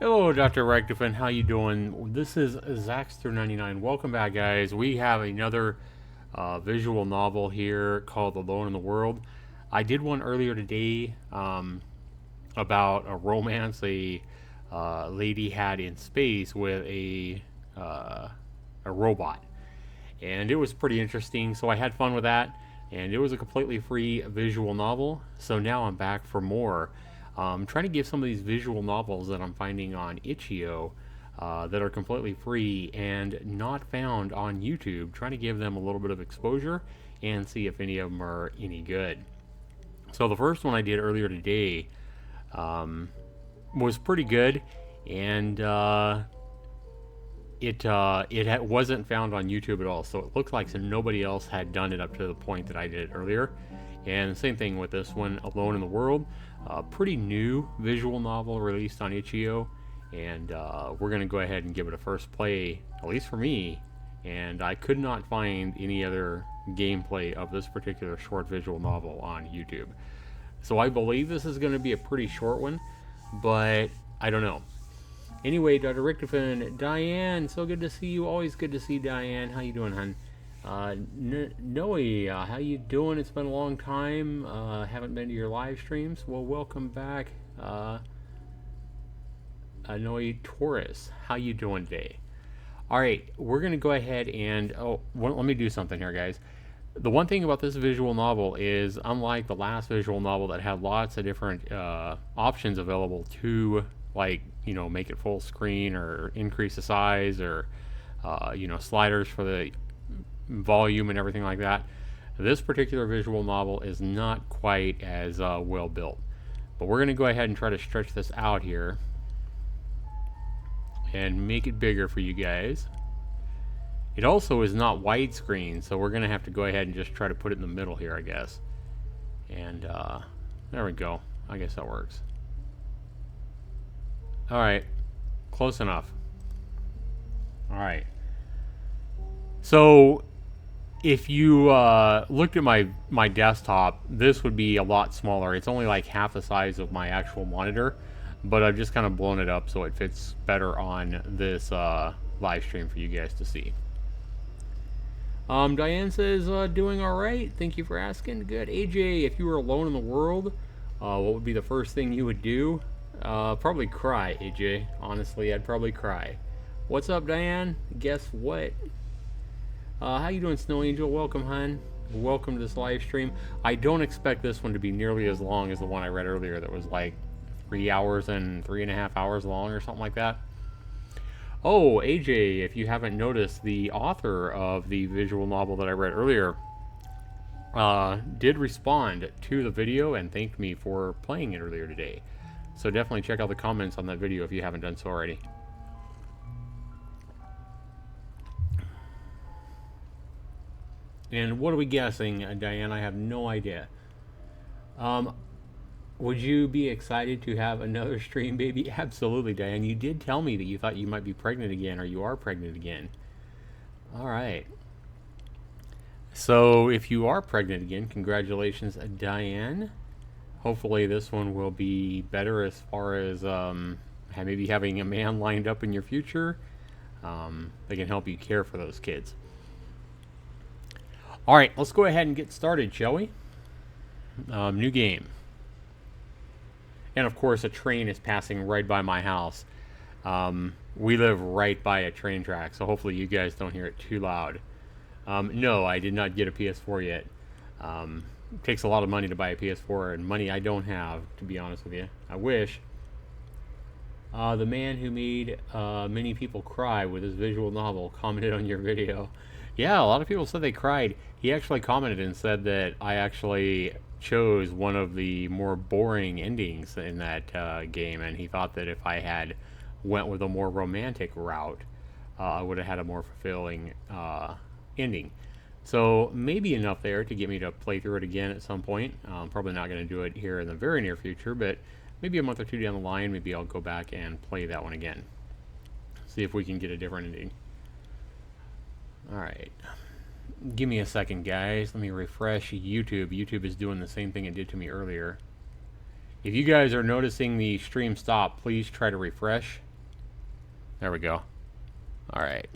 Hello, Dr. Rectifin. How you doing? This is Zaxtor99. Welcome back, guys. We have another visual novel here called Alone in the World. I did one earlier today about a romance a lady had in space with a robot, and it was pretty interesting. So I had fun with that, and it was a completely free visual novel. So now I'm back for more. Trying to give some of these visual novels that I'm finding on Itch.io that are completely free and not found on YouTube, trying to give them a little bit of exposure and see if any of them are any good. So the first one I did earlier today was pretty good, and it wasn't found on YouTube at all, so it looked like nobody else had done it up to the point that I did it earlier. And same thing with this one, Alone in the World. Pretty new visual novel released on Itch.io, and we're going to go ahead and give it a first play, at least for me. And I could not find any other gameplay of this particular short visual novel on YouTube. So I believe this is going to be a pretty short one, but I don't know. Anyway, Dr. Richtofen, Diane, so good to see you. Always good to see Diane. How you doing, hon? Noe, how you doing? It's been a long time. Haven't been to your live streams. Well, welcome back. Noe Taurus, how you doing today? All right, we're gonna go ahead and let me do something here, guys. The one thing about this visual novel is, unlike the last visual novel that had lots of different options available to, like, make it full screen or increase the size, or sliders for the volume and everything like that, this particular visual novel is not quite as well built. But we're going to go ahead and try to stretch this out here and make it bigger for you guys. It also is not widescreen, so we're going to have to go ahead and just try to put it in the middle here, I guess. And there we go. I guess that works. Alright, close enough. Alright. So if you looked at my desktop, this would be a lot smaller. It's only like half the size of my actual monitor, but I've just kind of blown it up so it fits better on this live stream for you guys to see. Diane says, doing alright. Thank you for asking. Good. AJ, if you were alone in the world, what would be the first thing you would do? Probably cry, AJ. Honestly, I'd probably cry. What's up, Diane? Guess what? How you doing, Snow Angel? Welcome, hon. Welcome to this live stream. I don't expect this one to be nearly as long as the one I read earlier that was like 3 hours and 3.5 hours long or something like that. Oh, AJ, if you haven't noticed, the author of the visual novel that I read earlier did respond to the video and thanked me for playing it earlier today. So definitely check out the comments on that video if you haven't done so already. And what are we guessing, Diane? I have no idea. Would you be excited to have another stream baby? Absolutely, Diane. You did tell me that you thought you might be pregnant again, or you are pregnant again. All right. So if you are pregnant again, congratulations, Diane. Hopefully this one will be better as far as maybe having a man lined up in your future. They can help you care for those kids. All right, let's go ahead and get started, shall we? New game. And of course, a train is passing right by my house. We live right by a train track, so hopefully you guys don't hear it too loud. No, I did not get a PS4 yet. It takes a lot of money to buy a PS4, and money I don't have, to be honest with you. I wish. The man who made many people cry with his visual novel commented on your video. Yeah, a lot of people said they cried. He actually commented and said that I actually chose one of the more boring endings in that game, and he thought that if I had went with a more romantic route, I would have had a more fulfilling ending. So maybe enough there to get me to play through it again at some point. Probably not going to do it here in the very near future, but maybe a month or two down the line, maybe I'll go back and play that one again. See if we can get a different ending. Alright. Give me a second, guys. Let me refresh YouTube. YouTube is doing the same thing it did to me earlier. If you guys are noticing the stream stop, please try to refresh There we go. All right.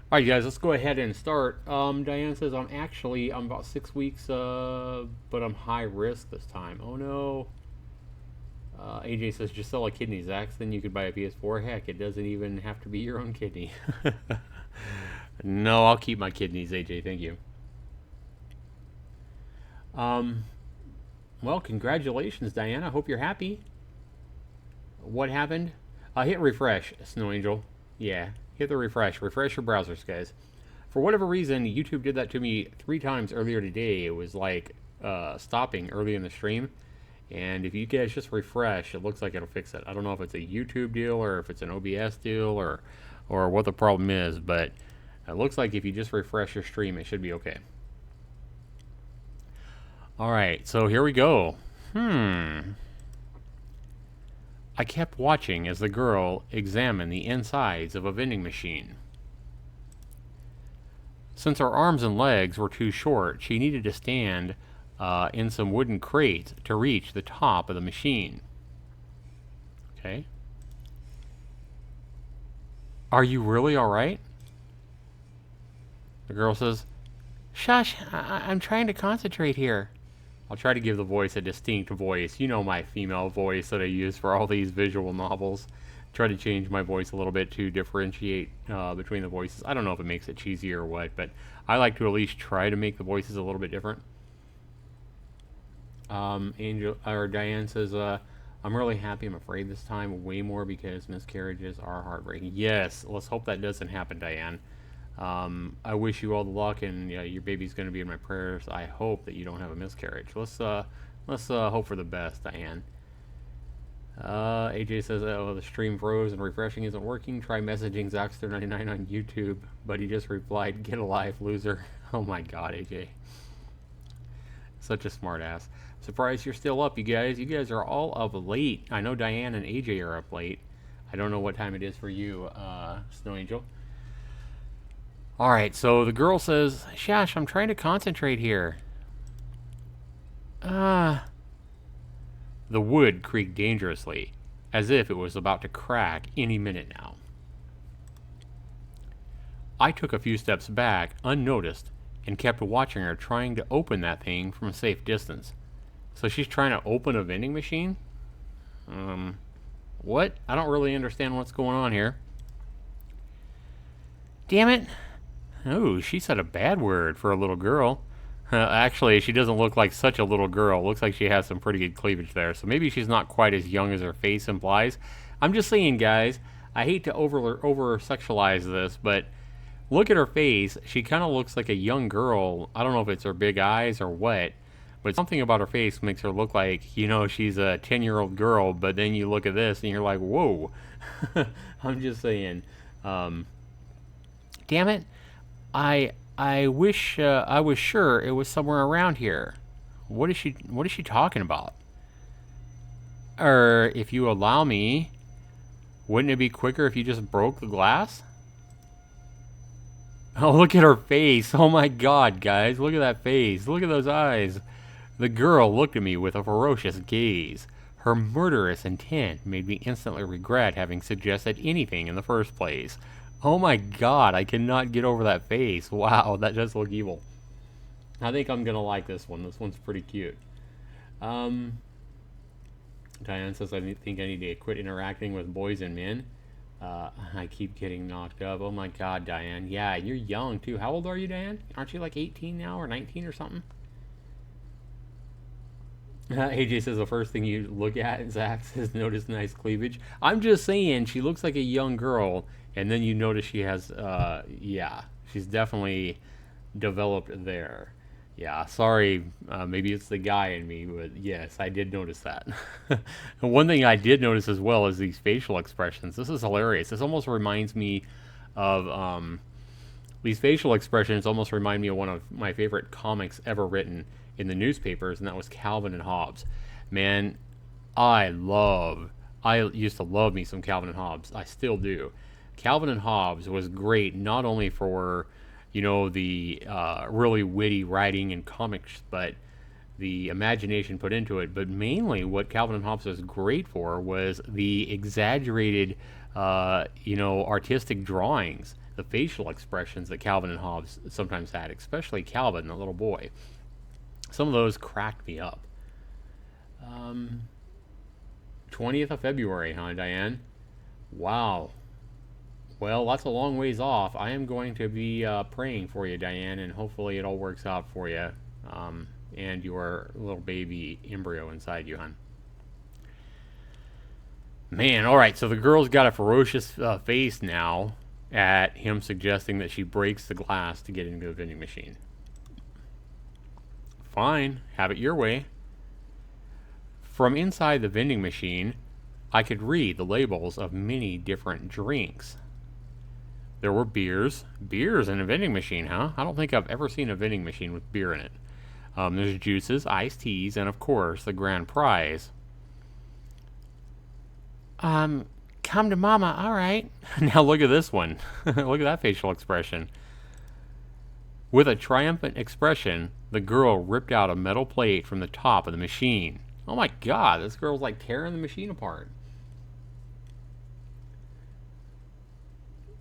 All right, guys, let's go ahead and start. Diane says, I'm about 6 weeks, but I'm high risk this time. Oh, no. AJ says, just sell a kidney, Zax, then you could buy a PS4. Heck, it doesn't even have to be your own kidney. No, I'll keep my kidneys, AJ. Thank you. Well, congratulations, Diana. I hope you're happy. What happened? Hit refresh, Snow Angel. Yeah, hit the refresh. Refresh your browsers, guys. For whatever reason, YouTube did that to me 3 times earlier today. It was like stopping early in the stream. And if you guys just refresh, it looks like it'll fix it. I don't know if it's a YouTube deal or if it's an OBS deal or what the problem is, but it looks like if you just refresh your stream, it should be okay. All right, so here we go. I kept watching as the girl examined the insides of a vending machine. Since her arms and legs were too short, she needed to stand in some wooden crates to reach the top of the machine. Okay. Are you really all right? The girl says, Shush, I'm trying to concentrate here. I'll try to give the voice a distinct voice. You know my female voice that I use for all these visual novels. Try to change my voice a little bit to differentiate between the voices. I don't know if it makes it cheesy or what, but I like to at least try to make the voices a little bit different. Diane says, I'm really happy. I'm afraid this time way more because miscarriages are heartbreaking. Yes, let's hope that doesn't happen, Diane. I wish you all the luck, and your baby's going to be in my prayers. I hope that you don't have a miscarriage. Let's hope for the best, Diane. AJ says, oh, the stream froze and refreshing isn't working. Try messaging Zaxtor99 on YouTube, but he just replied, get a life, loser. Oh my god, AJ. Such a smart ass. Surprised you're still up, you guys. You guys are all up late. I know Diane and AJ are up late. I don't know what time it is for you, Snow Angel. Alright, so the girl says, Shash, I'm trying to concentrate here. The wood creaked dangerously, as if it was about to crack any minute now. I took a few steps back, unnoticed, and kept watching her trying to open that thing from a safe distance. So she's trying to open a vending machine? What? I don't really understand what's going on here. Damn it. Oh, she said a bad word for a little girl. Actually, she doesn't look like such a little girl. Looks like she has some pretty good cleavage there. So maybe she's not quite as young as her face implies. I'm just saying, guys, I hate to over-sexualize this, but look at her face. She kind of looks like a young girl. I don't know if it's her big eyes or what, but something about her face makes her look like, she's a 10-year-old girl, but then you look at this and you're like, whoa. I'm just saying. Damn it. I wish I was sure it was somewhere around here. What is she talking about? If you allow me, wouldn't it be quicker if you just broke the glass? Oh, look at her face. Oh my god, guys. Look at that face. Look at those eyes. The girl looked at me with a ferocious gaze. Her murderous intent made me instantly regret having suggested anything in the first place. Oh my god, I cannot get over that face. Wow, that does look evil. I think I'm gonna like this one. This one's pretty cute. Diane says, I think I need to quit interacting with boys and men. I keep getting knocked up. Oh my god, Diane. Yeah, you're young too. How old are you, Diane? Aren't you like 18 now or 19 or something? AJ says the first thing you look at, Zax, is notice nice cleavage. I'm just saying, she looks like a young girl, and then you notice she has, yeah, she's definitely developed there. Yeah, sorry, maybe it's the guy in me, but yes, I did notice that. One thing I did notice as well is these facial expressions. This is hilarious. This almost reminds me of, these facial expressions almost remind me of one of my favorite comics ever written in the newspapers, and that was Calvin and Hobbes. Man, I used to love me some Calvin and Hobbes. I still do. Calvin and Hobbes was great not only for, the really witty writing and comics, but the imagination put into it, but mainly what Calvin and Hobbes was great for was the exaggerated, artistic drawings, the facial expressions that Calvin and Hobbes sometimes had, especially Calvin, the little boy. Some of those cracked me up. 20th of February, huh, Diane? Wow. Well, that's a long ways off. I am going to be praying for you, Diane, and hopefully it all works out for you. And your little baby embryo inside you, hon. Man, alright, so the girl's got a ferocious face now at him suggesting that she breaks the glass to get into the vending machine. Fine, have it your way. From inside the vending machine, I could read the labels of many different drinks. There were beers. Beers in a vending machine, huh? I don't think I've ever seen a vending machine with beer in it. There's juices, iced teas, and of course, the grand prize. Come to mama, alright. Now look at this one. Look at that facial expression. With a triumphant expression, the girl ripped out a metal plate from the top of the machine. Oh my god, this girl's like tearing the machine apart.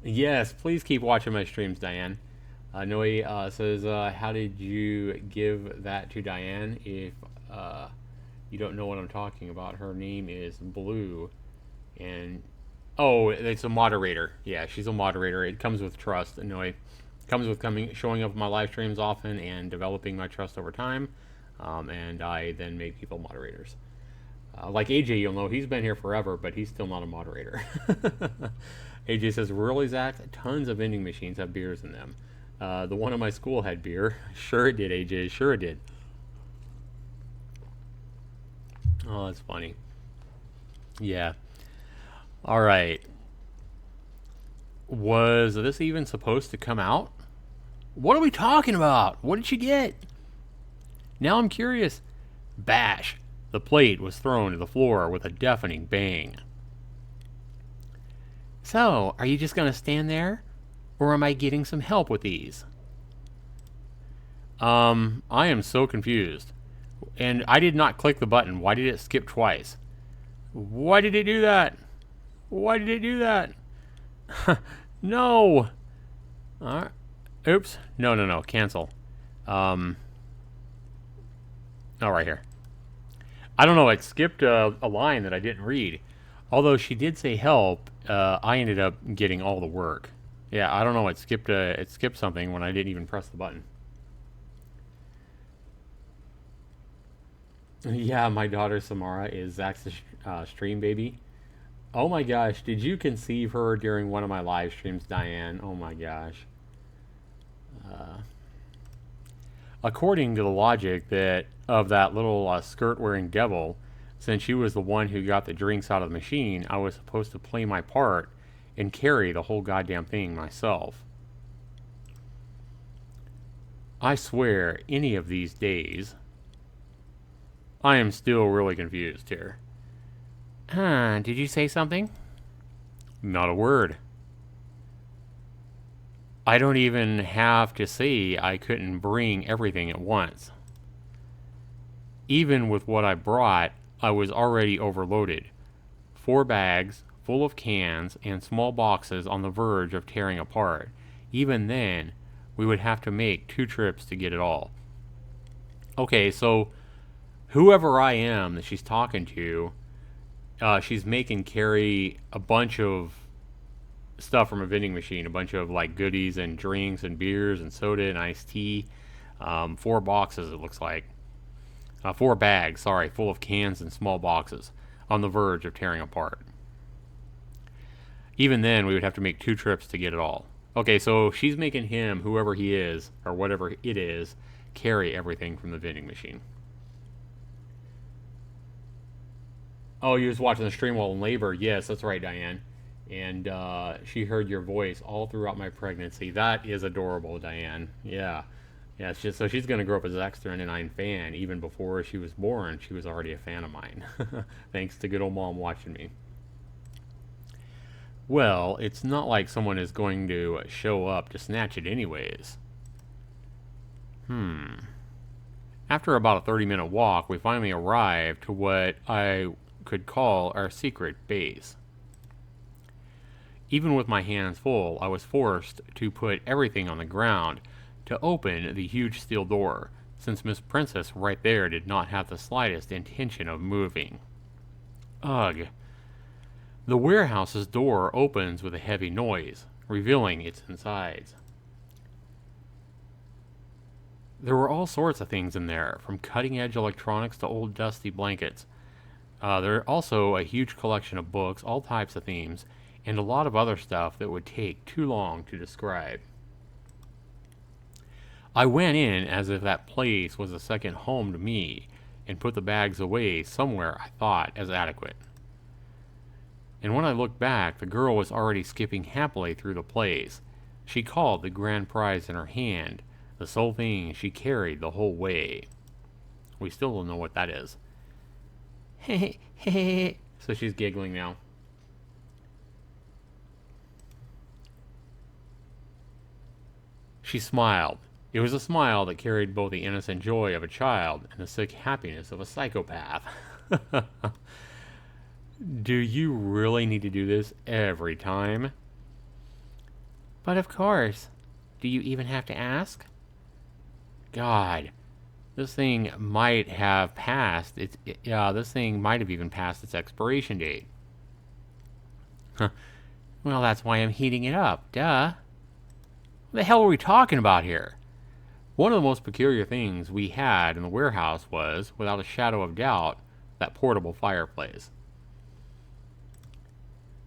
Yes, please keep watching my streams, Diane. Noe says, how did you give that to Diane? If you don't know what I'm talking about, her name is Blue. And, oh, it's a moderator. Yeah, she's a moderator. It comes with trust, Noe. It comes with showing up in my live streams often and developing my trust over time. And I then make people moderators. Like AJ, you'll know, he's been here forever, but he's still not a moderator. AJ says, really, Zach? Tons of vending machines have beers in them. The one in my school had beer. Sure it did, AJ. Sure it did. Oh, that's funny. Yeah. All right. Was this even supposed to come out? What are we talking about? What did she get? Now I'm curious. Bash. The plate was thrown to the floor with a deafening bang. So, are you just going to stand there? Or am I getting some help with these? I am so confused. And I did not click the button. Why did it skip twice? Why did it do that? Why did it do that? No! Alright. Oops. No. Cancel. Oh, right here. I don't know. It skipped a line that I didn't read. Although she did say help, I ended up getting all the work. Yeah, I don't know. It skipped something when I didn't even press the button. Yeah, my daughter Samara is Zach's stream baby. Oh my gosh, did you conceive her during one of my live streams, Diane? Oh my gosh. According to the logic of that little skirt-wearing devil, since she was the one who got the drinks out of the machine, I was supposed to play my part and carry the whole goddamn thing myself. I swear, any of these days, I am still really confused here. Did you say something? Not a word. I don't even have to say I couldn't bring everything at once. Even with what I brought, I was already overloaded. 4 bags full of cans and small boxes on the verge of tearing apart. Even then, we would have to make 2 trips to get it all. Okay, so whoever I am that she's talking to, she's making carry a bunch of stuff from a vending machine, a bunch of like goodies and drinks and beers and soda and iced tea. 4 boxes, it looks like. 4 bags, sorry, full of cans and small boxes on the verge of tearing apart. Even then, we would have to make 2 trips to get it all. Okay, so she's making him, whoever he is, or whatever it is, carry everything from the vending machine. Oh, you was watching the stream while in labor. Yes, that's right, Diane. And she heard your voice all throughout my pregnancy. That is adorable, Diane. Yeah. Yeah, it's just, so she's going to grow up as a Zaxtorian fan. Even before she was born, she was already a fan of mine. Thanks to good old mom watching me. Well, it's not like someone is going to show up to snatch it anyways. After about a 30-minute walk, we finally arrived to what I could call our secret base. Even with my hands full, I was forced to put everything on the ground to open the huge steel door, since Miss Princess right there did not have the slightest intention of moving. Ugh. The warehouse's door opens with a heavy noise, revealing its insides. There were all sorts of things in there, from cutting-edge electronics to old dusty blankets. There are also a huge collection of books, all types of themes, and a lot of other stuff that would take too long to describe. I went in as if that place was a second home to me, and put the bags away somewhere I thought as adequate. And when I looked back, the girl was already skipping happily through the place. She called the grand prize in her hand, the sole thing she carried the whole way. We still don't know what that is. So she's giggling now. She smiled. It was a smile that carried both the innocent joy of a child and the sick happiness of a psychopath. Do you really need to do this every time? But of course. Do you even have to ask? God, this thing might have passed its. This thing might have even passed its expiration date. Huh. Well, that's why I'm heating it up. Duh. What the hell are we talking about here? One of the most peculiar things we had in the warehouse was, without a shadow of doubt, that portable fireplace.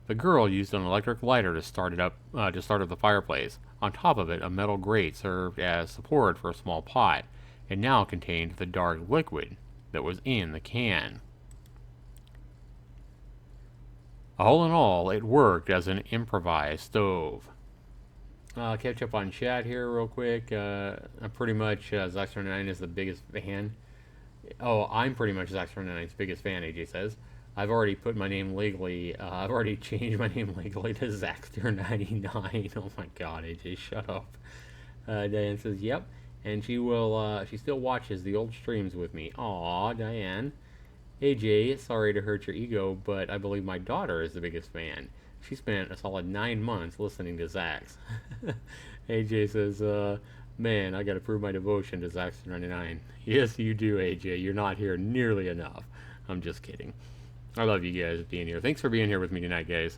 The girl used an electric lighter to start up the fireplace. On top of it, a metal grate served as support for a small pot, and now contained the dark liquid that was in the can. All in all, it worked as an improvised stove. I'll catch up on chat here real quick. I'm pretty much Zaxtorian is the biggest fan. Oh, I'm pretty much Zaxtorian's biggest fan, AJ says. I've already put my name legally. I've already changed my name legally to Zaxtor99. Oh my god, AJ, shut up. Diane says, yep. And she will, she still watches the old streams with me. Aw, Diane. AJ, sorry to hurt your ego, but I believe my daughter is the biggest fan. She spent a solid 9 months listening to Zax. AJ says, man, I gotta prove my devotion to Zaxtor99. Yes, you do, AJ. You're not here nearly enough. I'm just kidding. I love you guys being here. Thanks for being here with me tonight, guys.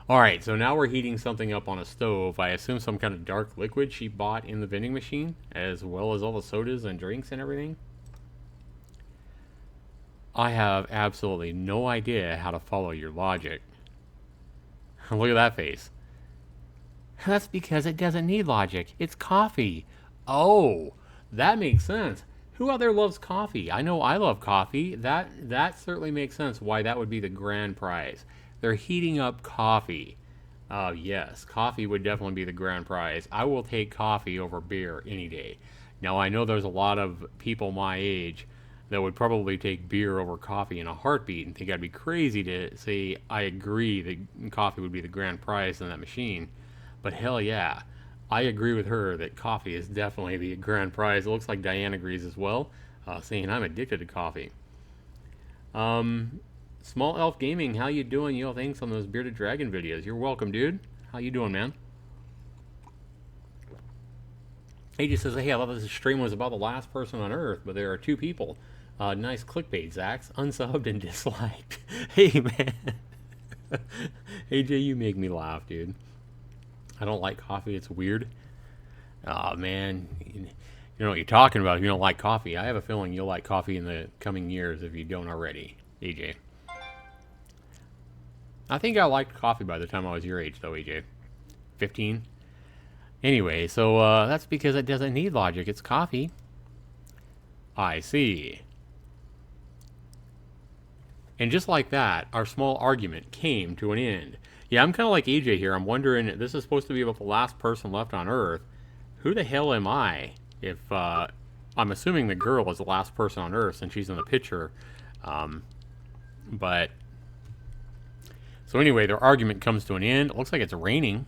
Alright, so now we're heating something up on a stove. I assume some kind of dark liquid she bought in the vending machine, as well as all the sodas and drinks and everything. I have absolutely no idea how to follow your logic. Look at that face. That's because it doesn't need logic. It's coffee. Oh, that makes sense. Who out there loves coffee? I know I love coffee. That certainly makes sense why that would be the grand prize. They're heating up coffee. Yes, coffee would definitely be the grand prize. I will take coffee over beer any day. Now, I know there's a lot of people my age that would probably take beer over coffee in a heartbeat and think I'd be crazy to say I agree that coffee would be the grand prize in that machine. But hell yeah, I agree with her that coffee is definitely the grand prize. It looks like Diane agrees as well, saying I'm addicted to coffee. Small Elf Gaming, how you doing? Yo, thanks on those Bearded Dragon videos. You're welcome, dude. How you doing, man? He just says, hey, I thought this stream was about the last person on Earth, but there are 2 people. Nice clickbait, Zax. Unsubbed and disliked. Hey, man. AJ, you make me laugh, dude. I don't like coffee. It's weird. Oh, man. You know what you're talking about if you don't like coffee. I have a feeling you'll like coffee in the coming years if you don't already, AJ. I think I liked coffee by the time I was your age, though, AJ. 15? Anyway, so that's because it doesn't need logic. It's coffee. I see. And just like that, our small argument came to an end. Yeah, I'm kind of like AJ here. I'm wondering, this is supposed to be about the last person left on Earth. Who the hell am I? If, I'm assuming the girl is the last person on Earth since she's in the picture. But, so anyway, their argument comes to an end. It looks like it's raining.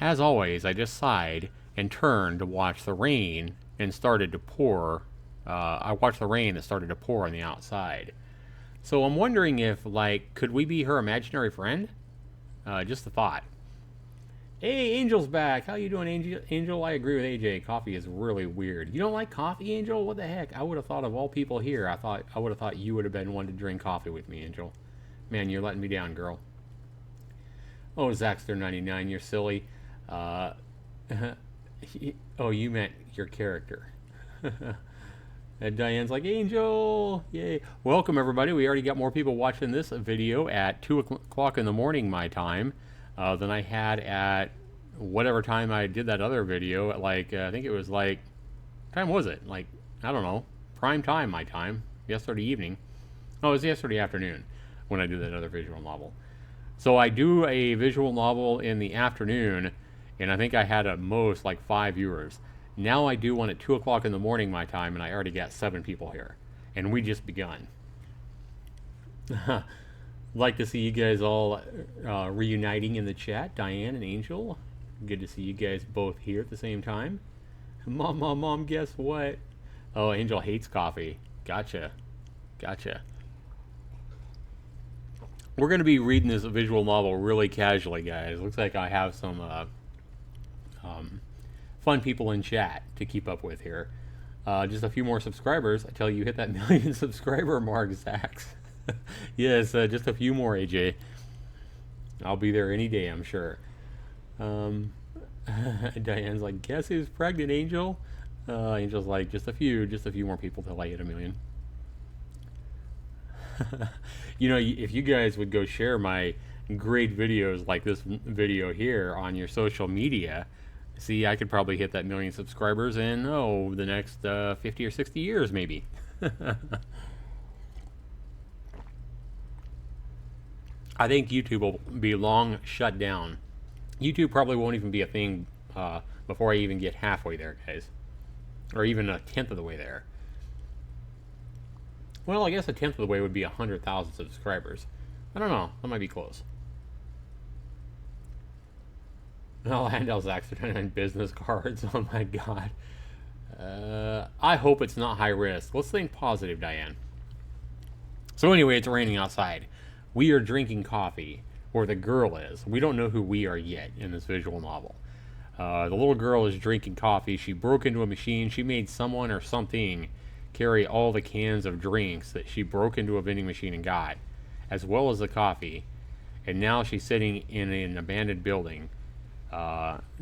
As always, I just sighed and turned to watch the rain and started to pour. I watched the rain that started to pour on the outside. So I'm wondering if, like, could we be her imaginary friend? Just a thought. Hey, Angel's back. How you doing, Angel? I agree with AJ. Coffee is really weird. You don't like coffee, Angel? What the heck? I would have thought of all people here. I would have thought you would have been one to drink coffee with me, Angel. Man, you're letting me down, girl. Oh, Zaxtor99, you're silly. Oh, you meant your character. And Diane's like, Angel! Yay. Welcome, everybody. We already got more people watching this video at 2 o'clock in the morning, my time, than I had at whatever time I did that other video. At like, I think it was like, what time was it? Like, I don't know. Prime time, my time. Yesterday evening. Oh, it was yesterday afternoon when I did that other visual novel. So I do a visual novel in the afternoon, and I think I had at most like 5 viewers. Now I do one at 2 o'clock in the morning my time, and I already got 7 people here. And we just begun. Like to see you guys all reuniting in the chat, Diane and Angel. Good to see you guys both here at the same time. Mom, guess what? Oh, Angel hates coffee. Gotcha. We're going to be reading this visual novel really casually, guys. Looks like I have some fun people in chat to keep up with here. Just a few more subscribers. I tell you, hit that 1,000,000 subscriber mark, Zax. Yes, just a few more, AJ. I'll be there any day, I'm sure. Diane's like, guess who's pregnant, Angel? Angel's like, just a few more people till I hit 1,000,000. You know, if you guys would go share my great videos like this video here on your social media, see, I could probably hit that 1,000,000 subscribers in, the next 50 or 60 years, maybe. I think YouTube will be long shut down. YouTube probably won't even be a thing before I even get halfway there, guys. Or even 1/10 of the way there. Well, I guess 1/10 of the way would be 100,000 subscribers. I don't know. That might be close. I'll hand out Zaxtorian business cards. Oh my god. I hope it's not high risk. Let's think positive, Diane. So anyway, it's raining outside. We are drinking coffee, or the girl is. We don't know who we are yet in this visual novel. The little girl is drinking coffee. She broke into a machine. She made someone or something carry all the cans of drinks that she broke into a vending machine and got, as well as the coffee. And now she's sitting in an abandoned building,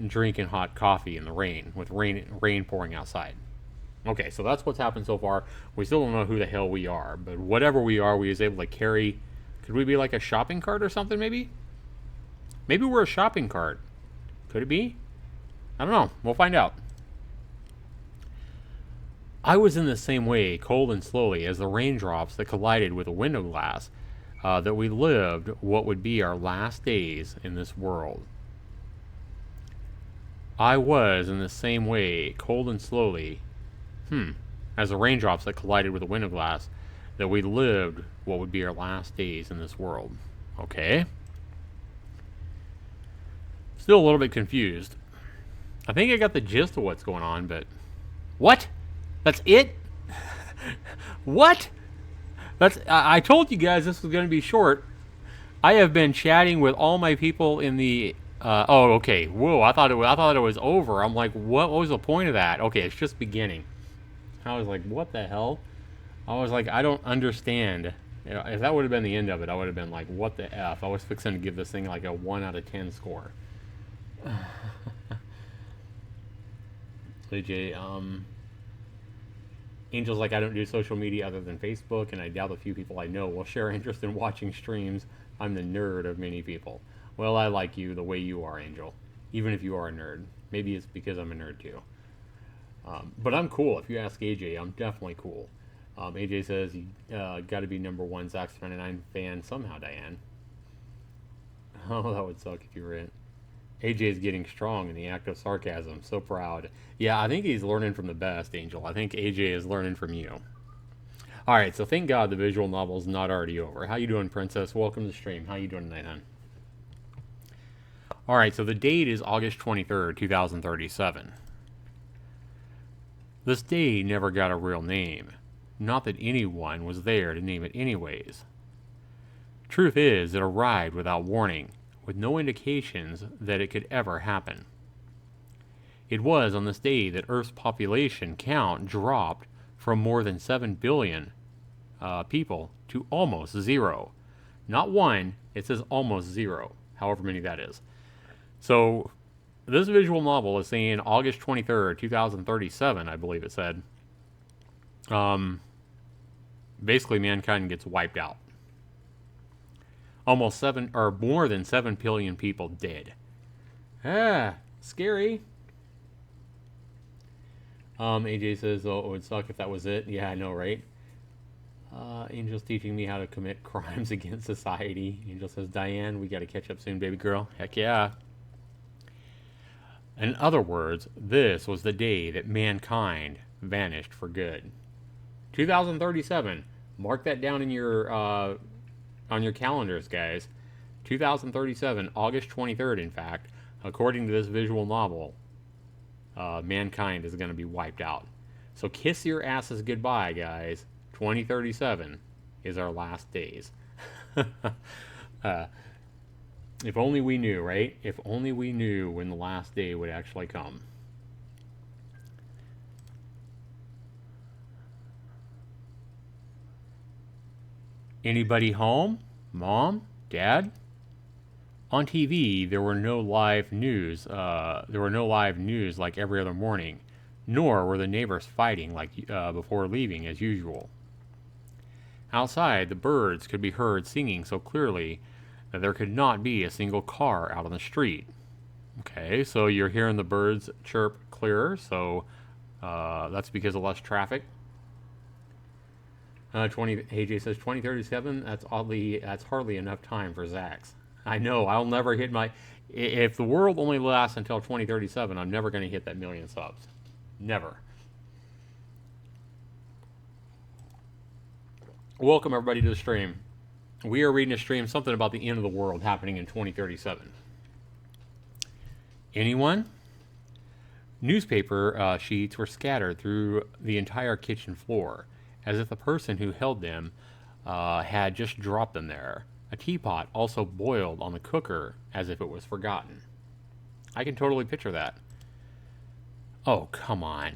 drinking hot coffee in the rain, with rain pouring outside. Okay, so that's what's happened so far. We still don't know who the hell we are, but whatever we are, we was able to carry. Could we be like a shopping cart or something, maybe? Maybe we're a shopping cart. Could it be? I don't know. We'll find out. I was in the same way, cold and slowly, as the raindrops that collided with a window glass, that we lived what would be our last days in this world. I was in the same way, cold and slowly, as the raindrops that collided with the window glass, that we lived what would be our last days in this world. Okay. Still a little bit confused. I think I got the gist of what's going on, but... What? That's it? What? I told you guys this was going to be short. I have been chatting with all my people in the... oh, okay. Whoa, I thought it was over. I'm like, what was the point of that? Okay, it's just beginning. I was like, what the hell? I was like, I don't understand. You know, if that would have been the end of it, I would have been like, what the F? I was fixing to give this thing like a 1 out of 10 score. AJ, Angel's like, I don't do social media other than Facebook, and I doubt a few people I know will share interest in watching streams. I'm the nerd of many people. Well, I like you the way you are, Angel. Even if you are a nerd. Maybe it's because I'm a nerd too. But I'm cool. If you ask AJ, I'm definitely cool. AJ says, you got to be #1 Zax99 fan somehow, Diane. Oh, that would suck if you were in. AJ is getting strong in the act of sarcasm. So proud. Yeah, I think he's learning from the best, Angel. I think AJ is learning from you. All right, so thank God the visual novel's not already over. How you doing, Princess? Welcome to the stream. How you doing tonight, hon? All right, so the date is August 23rd, 2037. This day never got a real name. Not that anyone was there to name it anyways. Truth is, it arrived without warning, with no indications that it could ever happen. It was on this day that Earth's population count dropped from more than 7 billion people to almost zero. Not one, it says almost zero, however many that is. So, this visual novel is saying August 23rd, 2037, I believe it said. Basically, mankind gets wiped out. Almost 7, or more than 7 billion people dead. Scary. AJ says, oh, it would suck if that was it. Yeah, I know, right? Angel's teaching me how to commit crimes against society. Angel says, Diane, we got to catch up soon, baby girl. Heck yeah. In other words, this was the day that mankind vanished for good. 2037. Mark that down in your on your calendars, guys. 2037, August 23rd, in fact, according to this visual novel, mankind is going to be wiped out. So kiss your asses goodbye, guys. 2037 is our last days. If only we knew, right? If only we knew when the last day would actually come. Anybody home? Mom? Dad? On TV, there were no live news. Like every other morning, nor were the neighbors fighting like before leaving as usual. Outside, the birds could be heard singing so clearly that there could not be a single car out on the street. Okay, so you're hearing the birds chirp clearer, so that's because of less traffic. AJ says 2037. That's hardly enough time for Zax. I know. I'll never hit my. If the world only lasts until 2037, I'm never going to hit that million subs. Never. Welcome everybody to the stream. We are reading a stream something about the end of the world happening in 2037. Anyone? Newspaper sheets were scattered through the entire kitchen floor, as if the person who held them had just dropped them there. A teapot also boiled on the cooker as if it was forgotten. I can totally picture that. Oh, come on.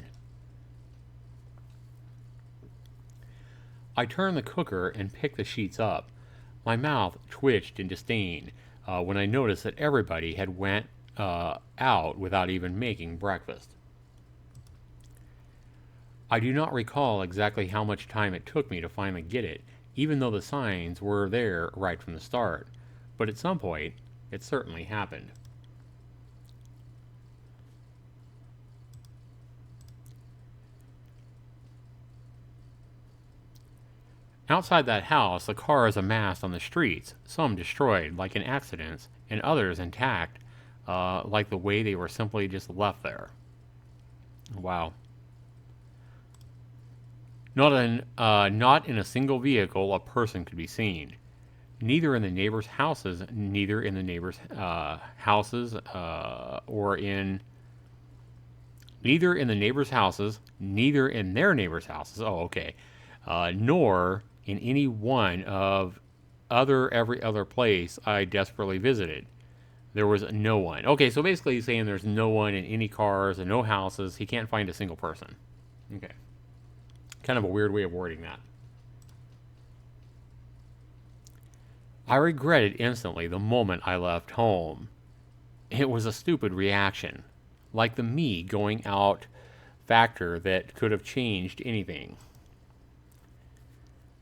I turned the cooker and picked the sheets up. My mouth twitched in disdain when I noticed that everybody had went out without even making breakfast. I do not recall exactly how much time it took me to finally get it, even though the signs were there right from the start. But at some point, it certainly happened. Outside that house, the cars amassed on the streets, some destroyed, like in accidents, and others intact, like the way they were simply just left there. Wow. Not in a single vehicle a person could be seen. Neither in the neighbors' houses, neither in their neighbors' houses, nor in any one of every other place I desperately visited. There was no one. Okay, so basically he's saying there's no one in any cars and no houses. He can't find a single person. Okay. Kind of a weird way of wording that. I regretted instantly the moment I left home. It was a stupid reaction, like the me going out factor that could have changed anything.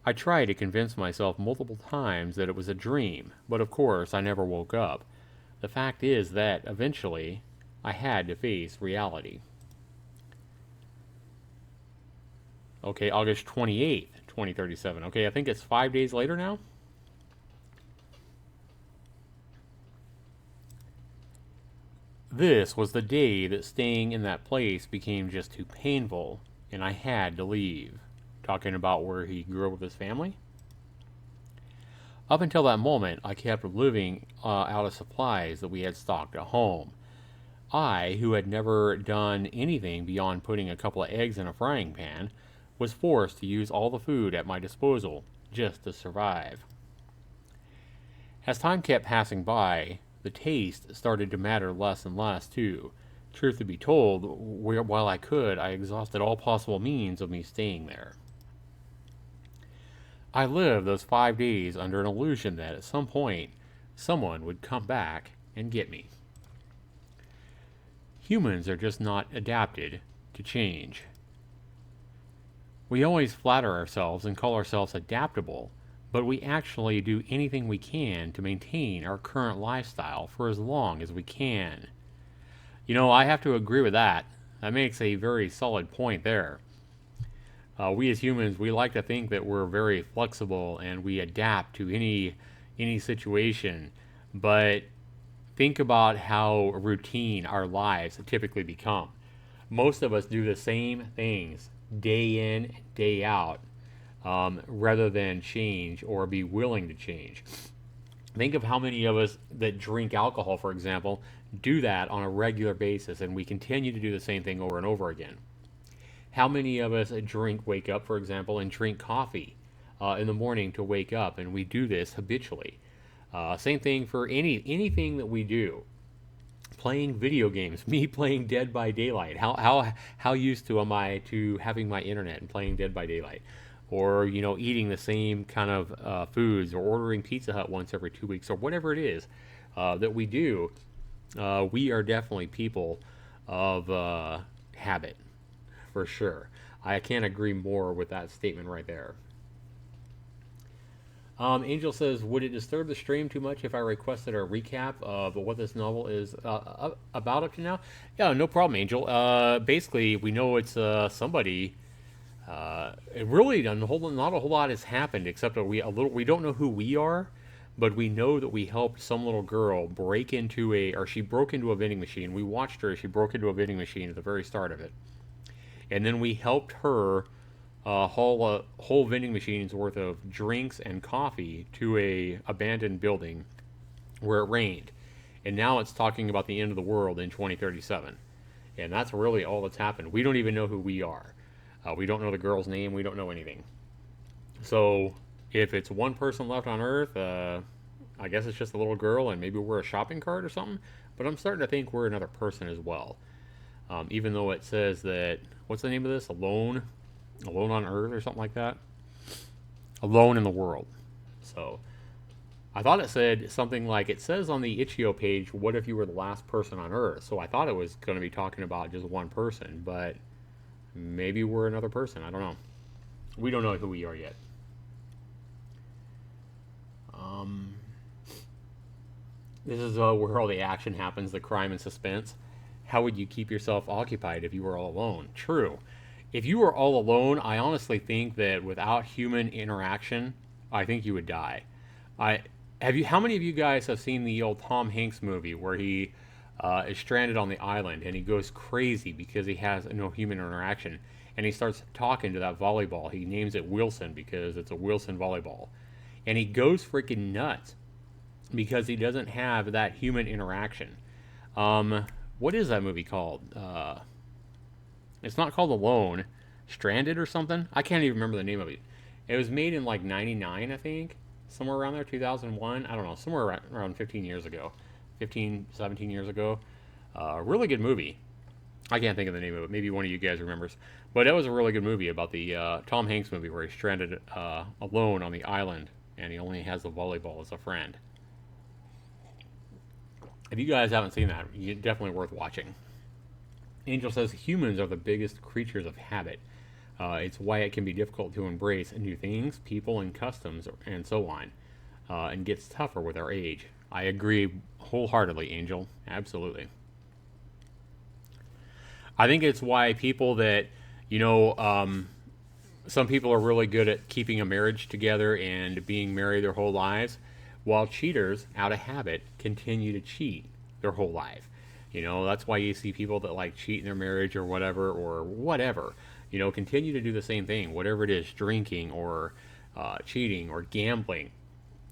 I tried to convince myself multiple times that it was a dream, but of course I never woke up. The fact is that, eventually, I had to face reality. Okay, August 28th, 2037. Okay, I think it's 5 days later now? This was the day that staying in that place became just too painful, and I had to leave. Talking about where he grew up with his family. Up until that moment, I kept living out of supplies that we had stocked at home. I, who had never done anything beyond putting a couple of eggs in a frying pan, was forced to use all the food at my disposal just to survive. As time kept passing by, the taste started to matter less and less, too. Truth to be told, while I could, I exhausted all possible means of me staying there. I lived those 5 days under an illusion that at some point, someone would come back and get me. Humans are just not adapted to change. We always flatter ourselves and call ourselves adaptable, but we actually do anything we can to maintain our current lifestyle for as long as we can. You know, I have to agree with that. That makes a very solid point there. We as humans, we like to think that we're very flexible and we adapt to any situation, but think about how routine our lives typically become. Most of us do the same things day in, day out, rather than change or be willing to change. Think of how many of us that drink alcohol, for example, do that on a regular basis, and we continue to do the same thing over and over again. How many of us wake up, for example, and drink coffee in the morning to wake up, and we do this habitually. Same thing for anything that we do. Playing video games, me playing Dead by Daylight. How used to am I to having my internet and playing Dead by Daylight, or eating the same kind of foods, or ordering Pizza Hut once every 2 weeks, or whatever it is that we do. We are definitely people of habit, for sure. I can't agree more with that statement right there. Angel says, would it disturb the stream too much if I requested a recap of what this novel is about up to now? Yeah, no problem, Angel. Basically, we know it's somebody. It really not a whole lot has happened, except that we don't know who we are, but we know that we helped some little girl she broke into a vending machine. We watched her as she broke into a vending machine at the very start of it. And then we helped her haul a whole vending machine's worth of drinks and coffee to a abandoned building where it rained. And now it's talking about the end of the world in 2037. And that's really all that's happened. We don't even know who we are. We don't know the girl's name. We don't know anything. So if it's one person left on Earth, I guess it's just a little girl, and maybe we're a shopping cart or something. But I'm starting to think we're another person as well. Even though it says that, what's the name of this? Alone on Earth or something like that. Alone in the world. So I thought it said something like, it says on the Itch.io page, what if you were the last person on Earth? So I thought it was going to be talking about just one person, but maybe we're another person. I don't know. We don't know who we are yet. This is where all the action happens, the crime and suspense. How would you keep yourself occupied if you were all alone? True. If you were all alone, I honestly think that without human interaction, I think you would die. How many of you guys have seen the old Tom Hanks movie where he is stranded on the island and he goes crazy because he has no human interaction, and he starts talking to that volleyball. He names it Wilson because it's a Wilson volleyball, and he goes freaking nuts because he doesn't have that human interaction. What is that movie called? It's not called Alone. Stranded or something? I can't even remember the name of it. It was made in like 99, I think. Somewhere around there, 2001. I don't know. Somewhere around 15 years ago. 15, 17 years ago. Really good movie. I can't think of the name of it. Maybe one of you guys remembers. But that was a really good movie about the Tom Hanks movie where he's stranded alone on the island and he only has the volleyball as a friend. If you guys haven't seen that, it's definitely worth watching. Angel says humans are the biggest creatures of habit. It's why it can be difficult to embrace new things, people, and customs, and so on, and gets tougher with our age. I agree wholeheartedly, Angel. Absolutely. I think it's why people that, some people are really good at keeping a marriage together and being married their whole lives, while cheaters, out of habit, continue to cheat their whole life. That's why you see people that like cheat in their marriage or whatever, continue to do the same thing, whatever it is, drinking or cheating or gambling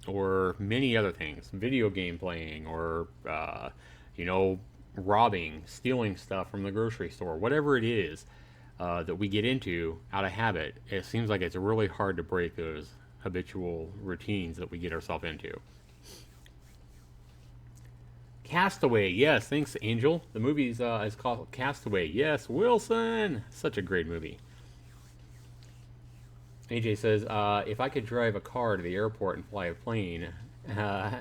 or many other things, video game playing or, robbing, stealing stuff from the grocery store, whatever it is that we get into out of habit, it seems like it's really hard to break those habitual routines that we get ourselves into. Castaway, yes, thanks, Angel. The movie is called Castaway. Yes, Wilson, such a great movie. AJ says, if I could drive a car to the airport and fly a plane,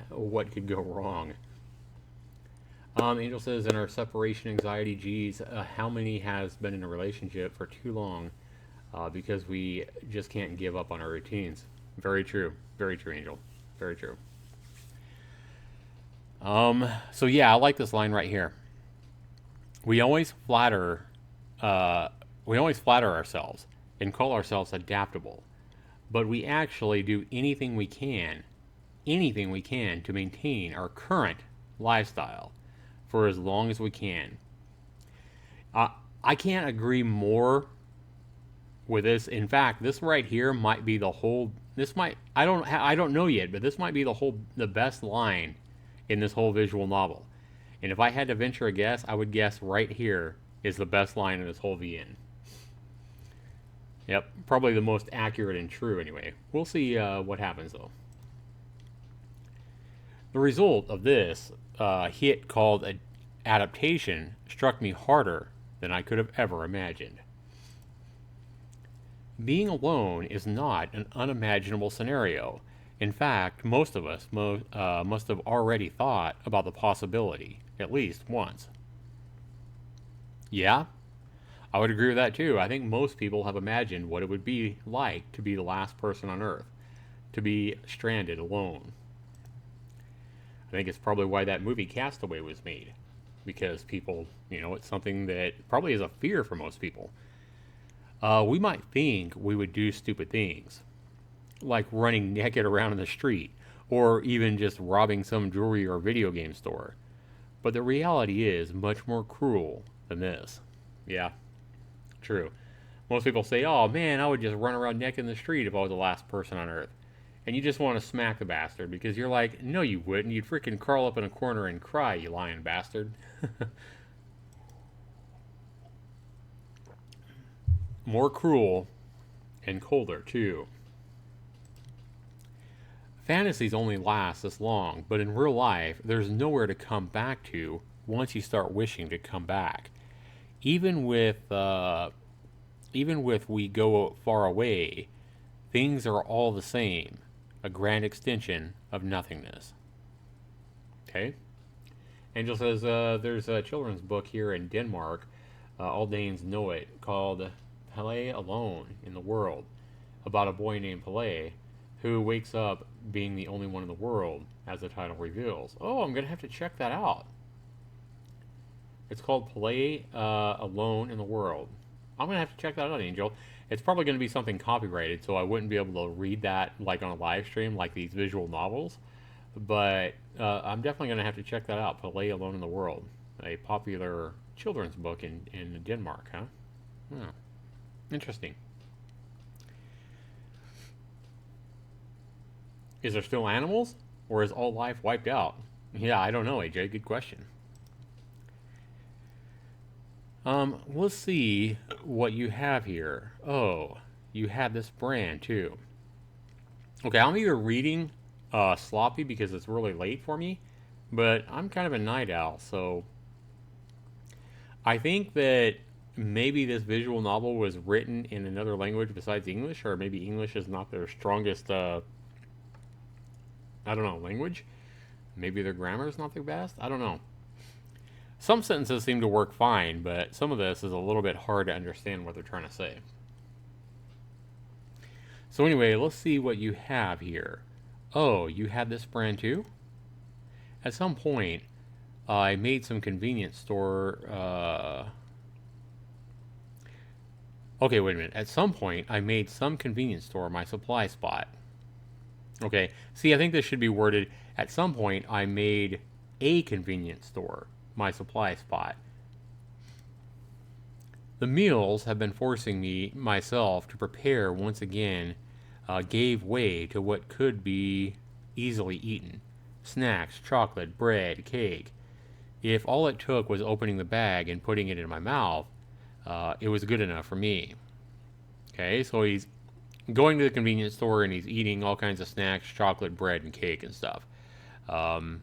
what could go wrong? Angel says, in our separation anxiety, geez, how many has been in a relationship for too long because we just can't give up on our routines? Very true, Angel. Very true. So yeah, I like this line right here. We always flatter ourselves and call ourselves adaptable, but we actually do anything we can to maintain our current lifestyle for as long as we can. I can't agree more with this. In fact, this right here might be the whole. I don't know yet, but this might be the best line in this whole visual novel. And if I had to venture a guess, I would guess right here is the best line in this whole VN. Yep, probably the most accurate and true anyway. We'll see what happens though. The result of this hit called adaptation struck me harder than I could have ever imagined. Being alone is not an unimaginable scenario. In fact, most of us must have already thought about the possibility, at least once. Yeah, I would agree with that too. I think most people have imagined what it would be like to be the last person on Earth, to be stranded alone. I think it's probably why that movie Castaway was made, because people, it's something that probably is a fear for most people. We might think we would do stupid things, like running naked around in the street, or even just robbing some jewelry or video game store. But the reality is much more cruel than this. Yeah, true. Most people say, oh man, I would just run around naked in the street if I was the last person on Earth. And you just want to smack the bastard because you're like, no you wouldn't. You'd freaking curl up in a corner and cry, you lying bastard. More cruel and colder too. Fantasies only last this long, but in real life, there's nowhere to come back to once you start wishing to come back. Even with we go far away, things are all the same, a grand extension of nothingness. Okay? Angel says there's a children's book here in Denmark, all Danes know it, called Pele Alone in the World, about a boy named Pele who wakes up being the only one in the world, as the title reveals. Oh, I'm going to have to check that out. It's called Play Alone in the World. I'm going to have to check that out, Angel. It's probably going to be something copyrighted, so I wouldn't be able to read that like on a live stream, like these visual novels. But I'm definitely going to have to check that out, Play Alone in the World. A popular children's book in Denmark, huh? Hmm. Interesting. Is there still animals? Or is all life wiped out? Yeah, I don't know, AJ. Good question. Let's see what you have here. Oh, you had this brand too. Okay, I'm either reading sloppy because it's really late for me, but I'm kind of a night owl, so I think that maybe this visual novel was written in another language besides English, or maybe English is not their strongest language. Maybe their grammar is not their best. I don't know. Some sentences seem to work fine, but some of this is a little bit hard to understand what they're trying to say. So anyway, let's see what you have here. Oh, you had this brand too? At some point, I made some convenience store... Okay, wait a minute. At some point, I made some convenience store my supply spot. Okay, see, I think this should be worded, at some point, I made a convenience store my supply spot. The meals have been forcing myself to prepare once again, gave way to what could be easily eaten. Snacks, chocolate, bread, cake. If all it took was opening the bag and putting it in my mouth, it was good enough for me. Okay, so he's going to the convenience store and he's eating all kinds of snacks, chocolate, bread, and cake and stuff. Um,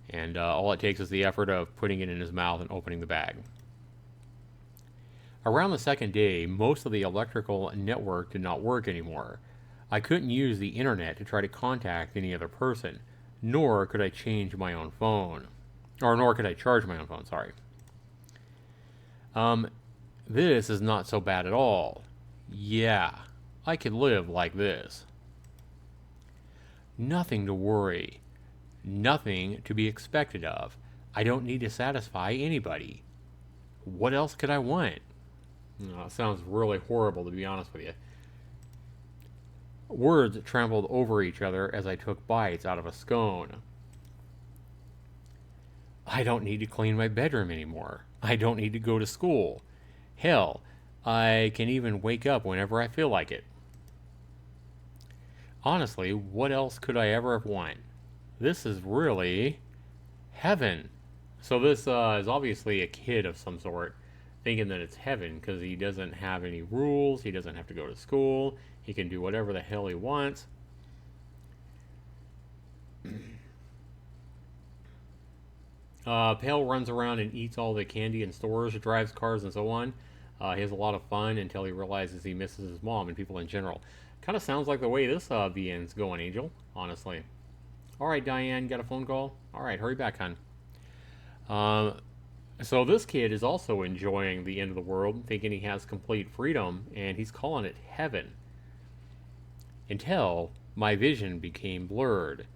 and all it takes is the effort of putting it in his mouth and opening the bag. Around the second day, most of the electrical network did not work anymore. I couldn't use the internet to try to contact any other person, nor could I change my own phone. Or nor could I charge my own phone, sorry. This is not so bad at all. Yeah, I could live like this. Nothing to worry. Nothing to be expected of. I don't need to satisfy anybody. What else could I want? It sounds really horrible, to be honest with you. Words trampled over each other as I took bites out of a scone. I don't need to clean my bedroom anymore. I don't need to go to school. Hell, I can even wake up whenever I feel like it. Honestly, what else could I ever have wanted? This is really heaven. So this is obviously a kid of some sort, thinking that it's heaven because he doesn't have any rules. He doesn't have to go to school. He can do whatever the hell he wants. Pale runs around and eats all the candy in stores, drives cars, and so on. He has a lot of fun until he realizes he misses his mom and people in general. Kind of sounds like the way this VN's going, Angel, honestly. Alright, Diane, got a phone call? Alright, hurry back, hon. So this kid is also enjoying the end of the world, thinking he has complete freedom, and he's calling it heaven. Until my vision became blurred,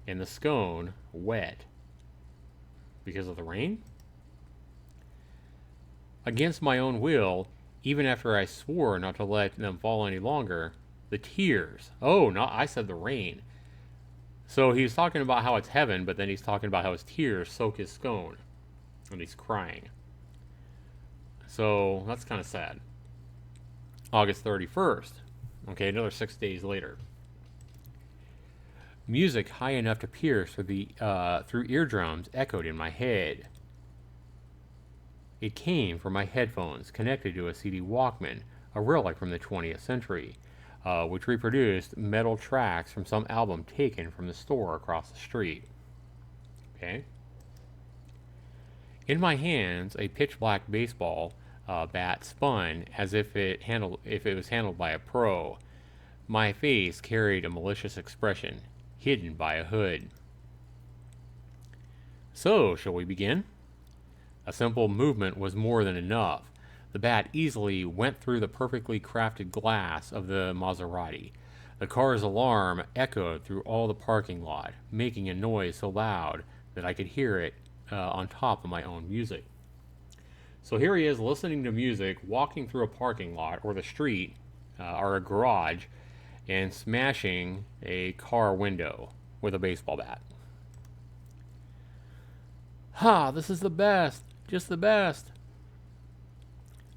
and the scone wet. Because of the rain? Against my own will, even after I swore not to let them fall any longer, the tears. Oh, no, I said the rain. So he's talking about how it's heaven, but then he's talking about how his tears soak his scone. And he's crying. So that's kind of sad. August 31st. Okay, another 6 days later. Music high enough to pierce through eardrums echoed in my head. It came from my headphones connected to a CD Walkman, a relic from the 20th century, which reproduced metal tracks from some album taken from the store across the street. Okay. In my hands, a pitch-black baseball bat spun as if it was handled by a pro. My face carried a malicious expression, hidden by a hood. So, shall we begin? A simple movement was more than enough. The bat easily went through the perfectly crafted glass of the Maserati. The car's alarm echoed through all the parking lot, making a noise so loud that I could hear it on top of my own music. So here he is listening to music, walking through a parking lot or the street or a garage, and smashing a car window with a baseball bat. Ha, this is the best, just the best.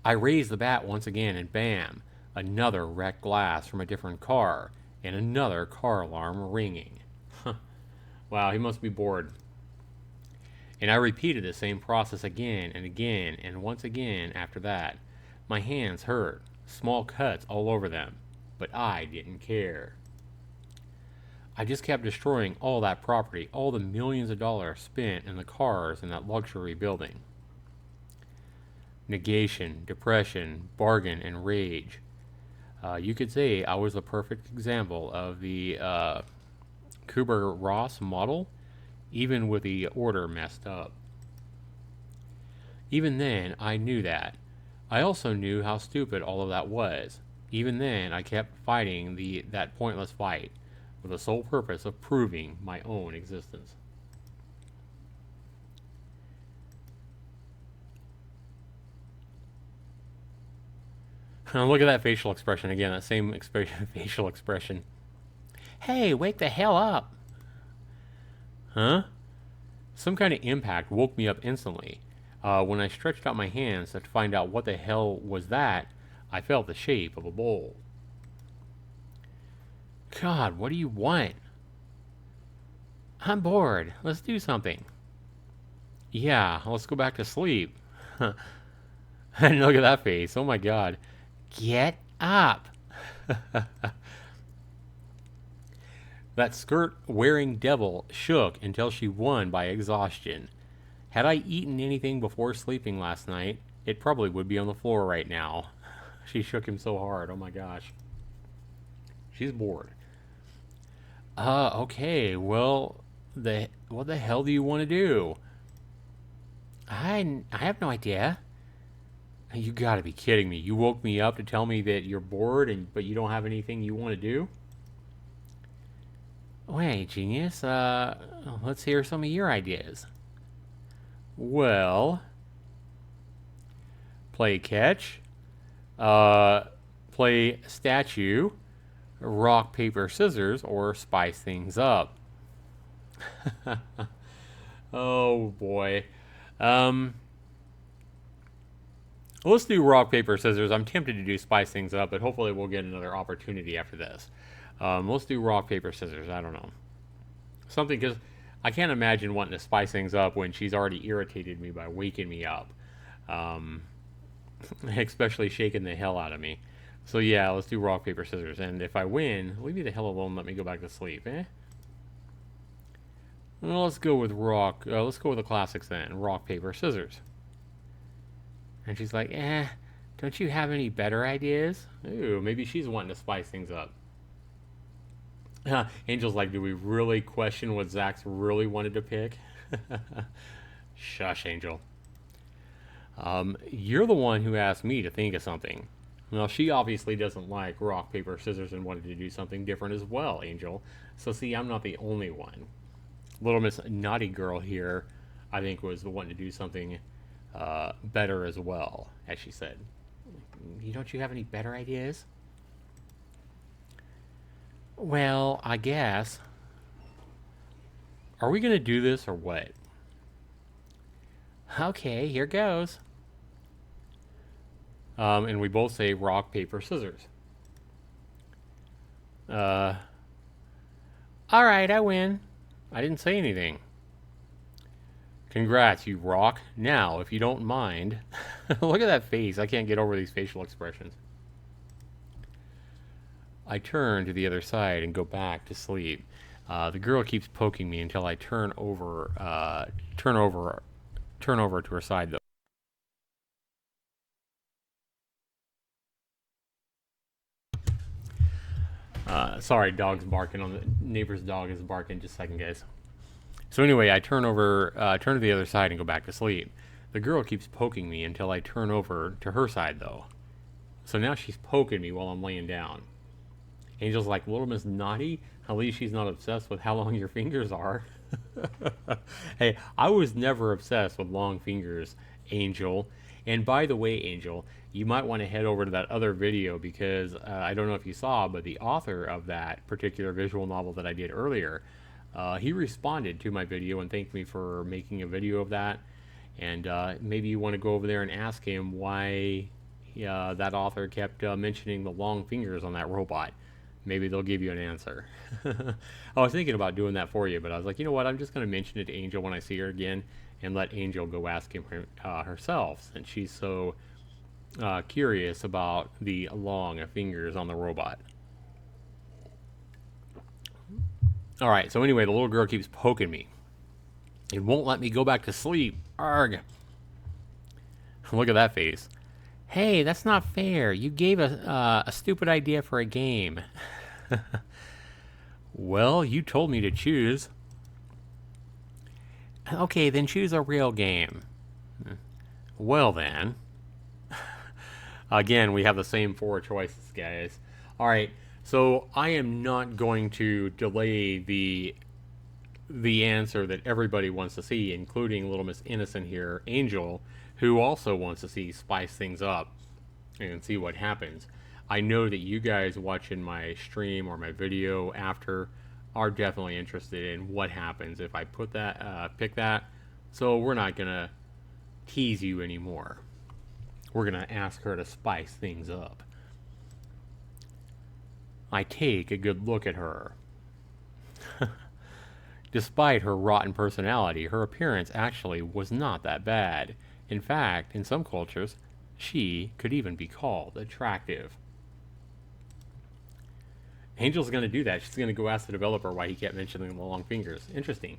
I raised the bat once again and bam, another wrecked glass from a different car and another car alarm ringing. Wow, he must be bored. And I repeated the same process again and again and once again after that. My hands hurt, small cuts all over them, but I didn't care. I just kept destroying all that property, all the millions of dollars spent in the cars in that luxury building. Negation, depression, bargain, and rage. You could say I was a perfect example of the Kubler-Ross model, even with the order messed up. Even then, I knew that. I also knew how stupid all of that was. Even then, I kept fighting that pointless fight, with the sole purpose of proving my own existence. Look at that facial expression again, that same facial expression. Hey, wake the hell up! Huh? Some kind of impact woke me up instantly. When I stretched out my hands to find out what the hell was that, I felt the shape of a bowl. God, what do you want? I'm bored. Let's do something. Yeah, let's go back to sleep. And look at that face. Oh my god. Get up. That skirt-wearing devil shook until she won by exhaustion. Had I eaten anything before sleeping last night, it probably would be on the floor right now. She shook him so hard. Oh my gosh. She's bored. Okay. Well, what the hell do you want to do? I have no idea. You gotta be kidding me. You woke me up to tell me that you're bored but you don't have anything you want to do? Wait, genius. Let's hear some of your ideas. Well, play catch, play statue, rock, paper, scissors, or spice things up. Oh boy. Let's do rock, paper, scissors. I'm tempted to do spice things up, but hopefully we'll get another opportunity after this. Let's do rock, paper, scissors. I don't know. Something, because I can't imagine wanting to spice things up when she's already irritated me by waking me up. Especially shaking the hell out of me. So yeah, let's do rock, paper, scissors. And if I win, leave me the hell alone, let me go back to sleep, eh? Well, let's go with rock. Let's go with the classics then. Rock, paper, scissors. And she's like, don't you have any better ideas? Ooh, maybe she's wanting to spice things up. Angel's like, do we really question what Zax really wanted to pick? Shush, Angel. You're the one who asked me to think of something. Well, she obviously doesn't like rock, paper, scissors and wanted to do something different as well, Angel. So see, I'm not the only one. Little Miss Naughty Girl here, I think, was the one to do something better as well, as she said. Don't you have any better ideas? Well, I guess. Are we going to do this or what? Okay, here goes. And we both say rock, paper, scissors. Alright, I win. I didn't say anything. Congrats, you rock. Now, if you don't mind... Look at that face. I can't get over these facial expressions. I turn to the other side and go back to sleep. The girl keeps poking me until I turn over to her side, though. Sorry, dog's barking. On the neighbor's dog is barking. Just a second, guys. So anyway, I turn to the other side and go back to sleep. The girl keeps poking me until I turn over to her side, though. So now she's poking me while I'm laying down. Angel's like, Little Miss Naughty? At least she's not obsessed with how long your fingers are. Hey, I was never obsessed with long fingers, Angel. And by the way, Angel, you might want to head over to that other video because I don't know if you saw, but the author of that particular visual novel that I did earlier, he responded to my video and thanked me for making a video of that. And maybe you want to go over there and ask him why that author kept mentioning the long fingers on that robot. Maybe they'll give you an answer. I was thinking about doing that for you, but I was like, you know what? I'm just going to mention it to Angel when I see her again and let Angel go ask him herself, since she's so curious about the long fingers on the robot. All right, so anyway, the little girl keeps poking me. It won't let me go back to sleep. Arg. Look at that face. Hey, that's not fair. You gave a stupid idea for a game. Well, you told me to choose. Okay, then choose a real game. Well then. Again, we have the same 4 choices, guys. Alright, so I am not going to delay the answer that everybody wants to see, including Little Miss Innocent here, Angel, who also wants to see spice things up and see what happens. I know that you guys watching my stream or my video after are definitely interested in what happens if I put that pick that. So we're not gonna tease you anymore. We're gonna ask her to spice things up. I take a good look at her. Despite her rotten personality, her appearance actually was not that bad. In fact, in some cultures, she could even be called attractive. Angel's going to do that. She's going to go ask the developer why he kept mentioning the long fingers. Interesting.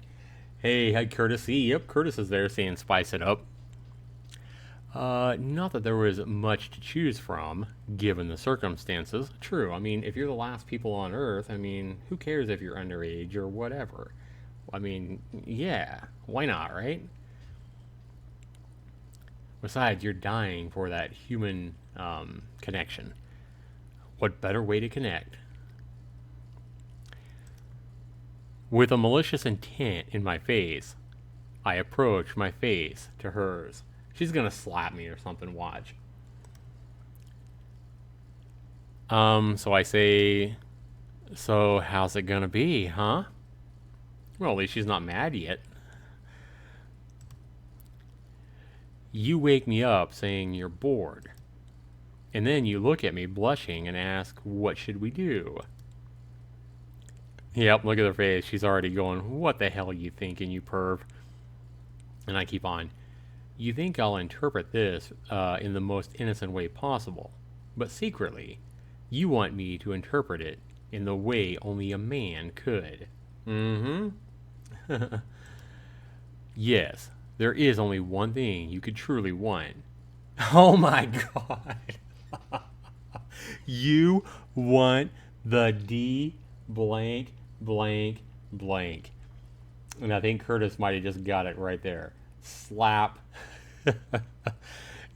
Hey, hi Curtis. Yep, Curtis is there saying spice it up. Not that there was much to choose from, given the circumstances. True, I mean, if you're the last people on Earth, I mean, who cares if you're underage or whatever? I mean, yeah, why not, right? Besides, you're dying for that human connection. What better way to connect? With a malicious intent in my face, I approach my face to hers. She's gonna slap me or something, watch. So I say, so how's it gonna be, huh? Well, at least she's not mad yet. You wake me up saying you're bored. And then you look at me blushing and ask, what should we do? Yep, look at her face. She's already going, what the hell are you thinking, you perv? And I keep on. You think I'll interpret this in the most innocent way possible, but secretly, you want me to interpret it in the way only a man could. Mm-hmm. Yes, there is only one thing you could truly want. Oh my god. You want the D blank blank blank. And I think Curtis might have just got it right there. Slap.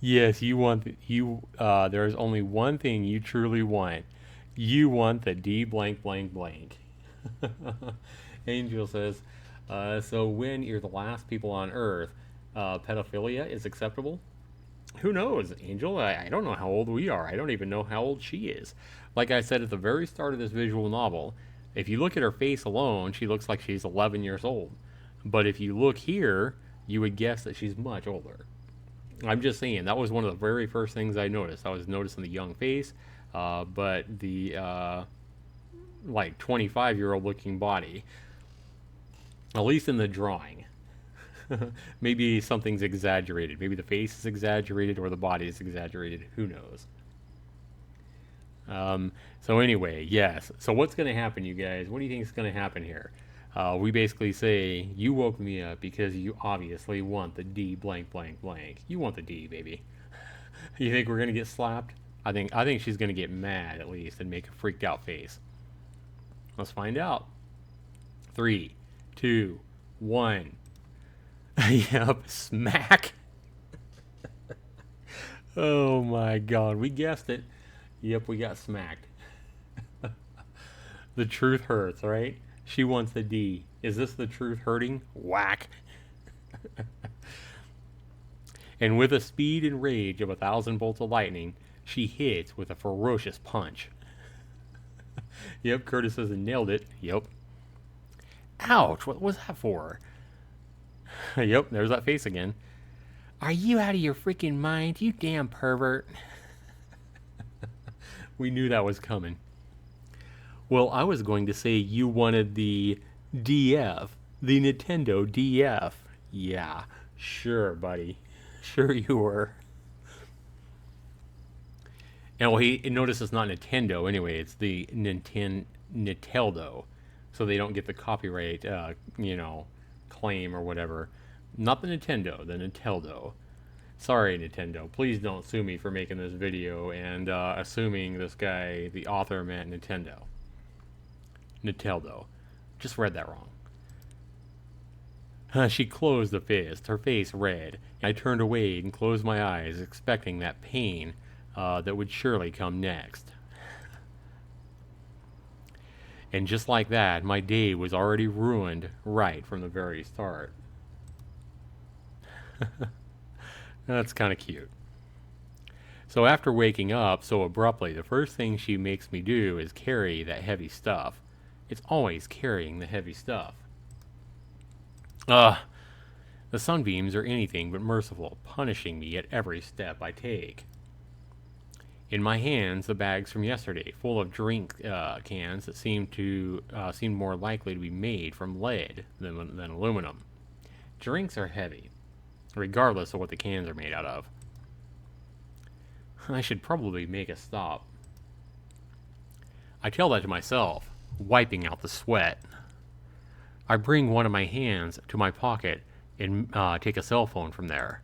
Yes, you want there's only one thing you truly want. You want the D blank blank blank. Angel says, so when you're the last people on Earth, pedophilia is acceptable? Who knows, Angel? I don't know how old we are. I don't even know how old she is. Like I said at the very start of this visual novel, if you look at her face alone, she looks like she's 11 years old. But if you look here, you would guess that she's much older. I'm just saying, that was one of the very first things I noticed. I was noticing the young face, but the like 25-year-old looking body, at least in the drawing. Maybe something's exaggerated. Maybe the face is exaggerated or the body is exaggerated. Who knows? So anyway, yes. So what's going to happen, you guys? What do you think is going to happen here? We basically say, you woke me up because you obviously want the D blank blank blank. You want the D, baby. You think we're going to get slapped? I think she's going to get mad at least and make a freaked out face. Let's find out. 3, 2, 1. Yep, smack. Oh my god, we guessed it. Yep, we got smacked. The truth hurts, right? She wants the D. Is this the truth hurting? Whack. And with a speed and rage of 1,000 bolts of lightning, she hits with a ferocious punch. Yep, Curtis says, nailed it. Yep. Ouch, what was that for? Yep, there's that face again. Are you out of your freaking mind, you damn pervert? We knew that was coming. Well, I was going to say you wanted the DF, the Nintendo DF. Yeah, sure, buddy. Sure you were. And well, notice it's not Nintendo anyway. It's the Niteldo, so they don't get the copyright, claim or whatever. Not the Nintendo, the Niteldo. Sorry, Nintendo. Please don't sue me for making this video and assuming this guy, the author, meant Nintendo. Niteldo. Just read that wrong. She closed the fist, her face red. I turned away and closed my eyes, expecting that pain that would surely come next. And just like that, my day was already ruined right from the very start. That's kind of cute. So after waking up so abruptly, the first thing she makes me do is carry that heavy stuff. It's always carrying the heavy stuff. The sunbeams are anything but merciful, punishing me at every step I take. In my hands, the bags from yesterday, full of drink cans that seemed more likely to be made from lead than aluminum. Drinks are heavy, regardless of what the cans are made out of. I should probably make a stop. I tell that to myself, wiping out the sweat. I bring one of my hands to my pocket and take a cell phone from there.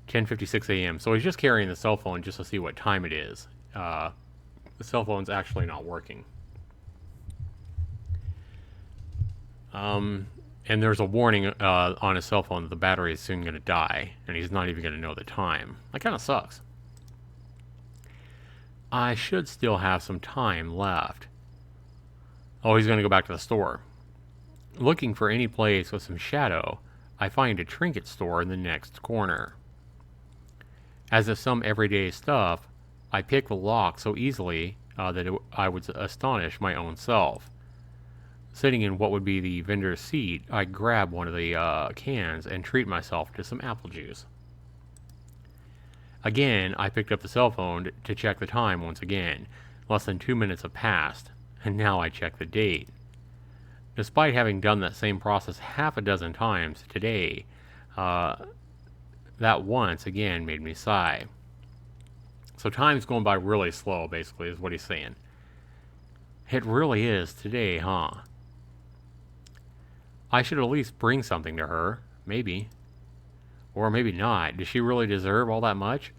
10:56 a.m. So he's just carrying the cell phone just to see what time it is. The cell phone's actually not working. And there's a warning on his cell phone that the battery is soon going to die, and he's not even going to know the time. That kind of sucks. I should still have some time left. Oh, he's going to go back to the store. Looking for any place with some shadow, I find a trinket store in the next corner. As if some everyday stuff, I pick the lock so easily that I would astonish my own self. Sitting in what would be the vendor's seat, I grab one of the cans and treat myself to some apple juice. Again, I picked up the cell phone to check the time once again. Less than 2 minutes have passed, and now I check the date. Despite having done that same process half a dozen times today, that once again made me sigh. So time's going by really slow, basically, is what he's saying. It really is today, huh? I should at least bring something to her, maybe. Or maybe not. Does she really deserve all that much?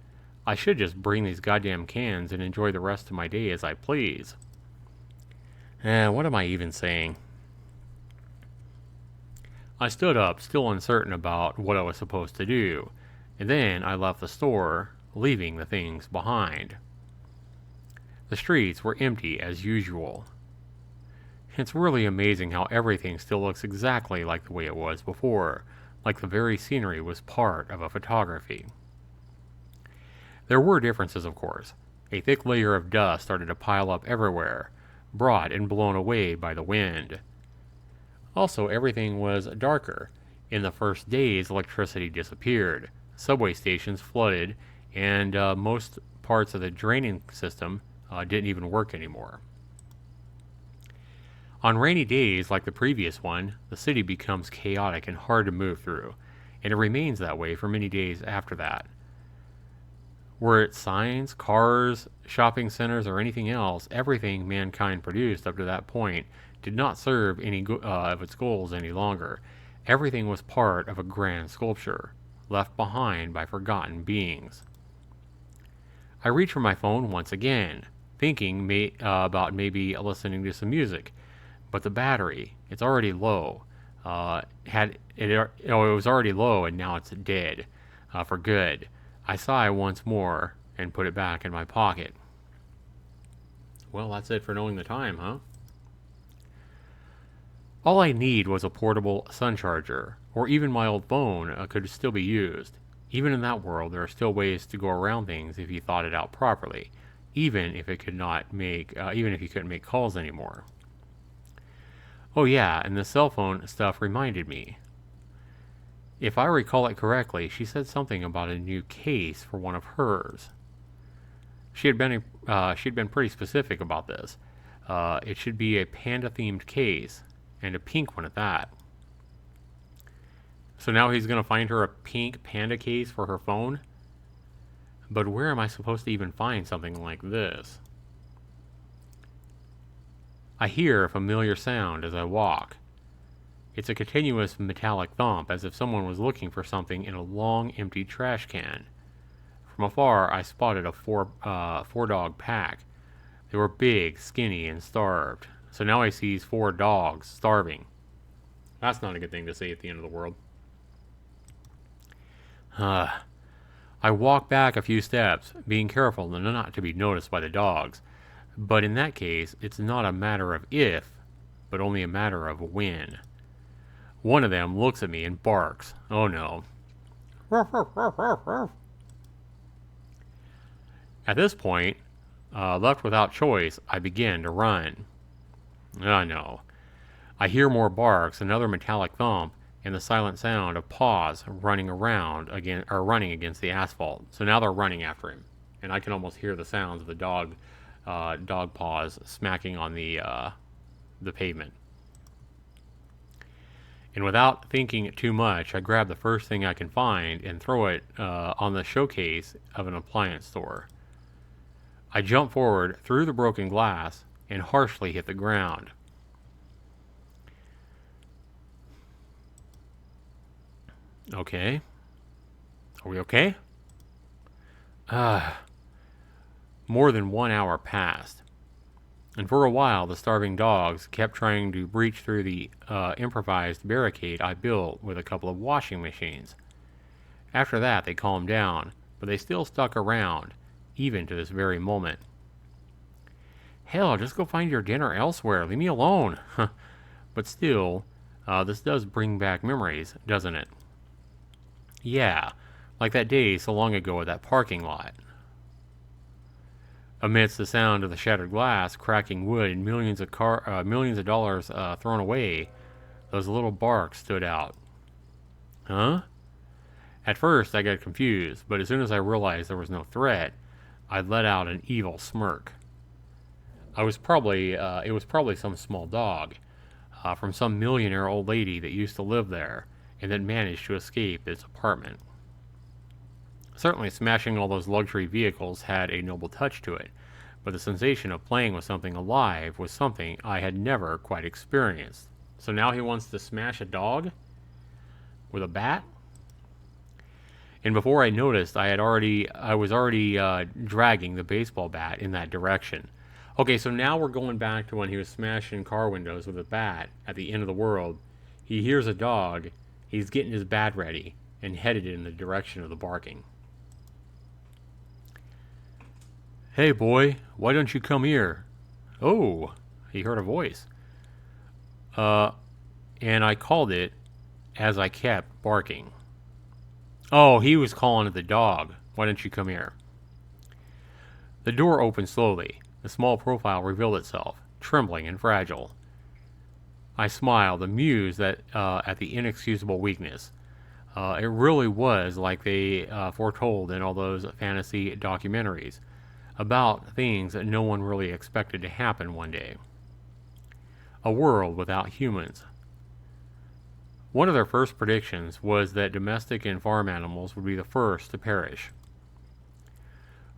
I should just bring these goddamn cans and enjoy the rest of my day as I please. What am I even saying? I stood up, still uncertain about what I was supposed to do, and then I left the store, leaving the things behind. The streets were empty as usual. It's really amazing how everything still looks exactly like the way it was before, like the very scenery was part of a photography. There were differences, of course. A thick layer of dust started to pile up everywhere, brought and blown away by the wind. Also, everything was darker. In the first days, electricity disappeared, subway stations flooded, and most parts of the draining system didn't even work anymore. On rainy days like the previous one, the city becomes chaotic and hard to move through, and it remains that way for many days after that. Were it signs, cars, shopping centers, or anything else, everything mankind produced up to that point did not serve any of its goals any longer. Everything was part of a grand sculpture, left behind by forgotten beings. I reach for my phone once again, thinking about maybe listening to some music, but the battery, it's already low. It was already low, and now it's dead, for good. I sigh once more and put it back in my pocket. Well, that's it for knowing the time, huh? All I need was a portable sun charger, or even my old phone could still be used. Even in that world, there are still ways to go around things if you thought it out properly, even if you couldn't make calls anymore. Oh yeah, and the cell phone stuff reminded me. If I recall it correctly, she said something about a new case for one of hers. She'd been pretty specific about this. It should be a panda-themed case, and a pink one at that. So now he's going to find her a pink panda case for her phone? But where am I supposed to even find something like this? I hear a familiar sound as I walk. It's a continuous metallic thump, as if someone was looking for something in a long, empty trash can. From afar, I spotted a four-dog pack. They were big, skinny, and starved. So now I see 4 dogs starving. That's not a good thing to see at the end of the world. I walk back a few steps, being careful not to be noticed by the dogs. But in that case, it's not a matter of if, but only a matter of when. One of them looks at me and barks. Oh no. At this point, left without choice, I begin to run. No. I hear more barks, another metallic thump, and the silent sound of paws running against the asphalt. So now they're running after him. and I can almost hear the sounds of the dog paws smacking on the pavement. And without thinking too much, I grab the first thing I can find and throw it on the showcase of an appliance store. I jump forward through the broken glass and harshly hit the ground. Okay. Are we okay? More than 1 hour passed. And for a while, the starving dogs kept trying to breach through the improvised barricade I built with a couple of washing machines. After that, they calmed down, but they still stuck around, even to this very moment. Hell, just go find your dinner elsewhere. Leave me alone. But still, this does bring back memories, doesn't it? Yeah, like that day so long ago at that parking lot. Amidst the sound of the shattered glass, cracking wood, and millions of dollars thrown away, those little barks stood out. Huh? At first, I got confused, but as soon as I realized there was no threat, I let out an evil smirk. It was probably some small dog, from some millionaire old lady that used to live there, and then managed to escape its apartment. Certainly smashing all those luxury vehicles had a noble touch to it, but the sensation of playing with something alive was something I had never quite experienced. So now he wants to smash a dog? With a bat? And before I noticed, I was already dragging the baseball bat in that direction. Okay, so now we're going back to when he was smashing car windows with a bat at the end of the world. He hears a dog, he's getting his bat ready, and headed in the direction of the barking. Hey boy, why don't you come here? Oh, he heard a voice. And I called it as I kept barking. Oh, he was calling to the dog. Why don't you come here? The door opened slowly. The small profile revealed itself, trembling and fragile. I smiled, amused at the inexcusable weakness. It really was like they foretold in all those fantasy documentaries about things that no one really expected to happen one day. A world without humans. One of their first predictions was that domestic and farm animals would be the first to perish.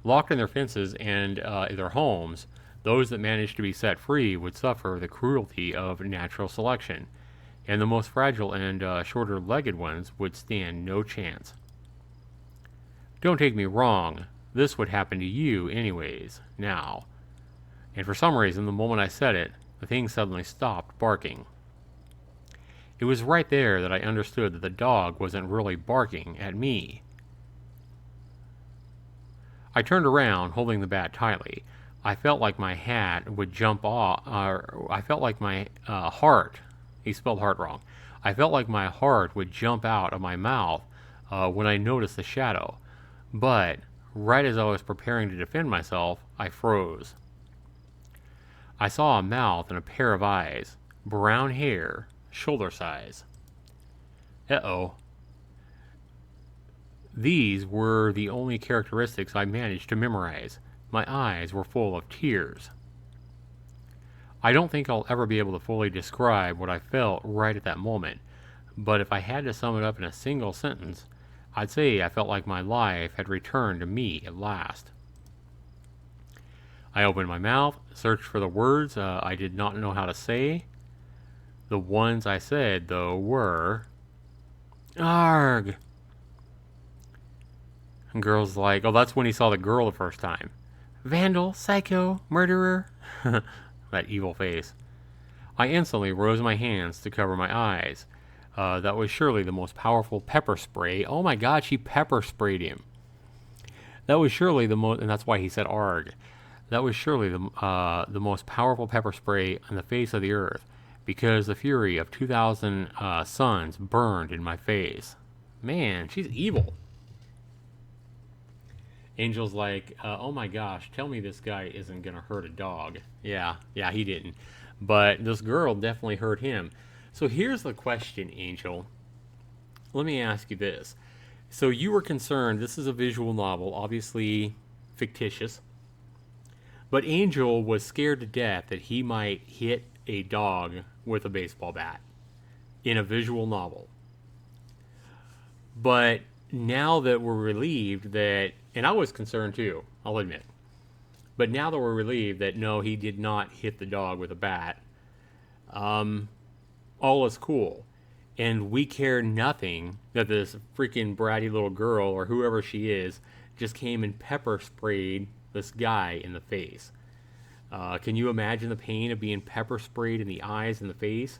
Locked in their fences and their homes, those that managed to be set free would suffer the cruelty of natural selection, and the most fragile and shorter-legged ones would stand no chance. Don't take me wrong, this would happen to you anyways, now. And for some reason, the moment I said it, the thing suddenly stopped barking. It was right there that I understood that the dog wasn't really barking at me. I turned around, holding the bat tightly. I felt like my hat would jump off, I felt like my heart, he spelled heart wrong. I felt like my heart would jump out of my mouth when I noticed the shadow. But right as I was preparing to defend myself, I froze. I saw a mouth and a pair of eyes, brown hair, shoulder size. Uh-oh. These were the only characteristics I managed to memorize. My eyes were full of tears. I don't think I'll ever be able to fully describe what I felt right at that moment, but if I had to sum it up in a single sentence, I'd say I felt like my life had returned to me at last. I opened my mouth, searched for the words I did not know how to say. The ones I said, though, were... Arg! And girl's like, oh, that's when he saw the girl the first time. Vandal, psycho, murderer. That evil face. I instantly rose my hands to cover my eyes. That was surely the most powerful pepper spray. Oh my god, she pepper sprayed him. That was surely the most, and that's why he said arg. That was surely the most powerful pepper spray on the face of the earth, because the fury of 2,000 suns burned in my face. Man, she's evil. Angel's like, oh my gosh, tell me this guy isn't gonna hurt a dog. Yeah, he didn't. But this girl definitely hurt him. So here's the question, Angel. Let me ask you this. So you were concerned, this is a visual novel, obviously fictitious. But Angel was scared to death that he might hit a dog with a baseball bat in a visual novel. But now that we're relieved that, and I was concerned too, I'll admit, but now that we're relieved that no, he did not hit the dog with a bat, all is cool. And we care nothing that this freaking bratty little girl, or whoever she is, just came and pepper sprayed this guy in the face. Can you imagine the pain of being pepper sprayed in the eyes and the face?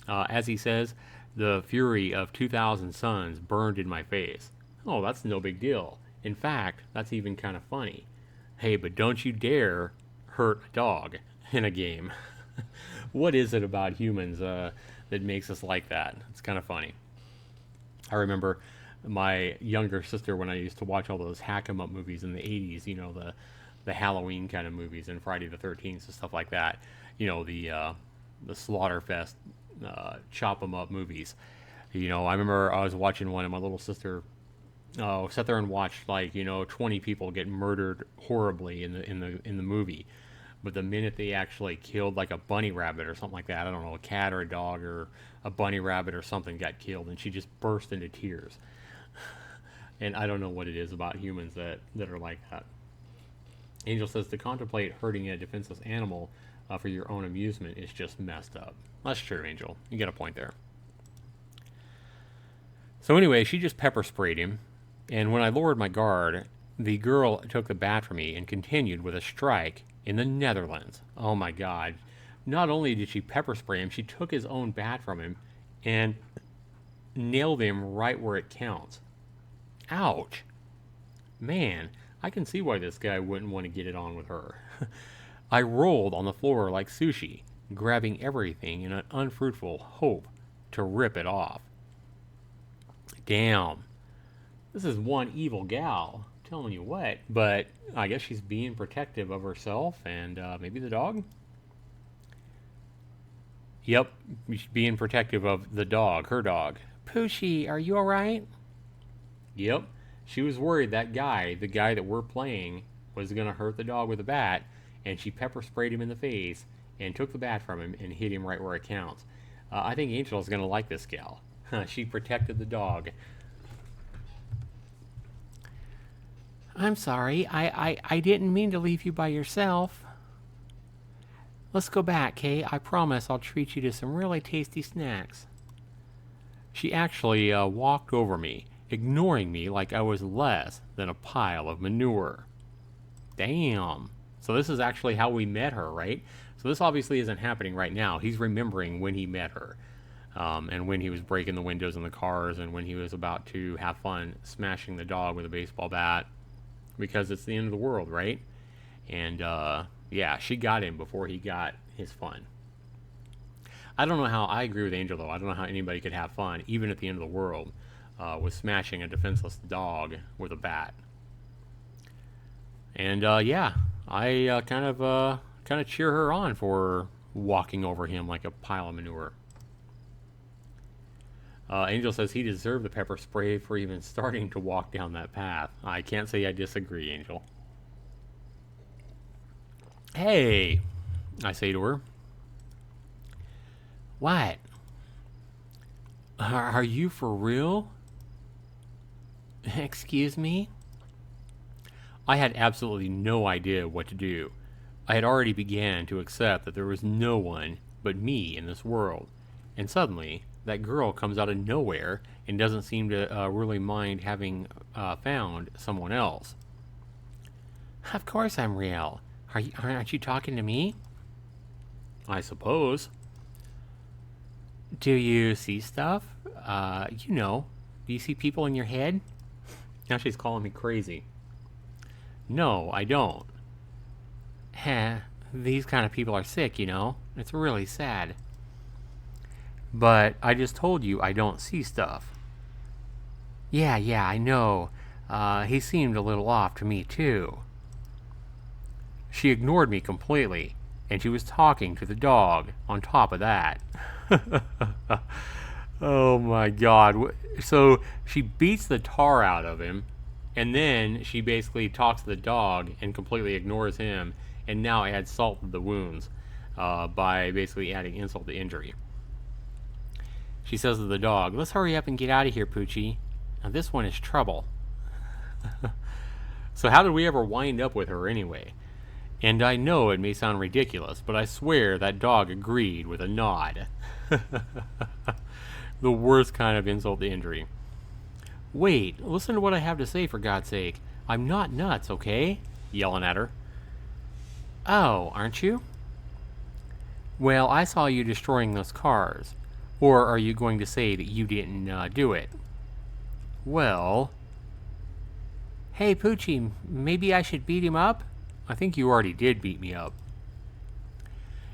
As he says, the fury of 2,000 suns burned in my face. Oh, that's no big deal. In fact, that's even kind of funny. Hey, but don't you dare hurt a dog in a game. What is it about humans that makes us like that? It's kind of funny. I remember my younger sister, when I used to watch all those hack 'em up movies in the 80s, you know, the Halloween kind of movies and Friday the 13th and stuff like that, you know, the Slaughterfest chop 'em up movies. You know, I remember I was watching one and my little sister sat there and watched, like, you know, 20 people get murdered horribly in the movie. But the minute they actually killed like a bunny rabbit or something like that, I don't know, a cat or a dog or a bunny rabbit or something got killed, and she just burst into tears. And I don't know what it is about humans that are like that. Angel says to contemplate hurting a defenseless animal for your own amusement is just messed up. That's true, Angel. You get a point there. So anyway, she just pepper sprayed him, and when I lowered my guard, the girl took the bat from me and continued with a strike in the Netherlands. Oh my God. Not only did she pepper spray him, she took his own bat from him and nailed him right where it counts. Ouch. Man, I can see why this guy wouldn't want to get it on with her. I rolled on the floor like sushi, grabbing everything in an unfruitful hope to rip it off. Damn. This is one evil gal, telling you what, but I guess she's being protective of herself and maybe the dog? Yep, she's being protective of the dog, her dog. Poochie, are you alright? Yep, she was worried that guy, the guy that we're playing, was going to hurt the dog with a bat, and she pepper sprayed him in the face and took the bat from him and hit him right where it counts. I think Angel is going to like this gal. She protected the dog. I'm sorry, I didn't mean to leave you by yourself. Let's go back, Kay. I promise I'll treat you to some really tasty snacks. She actually walked over me, ignoring me like I was less than a pile of manure. Damn. So this is actually how we met her, right? So this obviously isn't happening right now. He's remembering when he met her. And when he was breaking the windows in the cars and when he was about to have fun smashing the dog with a baseball bat. Because it's the end of the world, right? And yeah, she got him before he got his fun. I don't know how, I agree with Angel though, I don't know how anybody could have fun, even at the end of the world, with smashing a defenseless dog with a bat. And yeah, I kind of cheer her on for walking over him like a pile of manure. Angel says he deserved the pepper spray for even starting to walk down that path. I can't say I disagree, Angel. Hey, I say to her. What? Are you for real? Excuse me? I had absolutely no idea what to do. I had already began to accept that there was no one but me in this world. And suddenly, that girl comes out of nowhere and doesn't seem to really mind having found someone else. Of course I'm real. Aren't you talking to me? I suppose. Do you see stuff? You know, do you see people in your head? Now she's calling me crazy. No, I don't. Heh, these kind of people are sick, you know. It's really sad. But I just told you I don't see stuff. Yeah, I know. He seemed a little off to me, too. She ignored me completely, and she was talking to the dog on top of that. Oh my God. So she beats the tar out of him And then she basically talks to the dog and completely ignores him, and now adds salt to the wounds by basically adding insult to injury. She says to the dog, "Let's hurry up and get out of here, Poochie. Now this one is trouble." So how did we ever wind up with her anyway? And I know it may sound ridiculous, but I swear that dog agreed with a nod. The worst kind of insult to injury. "Wait, listen to what I have to say, for God's sake. I'm not nuts, okay?" Yelling at her. "Oh, aren't you? Well, I saw you destroying those cars. Or are you going to say that you didn't do it?" "Well..." "Hey, Poochie, maybe I should beat him up?" "I think you already did beat me up."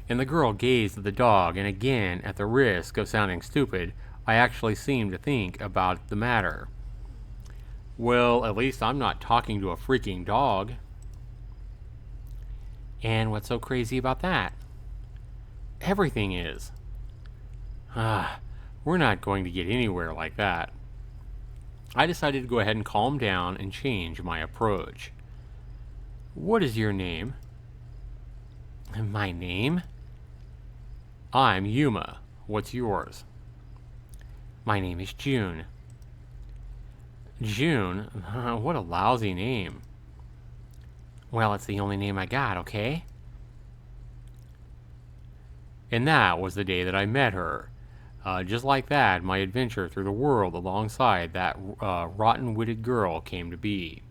And the girl gazed at the dog, and again, at the risk of sounding stupid, I actually seemed to think about the matter. Well, at least I'm not talking to a freaking dog. And what's so crazy about that? Everything is. We're not going to get anywhere like that. I decided to go ahead and calm down and change my approach. "What is your name?" "My name? I'm Yuma. What's yours?" "My name is June." "June? What a lousy name." "Well, it's the only name I got, okay?" And that was the day that I met her. Just like that, my adventure through the world alongside that rotten-witted girl came to be.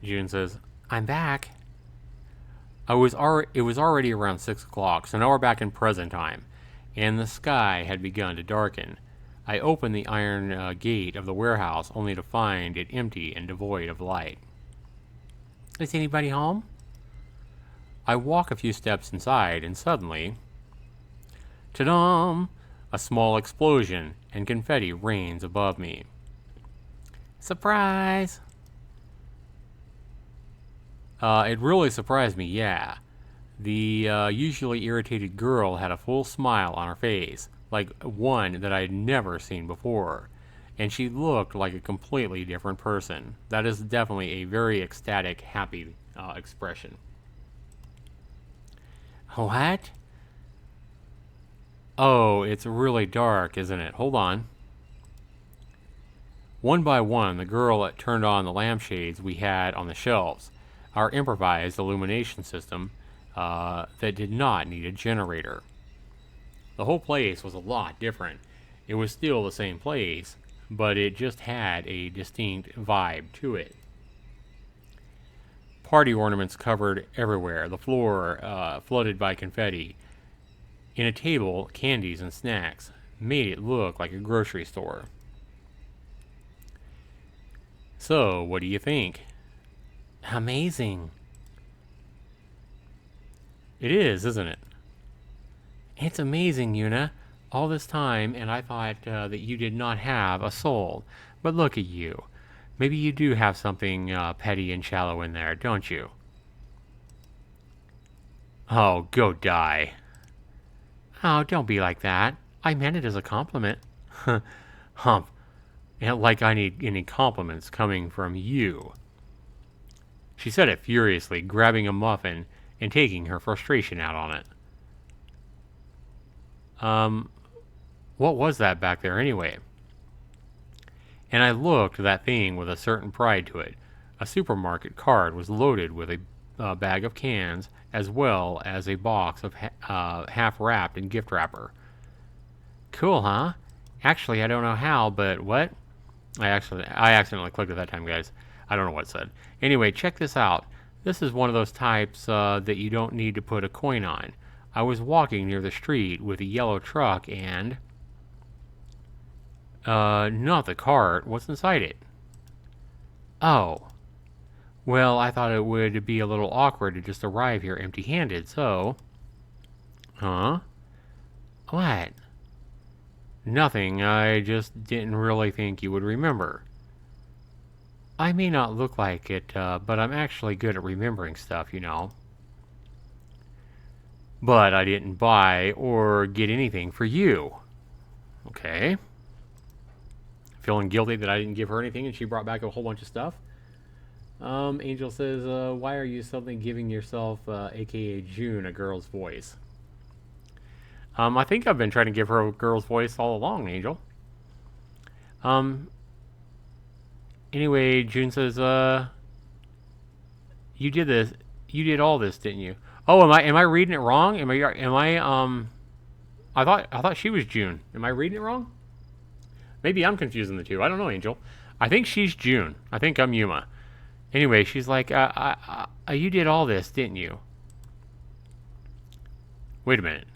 June says, "I'm back." It was already around 6 o'clock, so now we're back in present time, and the sky had begun to darken. I opened the iron gate of the warehouse only to find it empty and devoid of light. "Is anybody home?" I walk a few steps inside, and suddenly, ta-dam! A small explosion, and confetti rains above me. "Surprise!" It really surprised me, yeah. The usually irritated girl had a full smile on her face, like one that I had never seen before, and she looked like a completely different person. That is definitely a very ecstatic, happy expression. "What?" "Oh, it's really dark, isn't it? Hold on." One by one, the girl turned on the lampshades we had on the shelves, our improvised illumination system that did not need a generator. The whole place was a lot different. It was still the same place, but it just had a distinct vibe to it. Party ornaments covered everywhere, the floor flooded by confetti. In a table, candies and snacks made it look like a grocery store. So, what do you think? Amazing. It is, isn't it? It's amazing, Yuna. All this time, and I thought that you did not have a soul. But look at you. Maybe you do have something petty and shallow in there, don't you? Oh, go die. Oh, don't be like that. I meant it as a compliment. Hump. And like I need any compliments coming from you. She said it furiously, grabbing a muffin and taking her frustration out on it. What was that back there anyway? And I looked at that thing with a certain pride to it. A supermarket cart was loaded with a bag of cans, as well as a box of half-wrapped in gift wrapper. Cool, huh? Actually, I don't know how, but what? I accidentally clicked at that time, guys. I don't know what it said. Anyway, check this out. This is one of those types that you don't need to put a coin on. I was walking near the street with a yellow truck and... not the cart. What's inside it? Oh. Well, I thought it would be a little awkward to just arrive here empty-handed, so... Huh? What? Nothing. I just didn't really think you would remember. I may not look like it, but I'm actually good at remembering stuff, you know. But I didn't buy or get anything for you. Okay. feeling guilty that I didn't give her anything, and she brought back a whole bunch of stuff. Angel says, why are you suddenly giving yourself, aka June, a girl's voice? I think I've been trying to give her a girl's voice all along, Angel. Anyway, June says, you did all this, didn't you? Oh, am I reading it wrong? I thought she was June. Am I reading it wrong? Maybe I'm confusing the two. I don't know, Angel. I think she's June. I think I'm Yuma. Anyway, she's like, you did all this, didn't you? Wait a minute.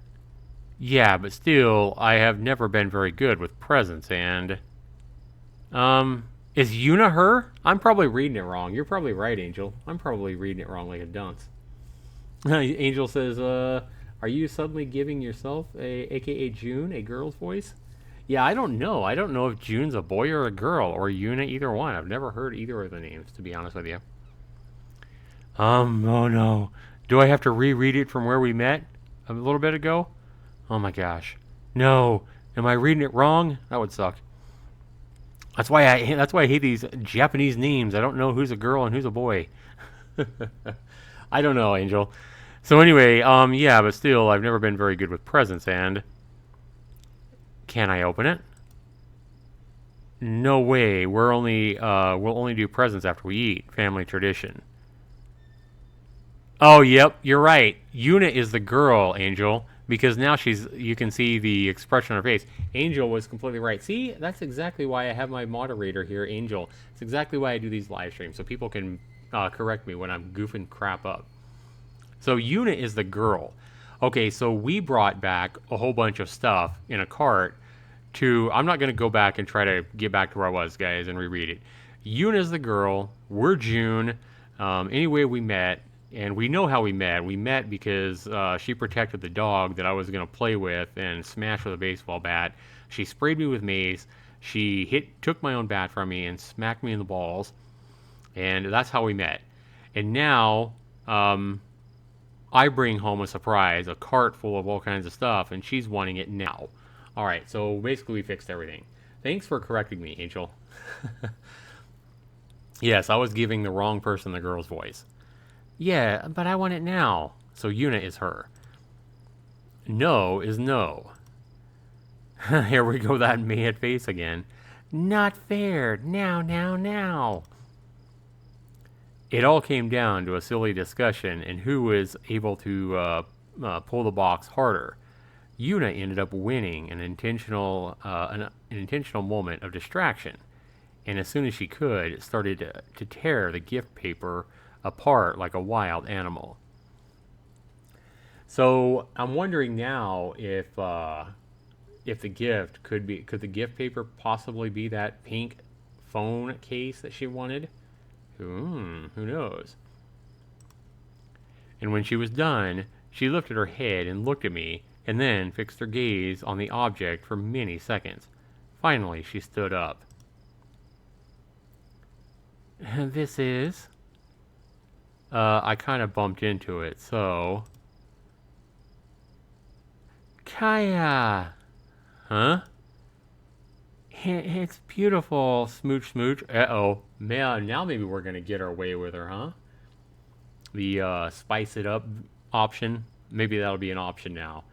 Yeah, but still, I have never been very good with presents, and... is Yuna her? I'm probably reading it wrong. You're probably right, Angel. I'm probably reading it wrong like a dunce. Angel says, are you suddenly giving yourself, aka June, a girl's voice? Yeah, I don't know. I don't know if June's a boy or a girl, or Yuna, either one. I've never heard either of the names, to be honest with you. Oh no. Do I have to reread it from where we met a little bit ago? Oh my gosh. No. Am I reading it wrong? That would suck. That's why I hate these Japanese names. I don't know who's a girl and who's a boy. I don't know, Angel. So anyway, yeah, but still, I've never been very good with presents, and... Can I open it? No way. We'll only do presents after we eat. Family tradition. Oh, yep, you're right. Yuna is the girl, Angel, because now you can see the expression on her face. Angel was completely right. See, that's exactly why I have my moderator here, Angel. It's exactly why I do these live streams, so people can correct me when I'm goofing crap up. So Yuna is the girl. Okay, so we brought back a whole bunch of stuff in a cart to... I'm not going to go back and try to get back to where I was, guys, and reread it. Yuna's the girl. We're June. Anyway, we met, and we know how we met. We met because she protected the dog that I was going to play with and smash with a baseball bat. She sprayed me with mace. She took my own bat from me and smacked me in the balls. And that's how we met. And now... I bring home a surprise, a cart full of all kinds of stuff, and she's wanting it now. Alright, so basically we fixed everything. Thanks for correcting me, Angel. Yes, I was giving the wrong person the girl's voice. Yeah, but I want it now. So Yuna is her. No is no. Here we go, that mad face again. Not fair. Now. It all came down to a silly discussion and who was able to pull the box harder. Yuna ended up winning an intentional moment of distraction, and as soon as she could, started to tear the gift paper apart like a wild animal. So I'm wondering now if the gift could the gift paper possibly be that pink phone case that she wanted? Who knows? And when she was done, she lifted her head and looked at me, and then fixed her gaze on the object for many seconds. Finally, she stood up. This is... I kind of bumped into it, so... Kaya! Huh? It's beautiful, smooch. Uh-oh. Man, now maybe we're going to get our way with her, huh? The spice it up option. Maybe that'll be an option now.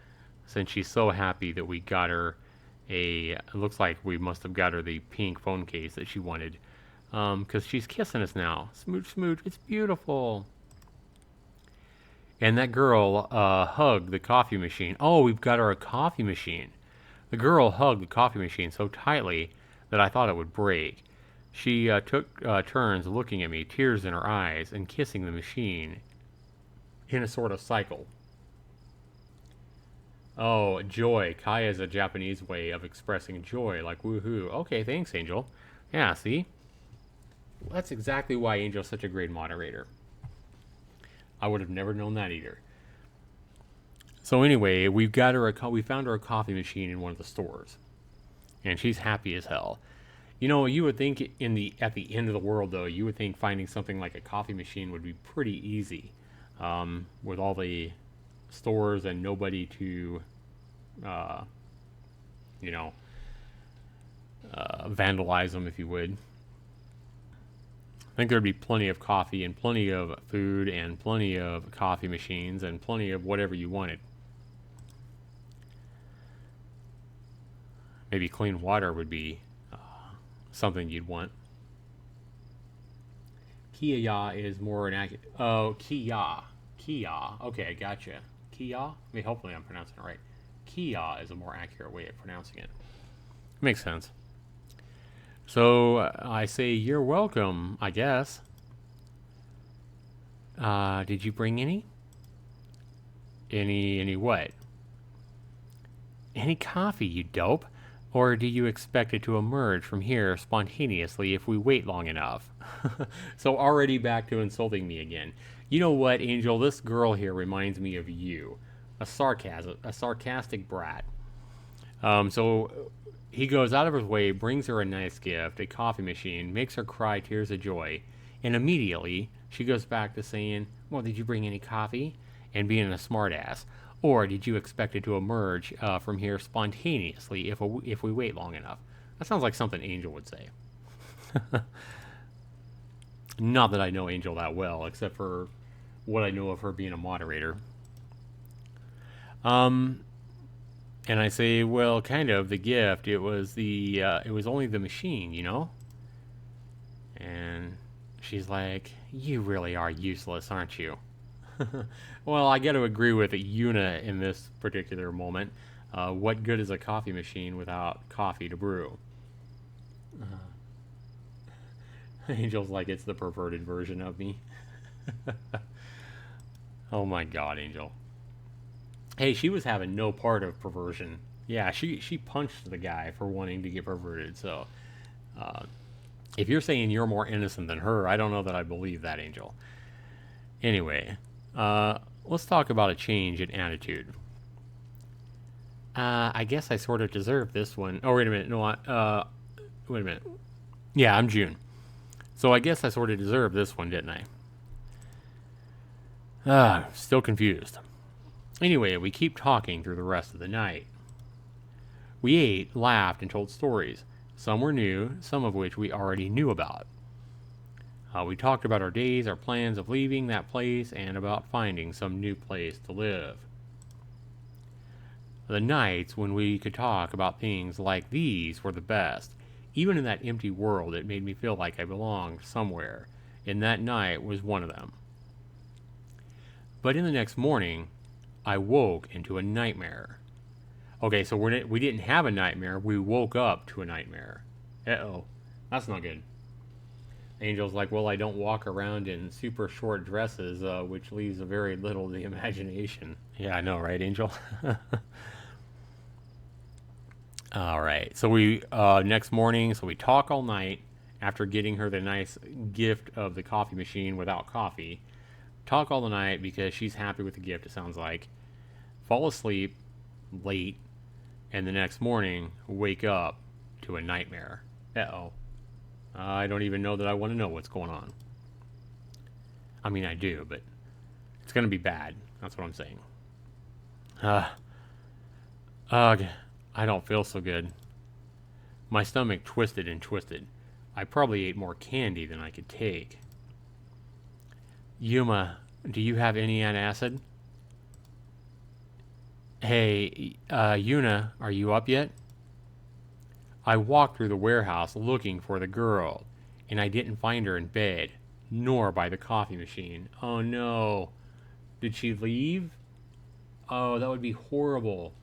Since she's so happy that we got her it looks like we must have got her the pink phone case that she wanted. Because she's kissing us now. Smooch. It's beautiful. And that girl hugged the coffee machine. Oh, we've got her a coffee machine. The girl hugged the coffee machine so tightly that I thought it would break. She took turns looking at me, tears in her eyes, and kissing the machine in a sort of cycle. Oh, joy. Kaya is a Japanese way of expressing joy, like woohoo. Okay, thanks, Angel. Yeah, see? That's exactly why Angel's such a great moderator. I would have never known that either. So anyway, we found her a coffee machine in one of the stores, and she's happy as hell. You know, you would think at the end of the world, though, you would think finding something like a coffee machine would be pretty easy, with all the stores and nobody to, vandalize them, if you would. I think there'd be plenty of coffee and plenty of food and plenty of coffee machines and plenty of whatever you wanted. Maybe clean water would be something you'd want. Kia is more inaccurate. Oh, Kia. Kia. Okay, I gotcha. Kia? I mean, hopefully I'm pronouncing it right. Kia is a more accurate way of pronouncing it. Makes sense. So I say you're welcome, I guess. Did you bring any? Any what? Any coffee, you dope? Or do you expect it to emerge from here spontaneously if we wait long enough? So already back to insulting me again. You know what, Angel? This girl here reminds me of you. A sarcastic brat. So he goes out of his way, brings her a nice gift, a coffee machine, makes her cry tears of joy, and immediately she goes back to saying, well, did you bring any coffee? And being a smartass. Or did you expect it to emerge from here spontaneously if we wait long enough? That sounds like something Angel would say. Not that I know Angel that well, except for what I know of her being a moderator. And I say, well, kind of the gift. It was only the machine, you know. And she's like, you really are useless, aren't you? Well, I got to agree with Yuna in this particular moment. What good is a coffee machine without coffee to brew? Angel's like, it's the perverted version of me. Oh my God, Angel. Hey, she was having no part of perversion. Yeah, she punched the guy for wanting to get perverted. So, if you're saying you're more innocent than her, I don't know that I believe that, Angel. Anyway, let's talk about a change in attitude. I guess I sort of deserve this one. Oh, wait a minute. No, wait a minute. Yeah, I'm June. So I guess I sort of deserved this one, didn't I? Still confused. Anyway, we keep talking through the rest of the night. We ate, laughed, and told stories. Some were new, some of which we already knew about. We talked about our days, our plans of leaving that place, and about finding some new place to live. The nights when we could talk about things like these were the best. Even in that empty world, it made me feel like I belonged somewhere, and that night was one of them. But in the next morning, I woke into a nightmare. Okay, so we didn't have a nightmare, we woke up to a nightmare. Uh-oh, that's not good. Angel's like, well, I don't walk around in super short dresses, which leaves very little to the imagination. Yeah, I know, right, Angel? All right, so we, next morning, so we talk all night after getting her the nice gift of the coffee machine without coffee. Talk all the night because she's happy with the gift, it sounds like. Fall asleep late, and the next morning, wake up to a nightmare. Uh-oh. I don't even know that I want to know what's going on. I mean, I do, but it's going to be bad. That's what I'm saying. I don't feel so good. My stomach twisted and twisted. I probably ate more candy than I could take. Yuma, do you have any antacid? Hey, Yuna, are you up yet? I walked through the warehouse looking for the girl, and I didn't find her in bed, nor by the coffee machine. Oh no. Did she leave? Oh, that would be horrible.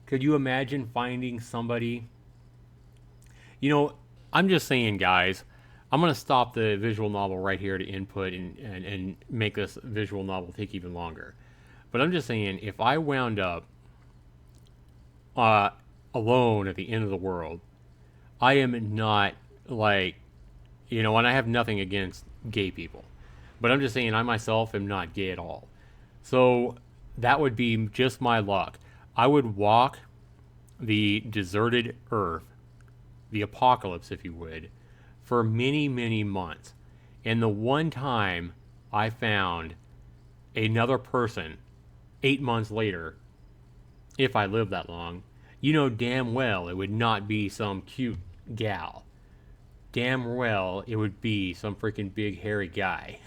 Could you imagine finding somebody? You know, I'm just saying, guys, I'm going to stop the visual novel right here to input and make this visual novel take even longer. But I'm just saying, if I wound up alone at the end of the world, I am not like, you know, and I have nothing against gay people, but I'm just saying I myself am not gay at all. So that would be just my luck. I would walk the deserted earth, the apocalypse, if you would, for many, many months. And the one time I found another person 8 months later, if I lived that long, you know damn well it would not be some cute gal, damn well it would be some freaking big hairy guy.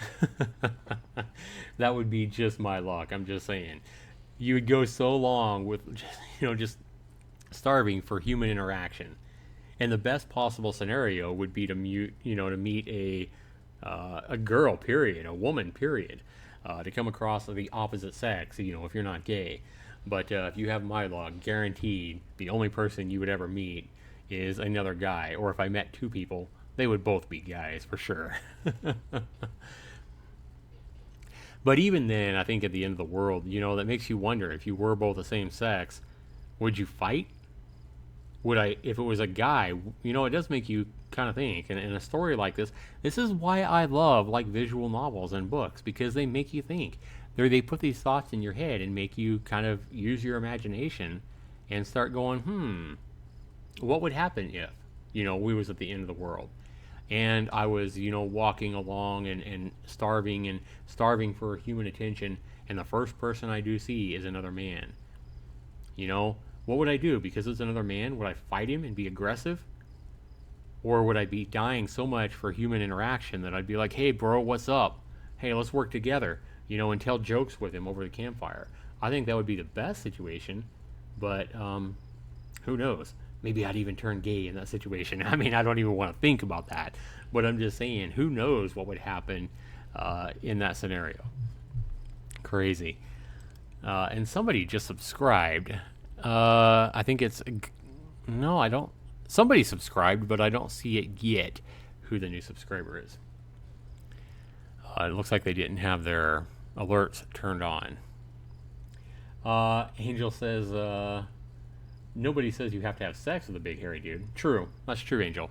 That would be just my luck. I'm just saying. You would go so long with just starving for human interaction. And the best possible scenario would be to meet a girl, period, a woman, period, to come across the opposite sex, if you're not gay. But if you have my luck, guaranteed, the only person you would ever meet is another guy. Or if I met two people, they would both be guys for sure. But even then, I think at the end of the world, that makes you wonder, if you were both the same sex, would you fight? If it was a guy, it does make you kind of think. And in a story like this is why I love like visual novels and books, because they make you think. They put these thoughts in your head and make you kind of use your imagination and start going, what would happen if, we was at the end of the world and I was, walking along and starving for human attention, and the first person I do see is another man. What would I do? Because it's another man, would I fight him and be aggressive? Or would I be dying so much for human interaction that I'd be like, hey, bro, what's up? Hey, let's work together, and tell jokes with him over the campfire. I think that would be the best situation, but who knows? Maybe I'd even turn gay in that situation. I mean, I don't even want to think about that, but I'm just saying, who knows what would happen in that scenario. Crazy. And somebody just subscribed. I think it's... No, I don't... Somebody subscribed, but I don't see it yet who the new subscriber is. It looks like they didn't have their alerts turned on. Angel says, nobody says you have to have sex with a big hairy dude. True. That's true, Angel.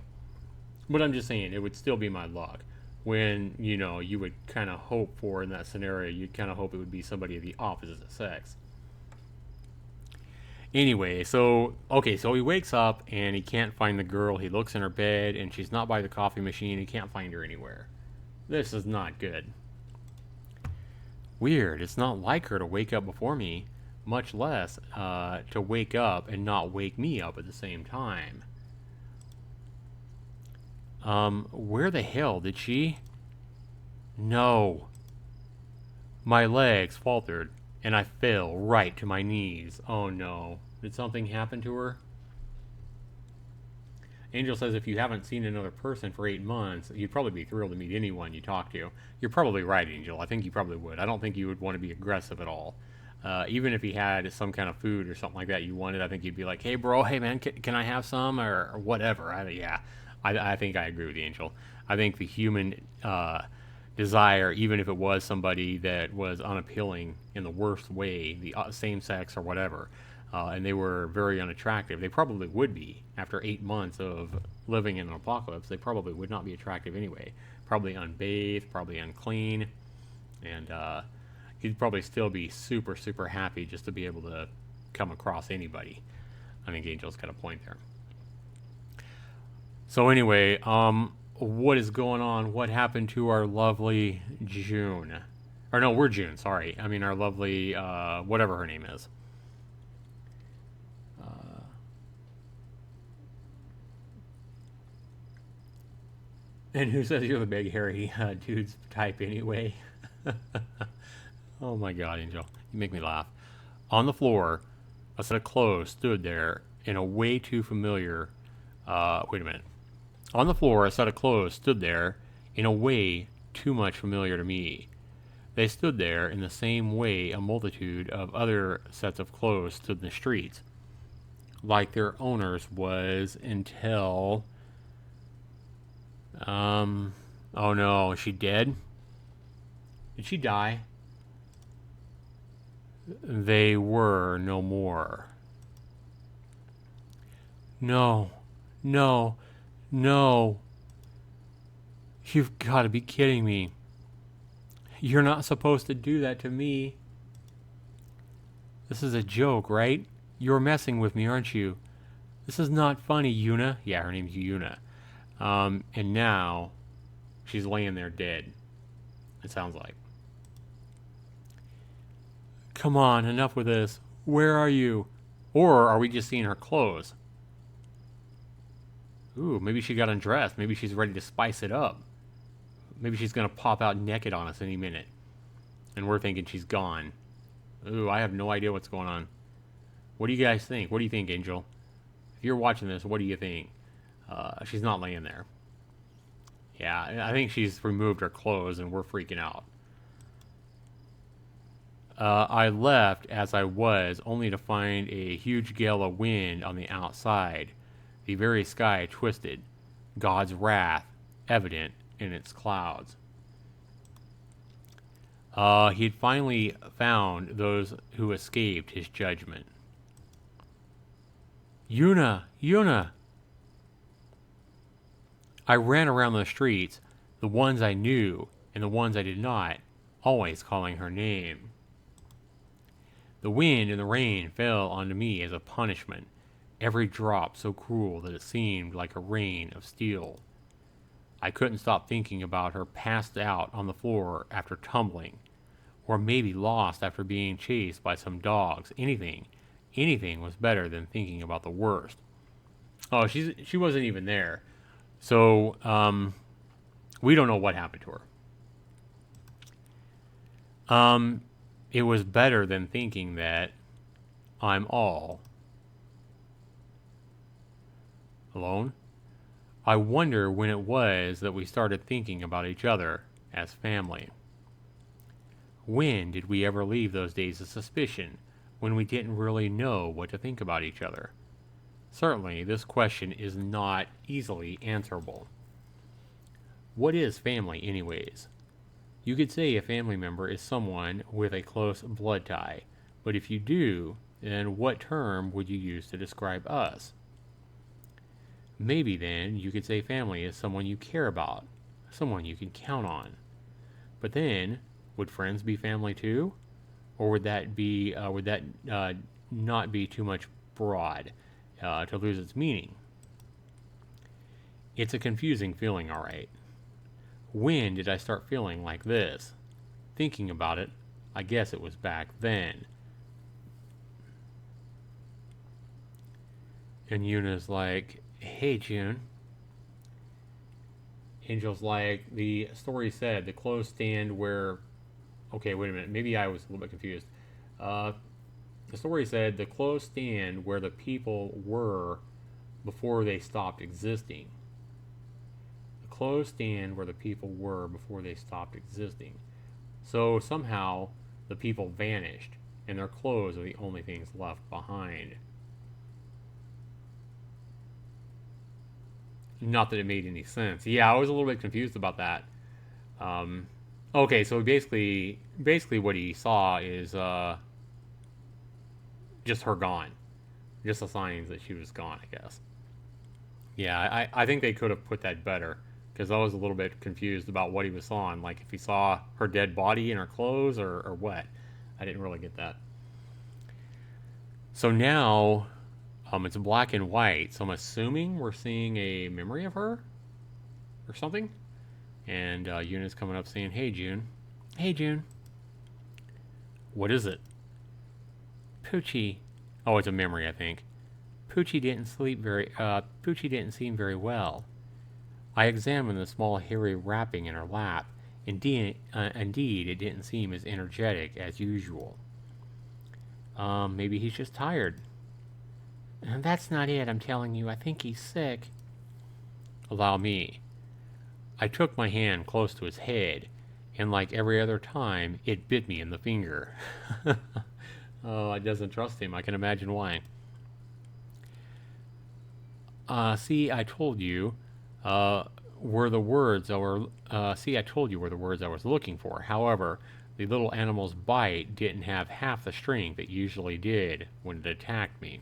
But I'm just saying, it would still be my luck. When, you would kind of hope for, in that scenario, you'd kind of hope it would be somebody of the opposite sex. Anyway, so he wakes up and he can't find the girl. He looks in her bed and she's not by the coffee machine. He can't find her anywhere. This is not good. Weird. It's not like her to wake up before me, much less to wake up and not wake me up at the same time. Where the hell did she? No. My legs faltered and I fell right to my knees. Oh no. Did something happen to her? Angel says if you haven't seen another person for 8 months, you'd probably be thrilled to meet anyone you talk to. You're probably right, Angel. I think you probably would. I don't think you would want to be aggressive at all. Even if he had some kind of food or something like that you wanted, I think you'd be like, hey, bro, hey, man, can I have some? Or whatever. I think I agree with you, Angel. I think the human desire, even if it was somebody that was unappealing in the worst way, the same sex or whatever, and they were very unattractive, they probably would be. After 8 months of living in an apocalypse, they probably would not be attractive anyway. Probably unbathed, probably unclean, and he'd probably still be super, super happy just to be able to come across anybody. I think Angel's got a point there. So anyway, what is going on? What happened to our lovely June? Or no, we're June, sorry. I mean our lovely, whatever her name is. And who says you're the big hairy dude's type anyway? Oh my god, Angel. You make me laugh. On the floor, a set of clothes stood there in a way too familiar... wait a minute. On the floor, a set of clothes stood there in a way too much familiar to me. They stood there in the same way a multitude of other sets of clothes stood in the streets, like their owners was until... oh no, is she dead? Did she die? They were no more. No, no, no. You've got to be kidding me. You're not supposed to do that to me. This is a joke, right? You're messing with me, aren't you? This is not funny, Yuna. Yeah, her name's Yuna. And now she's laying there dead. It sounds like. Come on, enough with this. Where are you? Or are we just seeing her clothes? Ooh, maybe she got undressed. Maybe she's ready to spice it up. Maybe she's going to pop out naked on us any minute. And we're thinking she's gone. Ooh, I have no idea what's going on. What do you guys think? What do you think, Angel? If you're watching this, what do you think? She's not laying there. Yeah, I think she's removed her clothes and we're freaking out. I left as I was, only to find a huge gale of wind on the outside. The very sky twisted, God's wrath evident in its clouds. He had finally found those who escaped his judgment. Yuna! Yuna! I ran around the streets, the ones I knew and the ones I did not, always calling her name. The wind and the rain fell onto me as a punishment, every drop so cruel that it seemed like a rain of steel. I couldn't stop thinking about her passed out on the floor after tumbling, or maybe lost after being chased by some dogs. Anything was better than thinking about the worst. Oh, she wasn't even there. So, we don't know what happened to her. It was better than thinking that I'm all alone. I wonder when it was that we started thinking about each other as family. When did we ever leave those days of suspicion, when we didn't really know what to think about each other? Certainly, this question is not easily answerable. What is family, anyways? You could say a family member is someone with a close blood tie, but if you do, then what term would you use to describe us? Maybe then you could say family is someone you care about, someone you can count on. But then, would friends be family too? Or would that not be too much broad to lose its meaning? It's a confusing feeling, all right. When did I start feeling like this? Thinking about it, I guess it was back then. And Yuna's like, hey, June. Angel's like, the story said the clothes stand where... Okay, wait a minute. Maybe I was a little bit confused. The story said the clothes stand where the people were before they stopped existing. The clothes stand where the people were before they stopped existing. So somehow the people vanished, and their clothes are the only things left behind. Not that it made any sense. Yeah, I was a little bit confused about that. Okay, so basically what he saw is just her gone. Just the signs that she was gone, I guess. Yeah, I think they could have put that better, because I was a little bit confused about what he was on. Like, if he saw her dead body in her clothes or what. I didn't really get that. So now, it's black and white, so I'm assuming we're seeing a memory of her or something. And Yuna's coming up saying, hey, June. Hey, June. What is it? Poochie. Oh, it's a memory, I think. Poochie didn't seem very well. I examined the small hairy wrapping in her lap. Indeed, it didn't seem as energetic as usual. Maybe he's just tired. That's not it, I'm telling you. I think he's sick. Allow me. I took my hand close to his head, and like every other time, it bit me in the finger. Oh, I doesn't trust him. I can imagine why. See, I told you were the words I was looking for. However, the little animal's bite didn't have half the strength it usually did when it attacked me.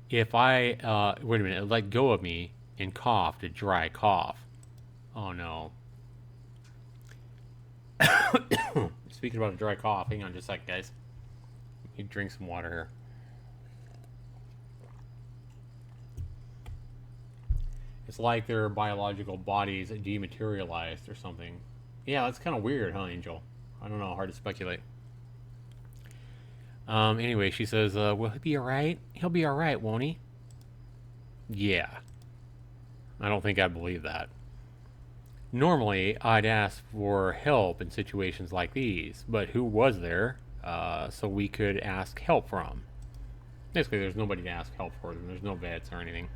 If I, wait a minute, it let go of me and coughed a dry cough. Oh no. Speaking about a dry cough, hang on just a sec, guys. Let me drink some water here. It's like their biological bodies dematerialized or something. Yeah, that's kind of weird, huh, Angel? I don't know, hard to speculate. Anyway, she says, will he be alright? He'll be alright, won't he? Yeah. I don't think I believe that. Normally, I'd ask for help in situations like these, but who was there so we could ask help from? Basically, there's nobody to ask help for them. There's no vets or anything.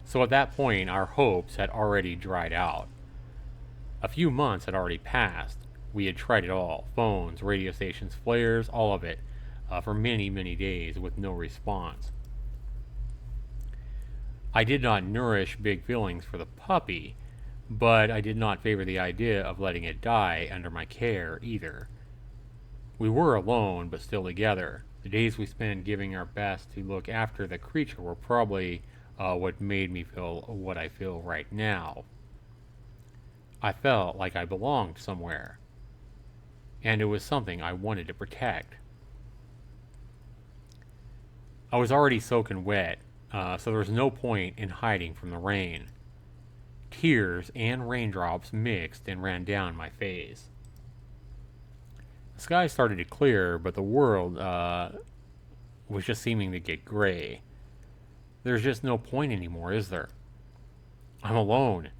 So at that point, our hopes had already dried out. A few months had already passed. We had tried it all: phones, radio stations, flares, all of it, for many, many days with no response. I did not nourish big feelings for the puppy, but I did not favor the idea of letting it die under my care either. We were alone, but still together. The days we spent giving our best to look after the creature were probably what made me feel what I feel right now. I felt like I belonged somewhere, and it was something I wanted to protect. I was already soaking wet, so there was no point in hiding from the rain. Tears and raindrops mixed and ran down my face. The sky started to clear, but the world was just seeming to get gray. There's just no point anymore, is there? I'm alone.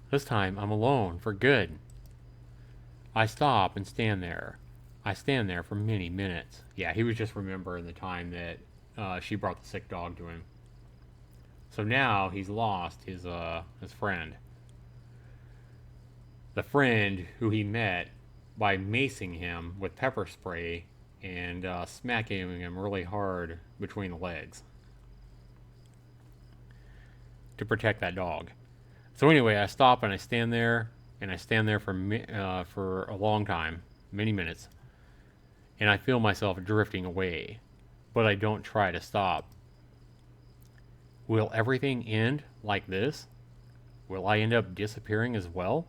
This time I'm alone for good. I stop and stand there. I stand there for many minutes. Yeah, he was just remembering the time that she brought the sick dog to him. So now he's lost his friend. The friend who he met by macing him with pepper spray and smacking him really hard between the legs to protect that dog. So anyway, I stop and I stand there, and I stand there for a long time, many minutes, and I feel myself drifting away, but I don't try to stop. Will everything end like this? Will I end up disappearing as well?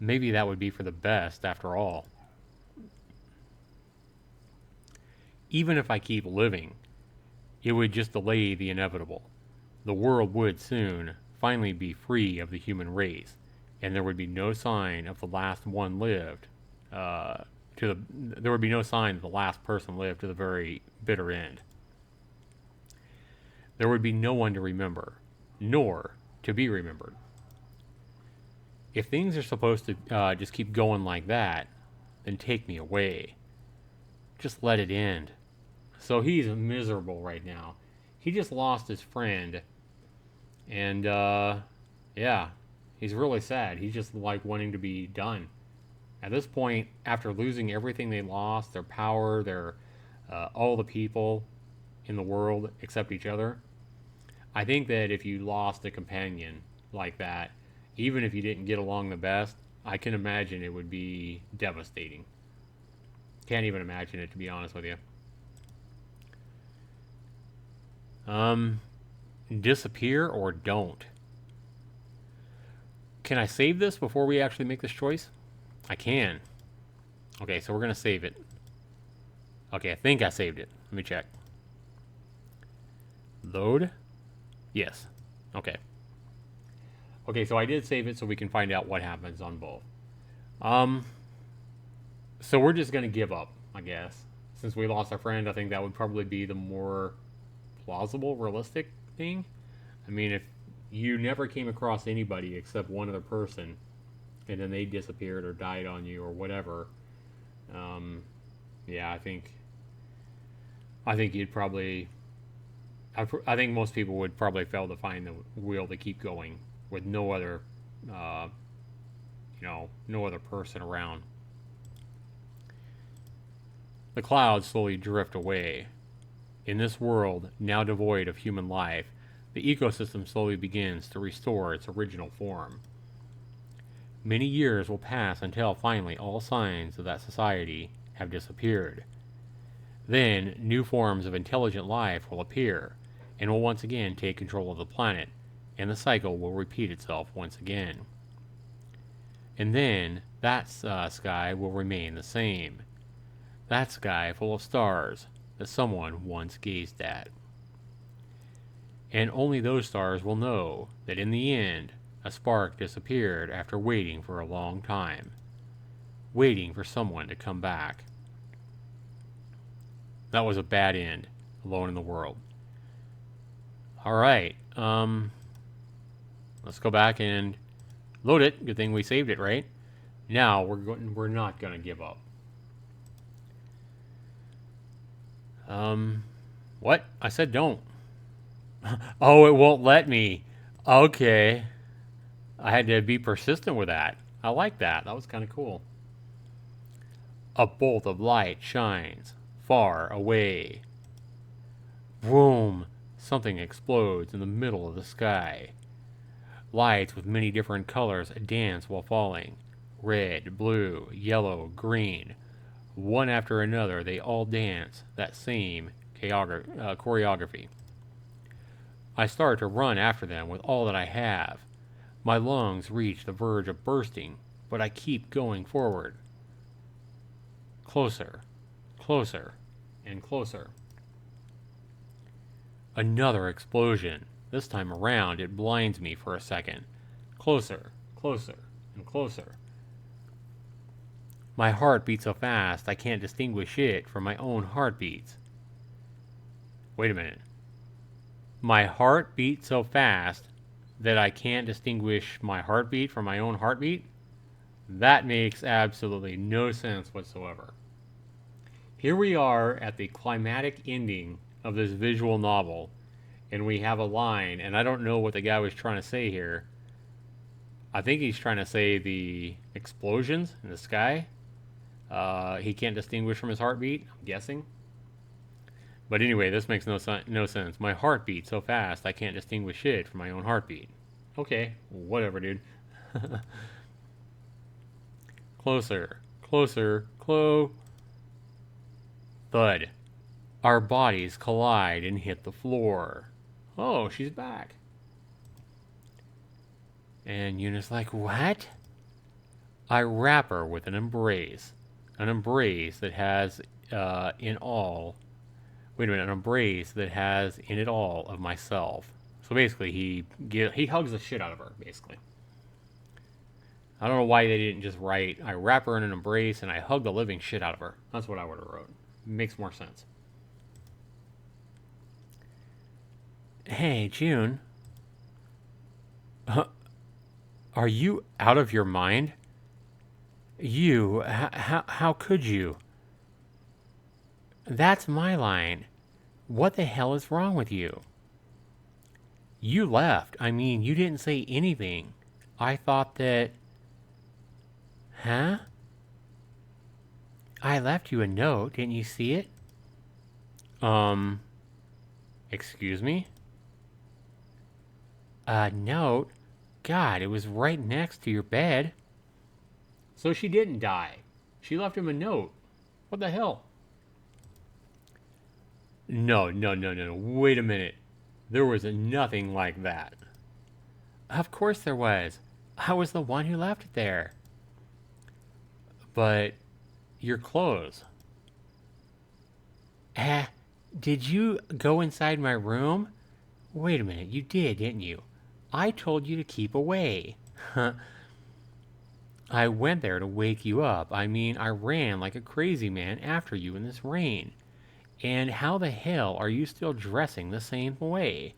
Maybe that would be for the best after all. Even if I keep living, it would just delay the inevitable. The world would soon finally be free of the human race, and there would be no sign of the last one lived. There would be no sign that the last person lived to the very bitter end. There would be no one to remember, nor to be remembered. If things are supposed to just keep going like that, then take me away. Just let it end. So he's miserable right now. He just lost his friend, and yeah, he's really sad. He's just like wanting to be done. At this point, after losing everything they lost, their power, their all the people in the world except each other, I think that if you lost a companion like that, even if you didn't get along the best, I can imagine it would be devastating. Can't even imagine it, to be honest with you. Disappear or don't. Can I save this before we actually make this choice? I can. Okay, so we're going to save it. Okay, I think I saved it. Let me check. Load? Yes. Okay. Okay, so I did save it so we can find out what happens on both. So we're just going to give up, I guess. Since we lost our friend, I think that would probably be the more plausible, realistic thing. I mean, if you never came across anybody except one other person, and then they disappeared or died on you or whatever, yeah, I think you'd probably... I think most people would probably fail to find the will to keep going with no other, no other person around. The clouds slowly drift away. In this world, now devoid of human life, the ecosystem slowly begins to restore its original form. Many years will pass until finally all signs of that society have disappeared. Then, new forms of intelligent life will appear, and will once again take control of the planet, and the cycle will repeat itself once again. And then, that sky will remain the same. That sky full of stars that someone once gazed at. And only those stars will know that in the end, a spark disappeared after waiting for a long time. Waiting for someone to come back. That was a bad end. Alone in the world. Alright. Let's go back and load it. Good thing we saved it, right? Now we're not gonna give up. What? I said don't. Oh, it won't let me. Okay. I had to be persistent with that. I like that. That was kind of cool. A bolt of light shines far away. Boom! Something explodes in the middle of the sky. Lights with many different colors dance while falling. Red, blue, yellow, green. One after another, they all dance that same choreography. I start to run after them with all that I have. My lungs reach the verge of bursting, but I keep going forward. Closer, closer, and closer. Another explosion. This time around, it blinds me for a second. Closer, closer, and closer. My heart beats so fast I can't distinguish it from my own heartbeats. Wait a minute. My heart beats so fast that I can't distinguish my heartbeat from my own heartbeat? That makes absolutely no sense whatsoever. Here we are at the climatic ending of this visual novel, and we have a line, and I don't know what the guy was trying to say here. I think he's trying to say the explosions in the sky. He can't distinguish from his heartbeat, I'm guessing. But anyway, this makes no sense. My heart beats so fast I can't distinguish it from my own heartbeat. Okay, whatever, dude. Closer, closer, thud. Our bodies collide and hit the floor. Oh, she's back. And Yuna's like, what? I wrap her with an embrace. An embrace that has an embrace that has in it all of myself. So basically, he hugs the shit out of her, basically. I don't know why they didn't just write, I wrap her in an embrace and I hug the living shit out of her. That's what I would have wrote. Makes more sense. Hey, June. Are you out of your mind? How could you? That's my line. What the hell is wrong with you? You left. I mean, you didn't say anything. I thought that... Huh? I left you a note. Didn't you see it? Excuse me? A note? God, it was right next to your bed. So she didn't die. She left him a note. What the hell? No. Wait a minute. There was nothing like that. Of course there was. I was the one who left it there. But your clothes. Did you go inside my room? Wait a minute, you did, didn't you? I told you to keep away. I went there to wake you up. I mean, I ran like a crazy man after you in this rain. And how the hell are you still dressing the same way?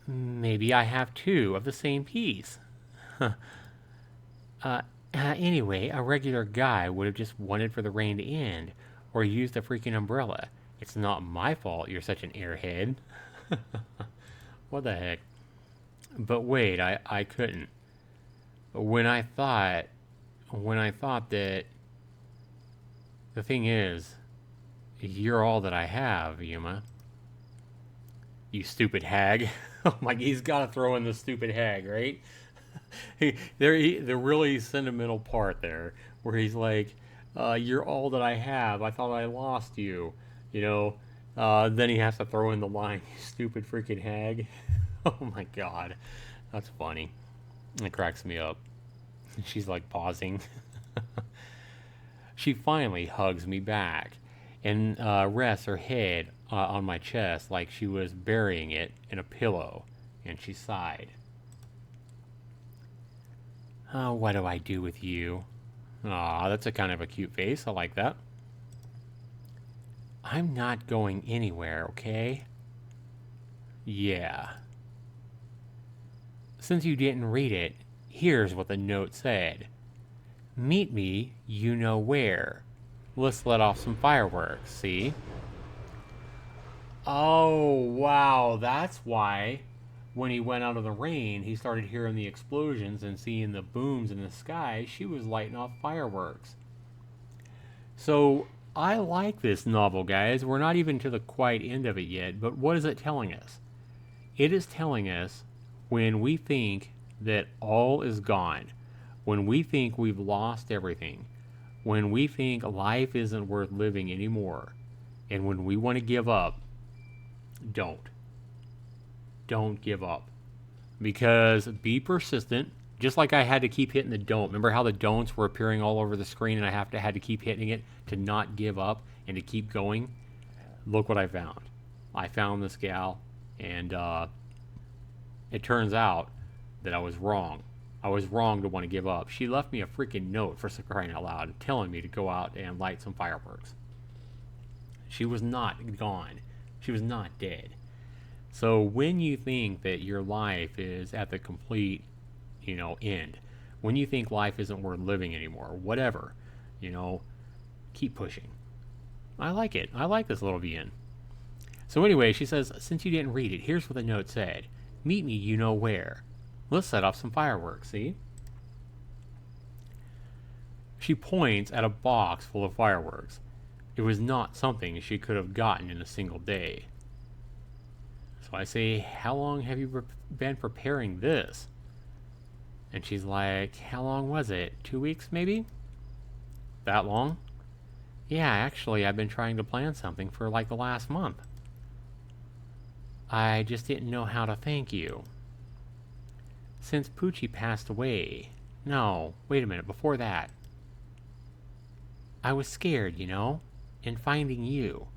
Maybe I have two of the same piece. Anyway, a regular guy would have just wanted for the rain to end, or used a freaking umbrella. It's not my fault you're such an airhead. What the heck? But wait, I couldn't. When I thought that... The thing is, you're all that I have, Yuma. You stupid hag. Oh my, he's got to throw in the stupid hag, right? The really sentimental part there, where he's like, you're all that I have. I thought I lost you. You know, then he has to throw in the line, you stupid freaking hag. Oh my god. That's funny. It cracks me up. She's like pausing. She finally hugs me back and rests her head on my chest like she was burying it in a pillow, and she sighed. Oh, what do I do with you? Aw, that's a kind of a cute face. I like that. I'm not going anywhere, okay? Yeah. Since you didn't read it, here's what the note said. Meet me, you know where. Let's let off some fireworks, see? Oh, wow, that's why when he went out of the rain, he started hearing the explosions and seeing the booms in the sky. She was lighting off fireworks. So, I like this novel, guys. We're not even to the quite end of it yet, but what is it telling us? It is telling us when we think that all is gone, when we think we've lost everything, when we think life isn't worth living anymore, and when we want to give up, don't. Don't give up. Because be persistent. Just like I had to keep hitting the don't. Remember how the don'ts were appearing all over the screen and I had to keep hitting it to not give up and to keep going? Look what I found. I found this gal, and it turns out that I was wrong. I was wrong to want to give up. She left me a freaking note, for crying out loud, telling me to go out and light some fireworks. She was not gone. She was not dead. So when you think that your life is at the complete, end, when you think life isn't worth living anymore, whatever, keep pushing. I like it. I like this little VN. So anyway, she says, since you didn't read it, here's what the note said. Meet me, you know where. Let's set off some fireworks, see? She points at a box full of fireworks. It was not something she could have gotten in a single day. So I say, how long have you been preparing this? And she's like, how long was it? 2 weeks, maybe? That long? Yeah, actually, I've been trying to plan something for like the last month. I just didn't know how to thank you. Since Poochie passed away. No, wait a minute, before that. I was scared, and finding you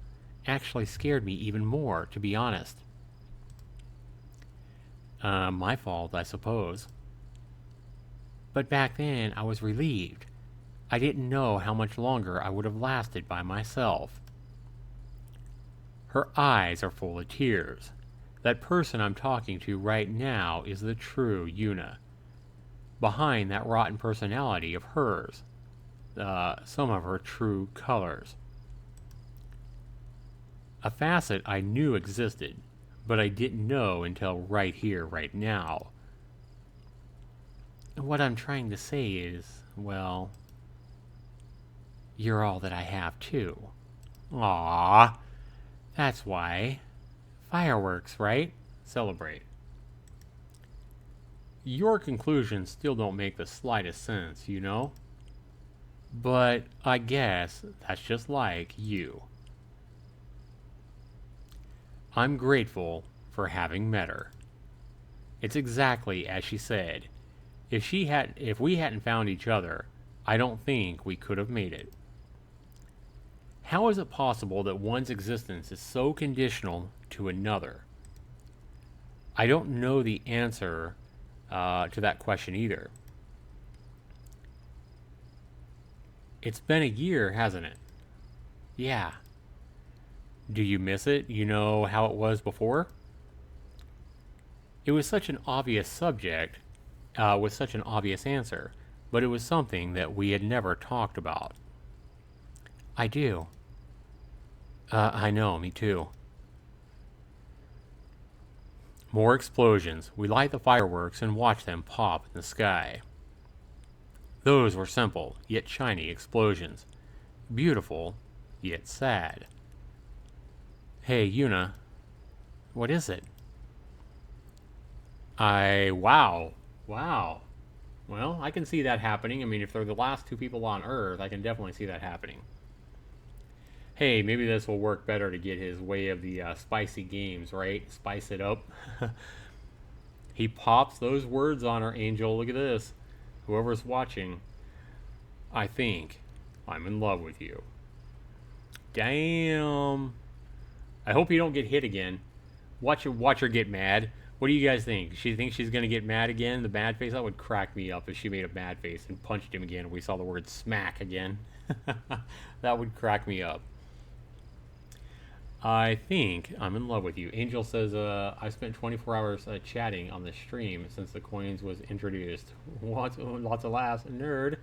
actually scared me even more, to be honest. My fault, I suppose. But back then, I was relieved. I didn't know how much longer I would have lasted by myself. Her eyes are full of tears. That person I'm talking to right now is the true Yuna. Behind that rotten personality of hers, some of her true colors. A facet I knew existed, but I didn't know until right here, right now. What I'm trying to say is, well, you're all that I have too. Aww, that's why. Fireworks, right? Celebrate. Your conclusions still don't make the slightest sense, But I guess that's just like you. I'm grateful for having met her. It's exactly as she said. If we hadn't found each other, I don't think we could have made it. How is it possible that one's existence is so conditional to another? I don't know the answer to that question either. It's been a year, hasn't it? Yeah. Do you miss it? You know how it was before? It was such an obvious subject with such an obvious answer, but it was something that we had never talked about. I do. I know, me too. More explosions. We light the fireworks and watch them pop in the sky. Those were simple, yet shiny explosions. Beautiful, yet sad. Hey, Yuna. What is it? Wow. Well, I can see that happening. I mean, if they're the last two people on Earth, I can definitely see that happening. Hey, maybe this will work better to get his way of the spicy games, right? Spice it up. He pops those words on her, Angel. Look at this. Whoever's watching, I think I'm in love with you. Damn. I hope you don't get hit again. Watch her get mad. What do you guys think? She thinks she's going to get mad again? The mad face? That would crack me up if she made a mad face and punched him again and we saw the word smack again. That would crack me up. I think I'm in love with you. Angel says, I spent 24 hours chatting on the stream since the coins was introduced. What? Lots of laughs. Nerd.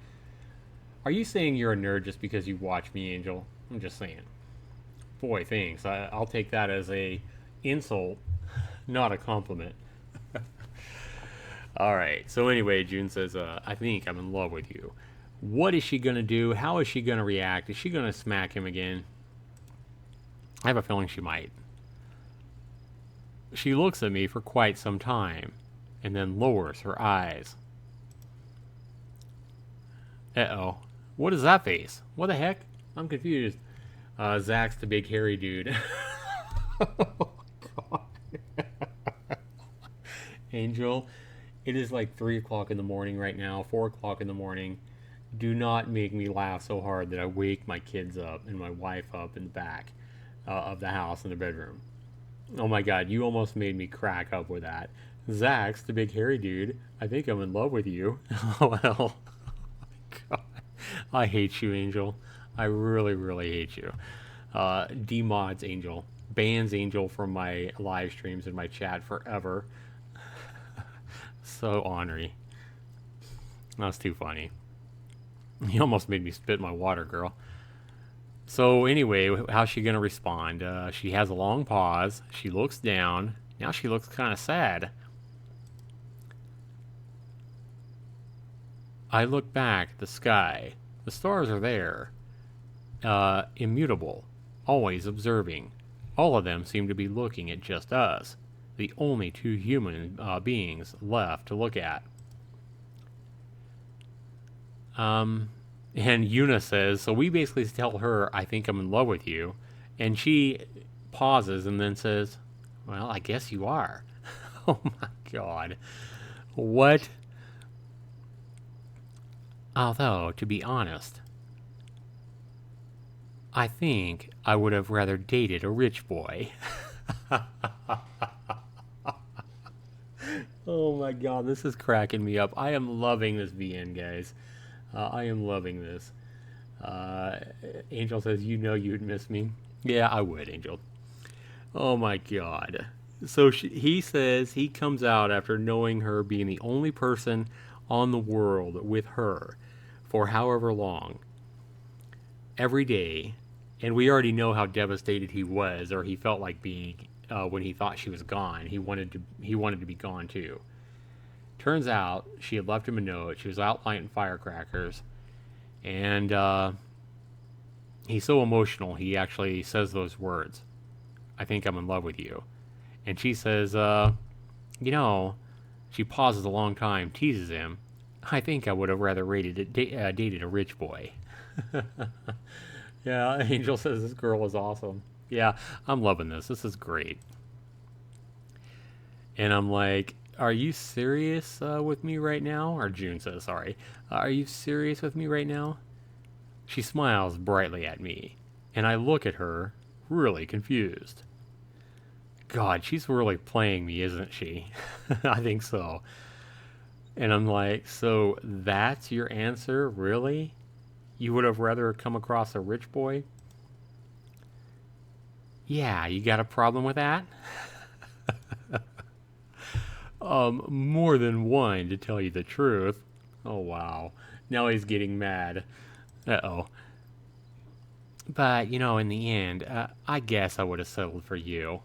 Are you saying you're a nerd just because you watch me, Angel? I'm just saying. Boy, thanks. I'll take that as a insult, not a compliment. All right. So anyway, June says, I think I'm in love with you. What is she going to do? How is she going to react? Is she going to smack him again? I have a feeling she might. She looks at me for quite some time and then lowers her eyes. Uh-oh. What is that face? What the heck? I'm confused. Zax the big hairy dude. Oh, God. Angel, it is like 3 o'clock in the morning right now, 4 o'clock in the morning. Do not make me laugh so hard that I wake my kids up and my wife up in the back of the house in the bedroom. Oh my God, you almost made me crack up with that. Zax, the big hairy dude, I think I'm in love with you. Oh, well. God. I hate you, Angel. I really, really hate you. Demods Angel. Bans Angel from my live streams and my chat forever. So ornery. That's too funny. You almost made me spit my water, girl. So anyway, how's she going to respond? She has a long pause. She looks down. Now she looks kind of sad. I look back at the sky. The stars are there. Immutable. Always observing. All of them seem to be looking at just us. The only 2 human beings left to look at. And Yuna says, so we basically tell her, I think I'm in love with you. And she pauses and then says, well, I guess you are. Oh my God. What? Although, to be honest, I think I would have rather dated a rich boy. Oh my God, this is cracking me up. I am loving this VN, guys. I am loving this. Angel says, you know you'd miss me. Yeah, I would, Angel. Oh my God. So he says he comes out after knowing her being the only person on the world with her for however long. Every day. And we already know how devastated he was, or he felt like being, when he thought she was gone. He wanted to be gone too. Turns out she had left him a note. She was out lighting firecrackers. And he's so emotional, he actually says those words. I think I'm in love with you. And she says, you know, she pauses a long time, teases him. I think I would have rather dated a rich boy. Yeah, Angel says this girl is awesome. Yeah, I'm loving this. This is great. And I'm like, are you serious with me right now? Or June says, sorry. Are you serious with me right now? She smiles brightly at me. And I look at her, really confused. God, she's really playing me, isn't she? I think so. And I'm like, so that's your answer? Really? You would have rather come across a rich boy? Yeah, you got a problem with that? More than one, to tell you the truth. Oh, wow. Now he's getting mad. Uh-oh. But, you know, in the end, I guess I would have settled for you.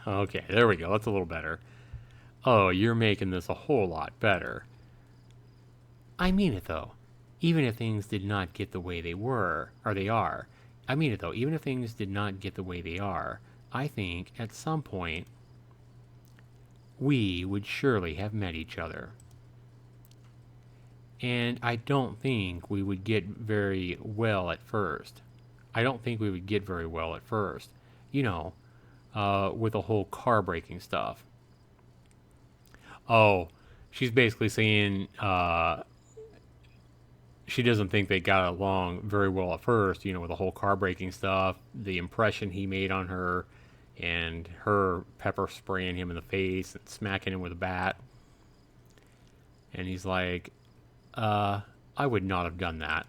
Okay, there we go. That's a little better. Oh, you're making this a whole lot better. I mean it, though. Even if things did not get the way they were, or they are. I mean it, though. Even if things did not get the way they are, I think, at some point, we would surely have met each other. And I don't think we would get very well at first. I don't think we would get very well at first. You know, with the whole car braking stuff. Oh, she's basically saying she doesn't think they got along very well at first, you know, with the whole car braking stuff, the impression he made on her, and her pepper spraying him in the face and smacking him with a bat. And he's like, I would not have done that.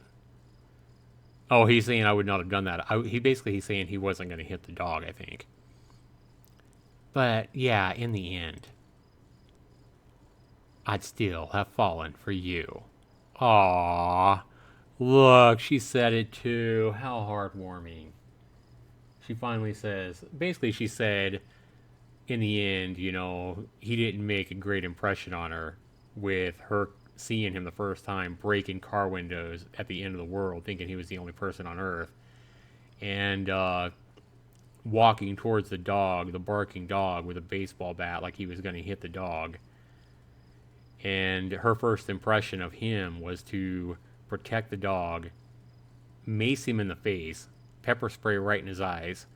Oh, he's saying I would not have done that. He's saying he wasn't going to hit the dog, I think. But yeah, in the end, I'd still have fallen for you. Aww. Look, she said it too. How heartwarming. She finally says, basically she said, in the end, you know, he didn't make a great impression on her with her seeing him the first time breaking car windows at the end of the world, thinking he was the only person on Earth, and walking towards the dog, the barking dog, with a baseball bat like he was going to hit the dog. And her first impression of him was to protect the dog, mace him in the face, pepper spray right in his eyes,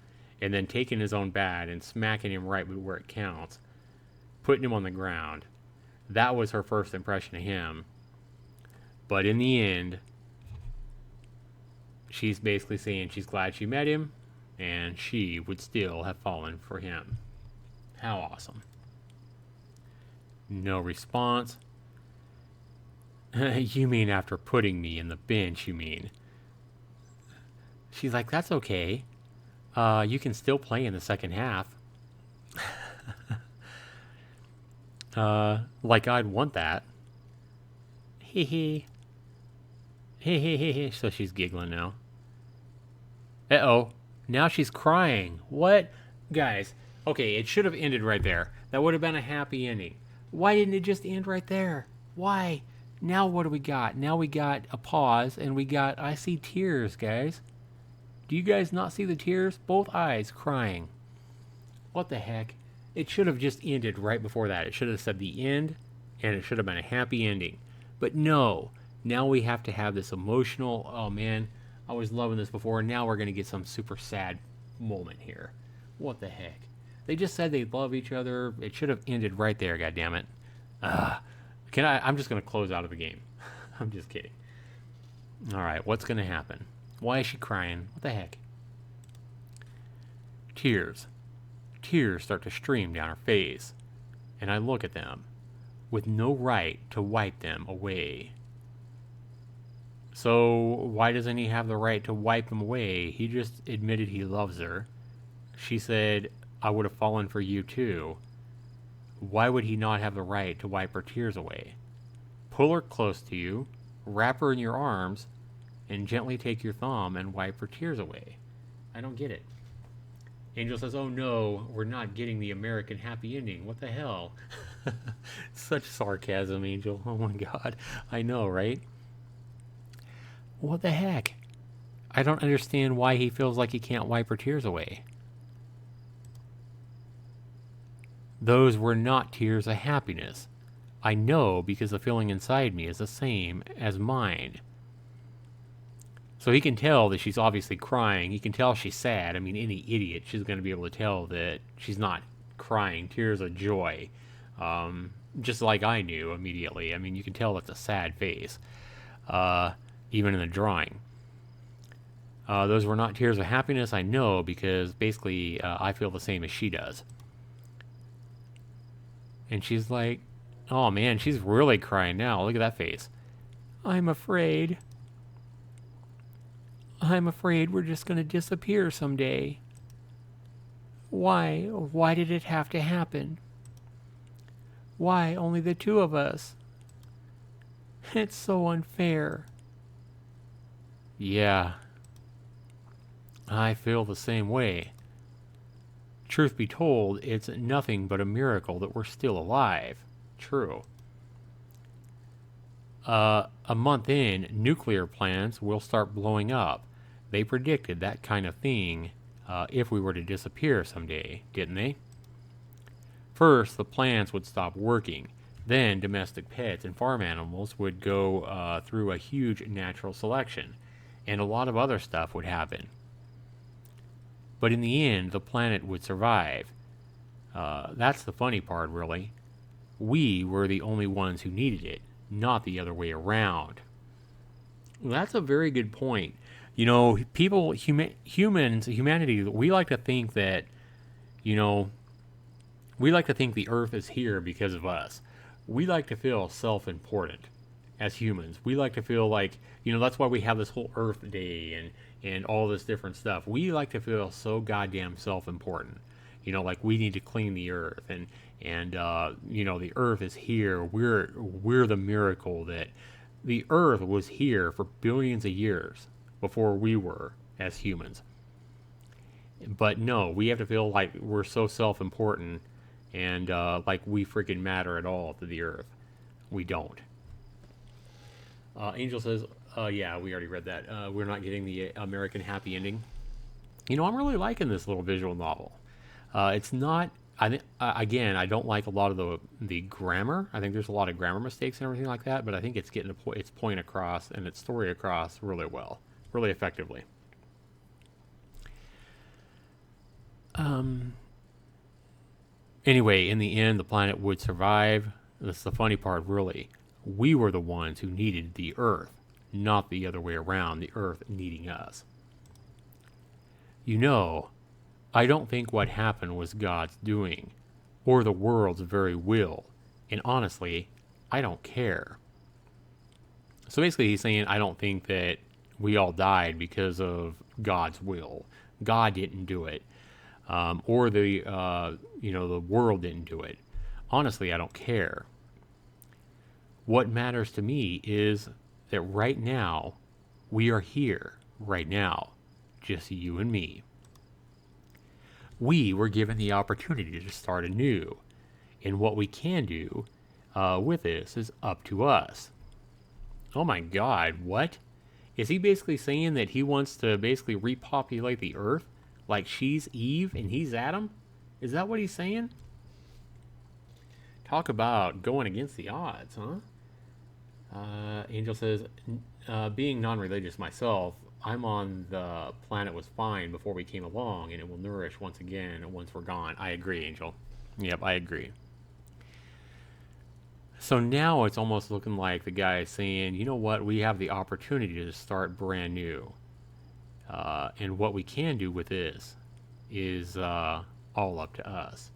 and then taking his own bat and smacking him right where it counts, putting him on the ground. That was her first impression of him. But in the end, she's basically saying she's glad she met him, and she would still have fallen for him. How awesome. No response. You mean after putting me in the bench, you mean? She's like, that's okay. You can still play in the second half. Like I'd want that. Hee hee. Hee hee hee hee. So she's giggling now. Uh-oh. Now she's crying. What? Guys, okay, it should have ended right there. That would have been a happy ending. Why didn't it just end right there? Why? Now what do we got? Now we got a pause, and we got, I see tears, guys. Do you guys not see the tears? Both eyes crying. What the heck? It should have just ended right before that. It should have said the end, and it should have been a happy ending. But no. Now we have to have this emotional, oh man, I was loving this before, and now we're going to get some super sad moment here. What the heck? They just said they love each other. It should have ended right there, goddammit. I'm just going to close out of the game. I'm just kidding. Alright, what's going to happen? Why is she crying? What the heck? Tears. Tears start to stream down her face, and I look at them, with no right to wipe them away. So, why doesn't he have the right to wipe them away? He just admitted he loves her. She said, I would have fallen for you too. Why would he not have the right to wipe her tears away? Pull her close to you, wrap her in your arms, and gently take your thumb and wipe her tears away. I don't get it. Angel says, oh no, we're not getting the American happy ending. What the hell? Such sarcasm, Angel. Oh my god. I know, right? What the heck? I don't understand why he feels like he can't wipe her tears away. Those were not tears of happiness. I know because the feeling inside me is the same as mine. So he can tell that she's obviously crying. He can tell she's sad. I mean, any idiot, she's going to be able to tell that she's not crying tears of joy. Just like I knew immediately. I mean, you can tell it's a sad face. Even in the drawing. Those were not tears of happiness, I know, because basically I feel the same as she does. And she's like, oh man, she's really crying now. Look at that face. I'm afraid. I'm afraid we're just going to disappear someday. Why? Why did it have to happen? Why only the two of us? It's so unfair. Yeah, I feel the same way. Truth be told, it's nothing but a miracle that we're still alive. True. A month in, nuclear plants will start blowing up. They predicted that kind of thing if we were to disappear someday, didn't they? First, the plants would stop working. Then domestic pets and farm animals would go through a huge natural selection. And a lot of other stuff would happen. But in the end, the planet would survive. That's the funny part, really. We were the only ones who needed it, not the other way around. That's a very good point. You know, people, humanity, we like to think that, you know, we like to think the Earth is here because of us. We like to feel self-important. as humans. We like to feel like, that's why we have this whole Earth Day and all this different stuff. We like to feel so goddamn self-important. Like we need to clean the Earth, and the Earth is here. We're the miracle that the Earth was here for billions of years before we were as humans. But no, we have to feel like we're so self-important and like we freaking matter at all to the Earth. We don't. Angel says, yeah, we already read that. We're not getting the American happy ending. I'm really liking this little visual novel. It's not, again, I don't like a lot of the grammar. I think there's a lot of grammar mistakes and everything like that, but I think it's getting its point across and its story across really well, really effectively. Anyway, in the end, the planet would survive. That's the funny part, really. We were the ones who needed the Earth, not the other way around, the Earth needing us. I don't think what happened was God's doing, or the world's very will, and honestly, I don't care. So basically he's saying, I don't think that we all died because of God's will. God didn't do it. Or the world didn't do it. Honestly, I don't care. What matters to me is that right now, we are here, right now, just you and me. We were given the opportunity to start anew, and what we can do with this is up to us. Oh my God, what? Is he basically saying that he wants to basically repopulate the Earth? Like she's Eve and he's Adam? Is that what he's saying? Talk about going against the odds, huh? Angel says, being non-religious myself, I'm on the planet was fine before we came along, and it will nourish once again once we're gone. I agree, Angel. Yep, I agree. So now it's almost looking like the guy is saying, you know what, we have the opportunity to start brand new. And what we can do with this is all up to us.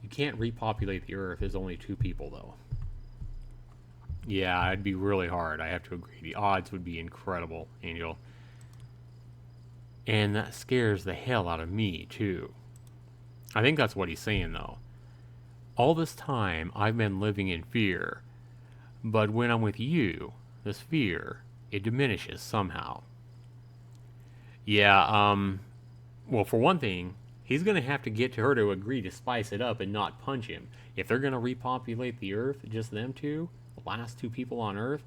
You can't repopulate the Earth. There's only 2 people, though. Yeah, it'd be really hard. I have to agree. The odds would be incredible, Angel. And that scares the hell out of me, too. I think that's what he's saying, though. All this time, I've been living in fear. But when I'm with you, this fear, it diminishes somehow. Yeah, well, for one thing, he's going to have to get her to agree to spice it up and not punch him. If they're going to repopulate the Earth, just them 2, the last 2 people on Earth,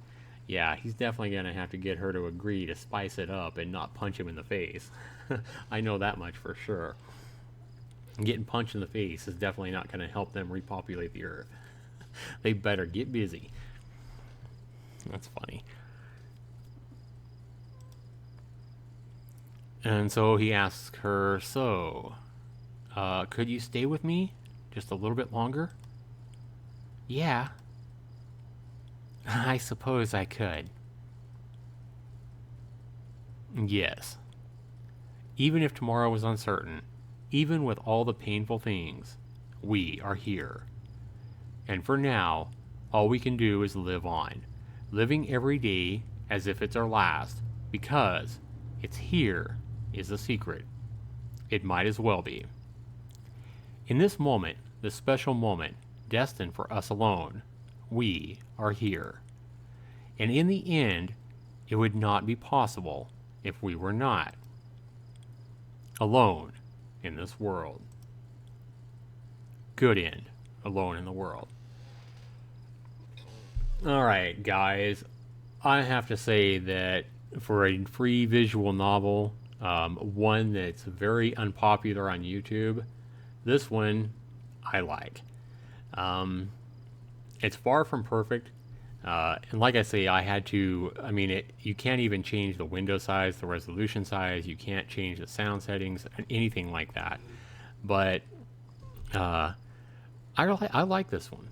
yeah, he's definitely going to have to get her to agree to spice it up and not punch him in the face. I know that much for sure. Getting punched in the face is definitely not going to help them repopulate the Earth. They better get busy. That's funny. And so he asks her, could you stay with me just a little bit longer? Yeah. I suppose I could. Yes. Even if tomorrow was uncertain, even with all the painful things, we are here. And for now, all we can do is live on, living every day as if it's our last, because it's here is the secret. It might as well be. In this moment, this special moment, destined for us alone, we are here. And in the end, it would not be possible if we were not alone in this world. Good end, alone in the world. Alright, guys, I have to say that for a free visual novel, one that's very unpopular on YouTube, this one I like. It's far from perfect, and like I say, I had to, you can't even change the window size, the resolution size, you can't change the sound settings, anything like that, but I like this one.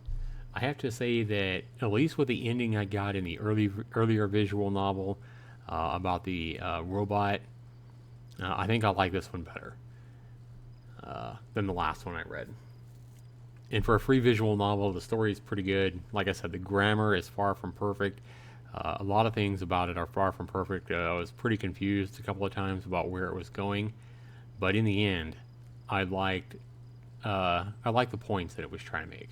I have to say that, at least with the ending I got in the earlier visual novel about the robot, I think I like this one better than the last one I read. And for a free visual novel, the story is pretty good. Like I said, the grammar is far from perfect. A lot of things about it are far from perfect. I was pretty confused a couple of times about where it was going, but in the end, I liked the points that it was trying to make.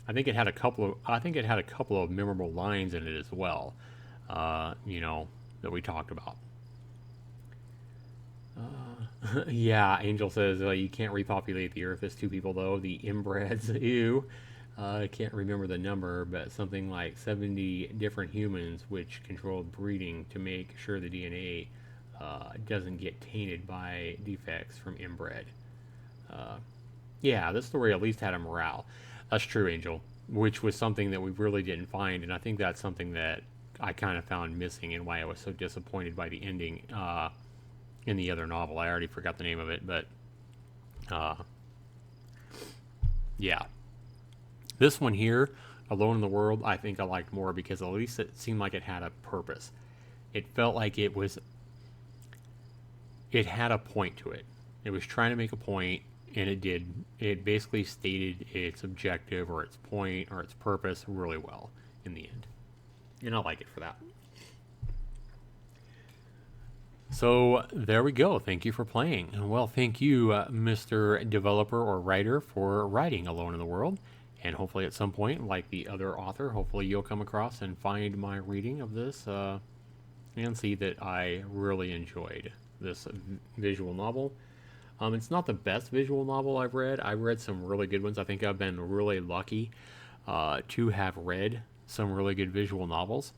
I think it had a couple of memorable lines in it as well. That we talked about. Yeah, Angel says you can't repopulate the Earth as two people though. The inbreds, ew. I can't remember the number, but something like 70 different humans which controlled breeding to make sure the DNA doesn't get tainted by defects from inbred. Yeah, this story at least had a morale. That's true, Angel, which was something that we really didn't find, and I think that's something that I kind of found missing and why I was so disappointed by the ending in the other novel. I already forgot the name of it, but yeah. This one here, Alone in the World, I think I liked more because at least it seemed like it had a purpose. It felt like it had a point to it. It was trying to make a point, and it did. It basically stated its objective or its point or its purpose really well in the end. And I like it for that. So there we go. Thank you for playing. And well, thank you, Mr. Developer or Writer, for writing Alone in the World. And hopefully at some point, like the other author, hopefully you'll come across and find my reading of this and see that I really enjoyed this visual novel. It's not the best visual novel I've read. I've read some really good ones. I think I've been really lucky to have read some really good visual novels.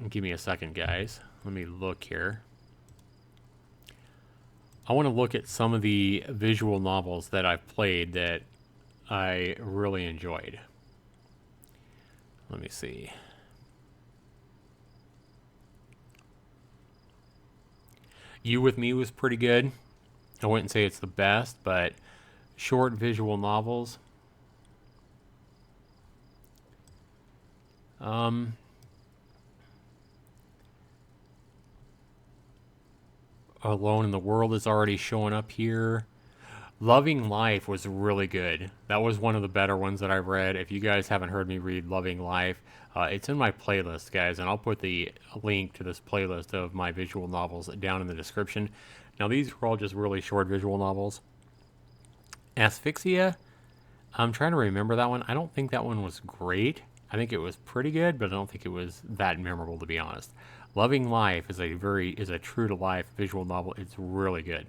Give me a second, guys. Let me look here. I want to look at some of the visual novels that I've played that I really enjoyed. Let me see. You With Me was pretty good. I wouldn't say it's the best, but short visual novels. Alone in the World is already showing up here. Loving Life was really good. That was one of the better ones that I've read. If you guys haven't heard me read Loving Life, it's in my playlist, guys, and I'll put the link to this playlist of my visual novels down in the description. Now, these are all just really short visual novels. Asphyxia, I'm trying to remember that one. I don't think that one was great. I think it was pretty good, but I don't think it was that memorable, to be honest. Loving Life is a true to life visual novel. It's really good.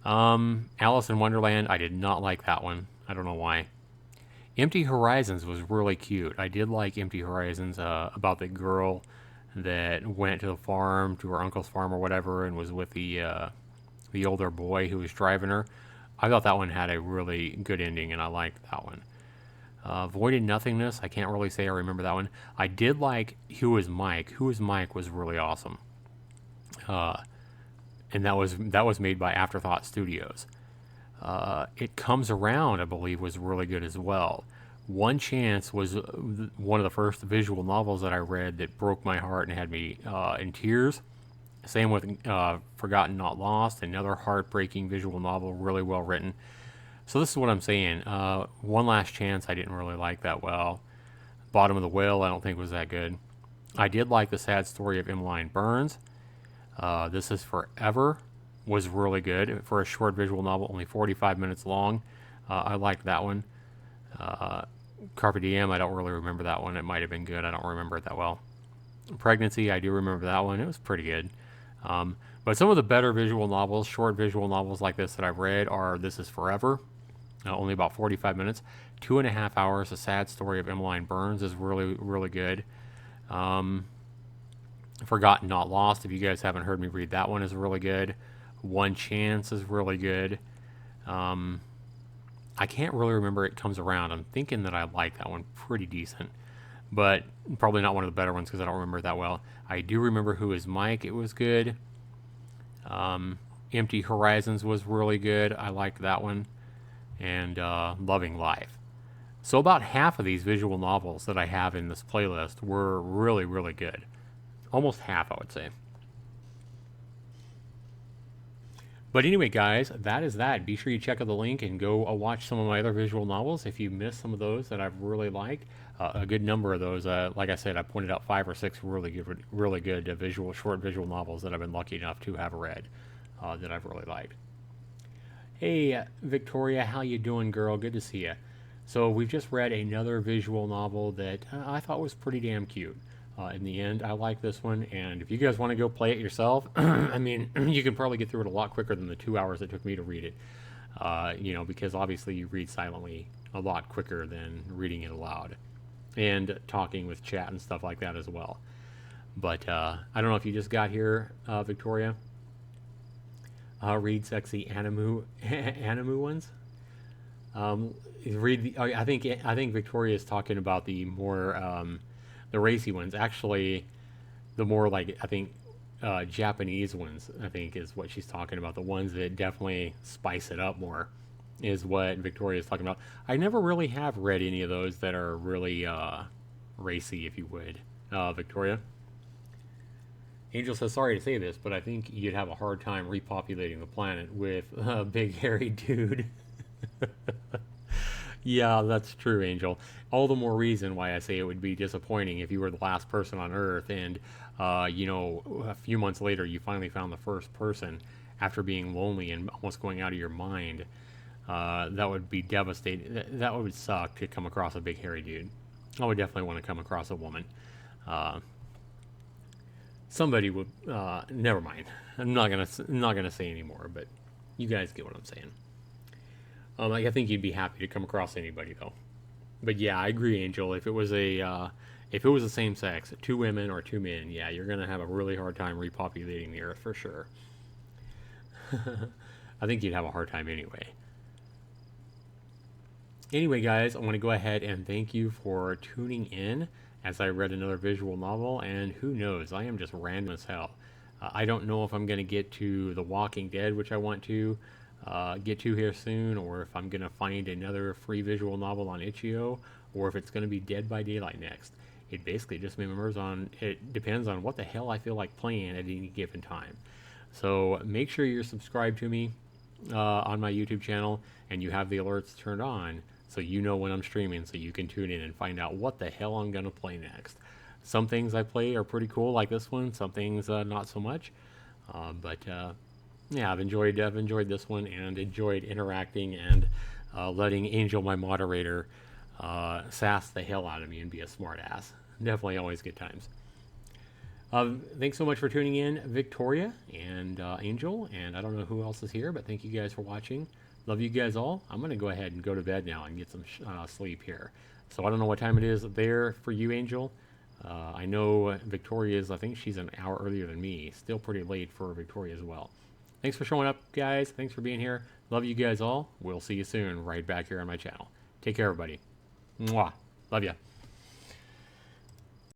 Alice in Wonderland, I did not like that one. I don't know why. Empty Horizons was really cute. I did like Empty Horizons, about the girl that went to the farm, to her uncle's farm or whatever, and was with the older boy who was driving her. I thought that one had a really good ending, and I liked that one. Voided Nothingness, I can't really say I remember that one. I did like Who Is Mike. Who Is Mike was really awesome. And that was made by Afterthought Studios. It Comes Around, I believe, was really good as well. One Chance was one of the first visual novels that I read that broke my heart and had me in tears. Same with Forgotten Not Lost, another heartbreaking visual novel, really well written. So this is what I'm saying. One Last Chance, I didn't really like that well. Bottom of the Whale, I don't think was that good. I did like The Sad Story of Emmeline Burns. This Is Forever was really good for a short visual novel, only 45 minutes long. I liked that one. Carpe Diem, I don't really remember that one. It might have been good. I don't remember it that well. Pregnancy, I do remember that one. It was pretty good. But some of the better visual novels, short visual novels like this that I've read are This Is Forever, only about 45 minutes. 2.5 hours, A Sad Story of Emmeline Burns is really, really good. Forgotten Not Lost, if you guys haven't heard me read that one, is really good. One Chance is really good. I can't really remember It Comes Around. I'm thinking that I like that one pretty decent, but probably not one of the better ones because I don't remember it that well. I do remember Who Is Mike. It was good. Empty Horizons was really good. I liked that one. And Loving Life. So about half of these visual novels that I have in this playlist were really, really good. Almost half, I would say. But anyway, guys, that is that. Be sure you check out the link and go watch some of my other visual novels if you missed some of those that I've really liked. A good number of those, like I said, I pointed out 5 or 6 really good short visual novels that I've been lucky enough to have read that I've really liked. Hey, Victoria, how you doing, girl? Good to see you. So we've just read another visual novel that I thought was pretty damn cute. In the end, I like this one, and if you guys want to go play it yourself, I mean, you can probably get through it a lot quicker than the 2 hours it took me to read it. Because obviously you read silently a lot quicker than reading it aloud, and talking with chat and stuff like that as well. But I don't know if you just got here, Victoria. Read sexy animu ones. I think Victoria is talking about the more the racy ones. Actually, the more like I think Japanese ones. I think is what she's talking about. The ones that definitely spice it up more is what Victoria is talking about. I never really have read any of those that are really racy, if you would, Victoria. Angel says, sorry to say this, but I think you'd have a hard time repopulating the planet with a big hairy dude. Yeah, that's true, Angel. All the more reason why I say it would be disappointing if you were the last person on Earth and, a few months later you finally found the first person after being lonely and almost going out of your mind. That would be devastating. That would suck to come across a big hairy dude. I would definitely want to come across a woman. Somebody would. Never mind. I'm not gonna say anymore. But you guys get what I'm saying. I think you'd be happy to come across anybody though. But yeah, I agree, Angel. If it was the same sex, 2 women or 2 men, yeah, you're gonna have a really hard time repopulating the Earth for sure. I think you'd have a hard time anyway. Anyway, guys, I want to go ahead and thank you for tuning in as I read another visual novel, and who knows, I am just random as hell. I don't know if I'm going to get to The Walking Dead, which I want to get to here soon, or if I'm going to find another free visual novel on Itch.io, or if it's going to be Dead by Daylight next. It basically just it depends on what the hell I feel like playing at any given time. So make sure you're subscribed to me on my YouTube channel, and you have the alerts turned on, so you know when I'm streaming, so you can tune in and find out what the hell I'm going to play next. Some things I play are pretty cool, like this one. Some things not so much. Yeah, I've enjoyed this one and enjoyed interacting and letting Angel, my moderator, sass the hell out of me and be a smart ass. Definitely always good times. Thanks so much for tuning in, Victoria and Angel, and I don't know who else is here, but thank you guys for watching. Love you guys all. I'm going to go ahead and go to bed now and get some sleep here. So I don't know what time it is there for you, Angel. I know Victoria's, I think she's an hour earlier than me. Still pretty late for Victoria as well. Thanks for showing up, guys. Thanks for being here. Love you guys all. We'll see you soon right back here on my channel. Take care, everybody. Mwah. Love ya.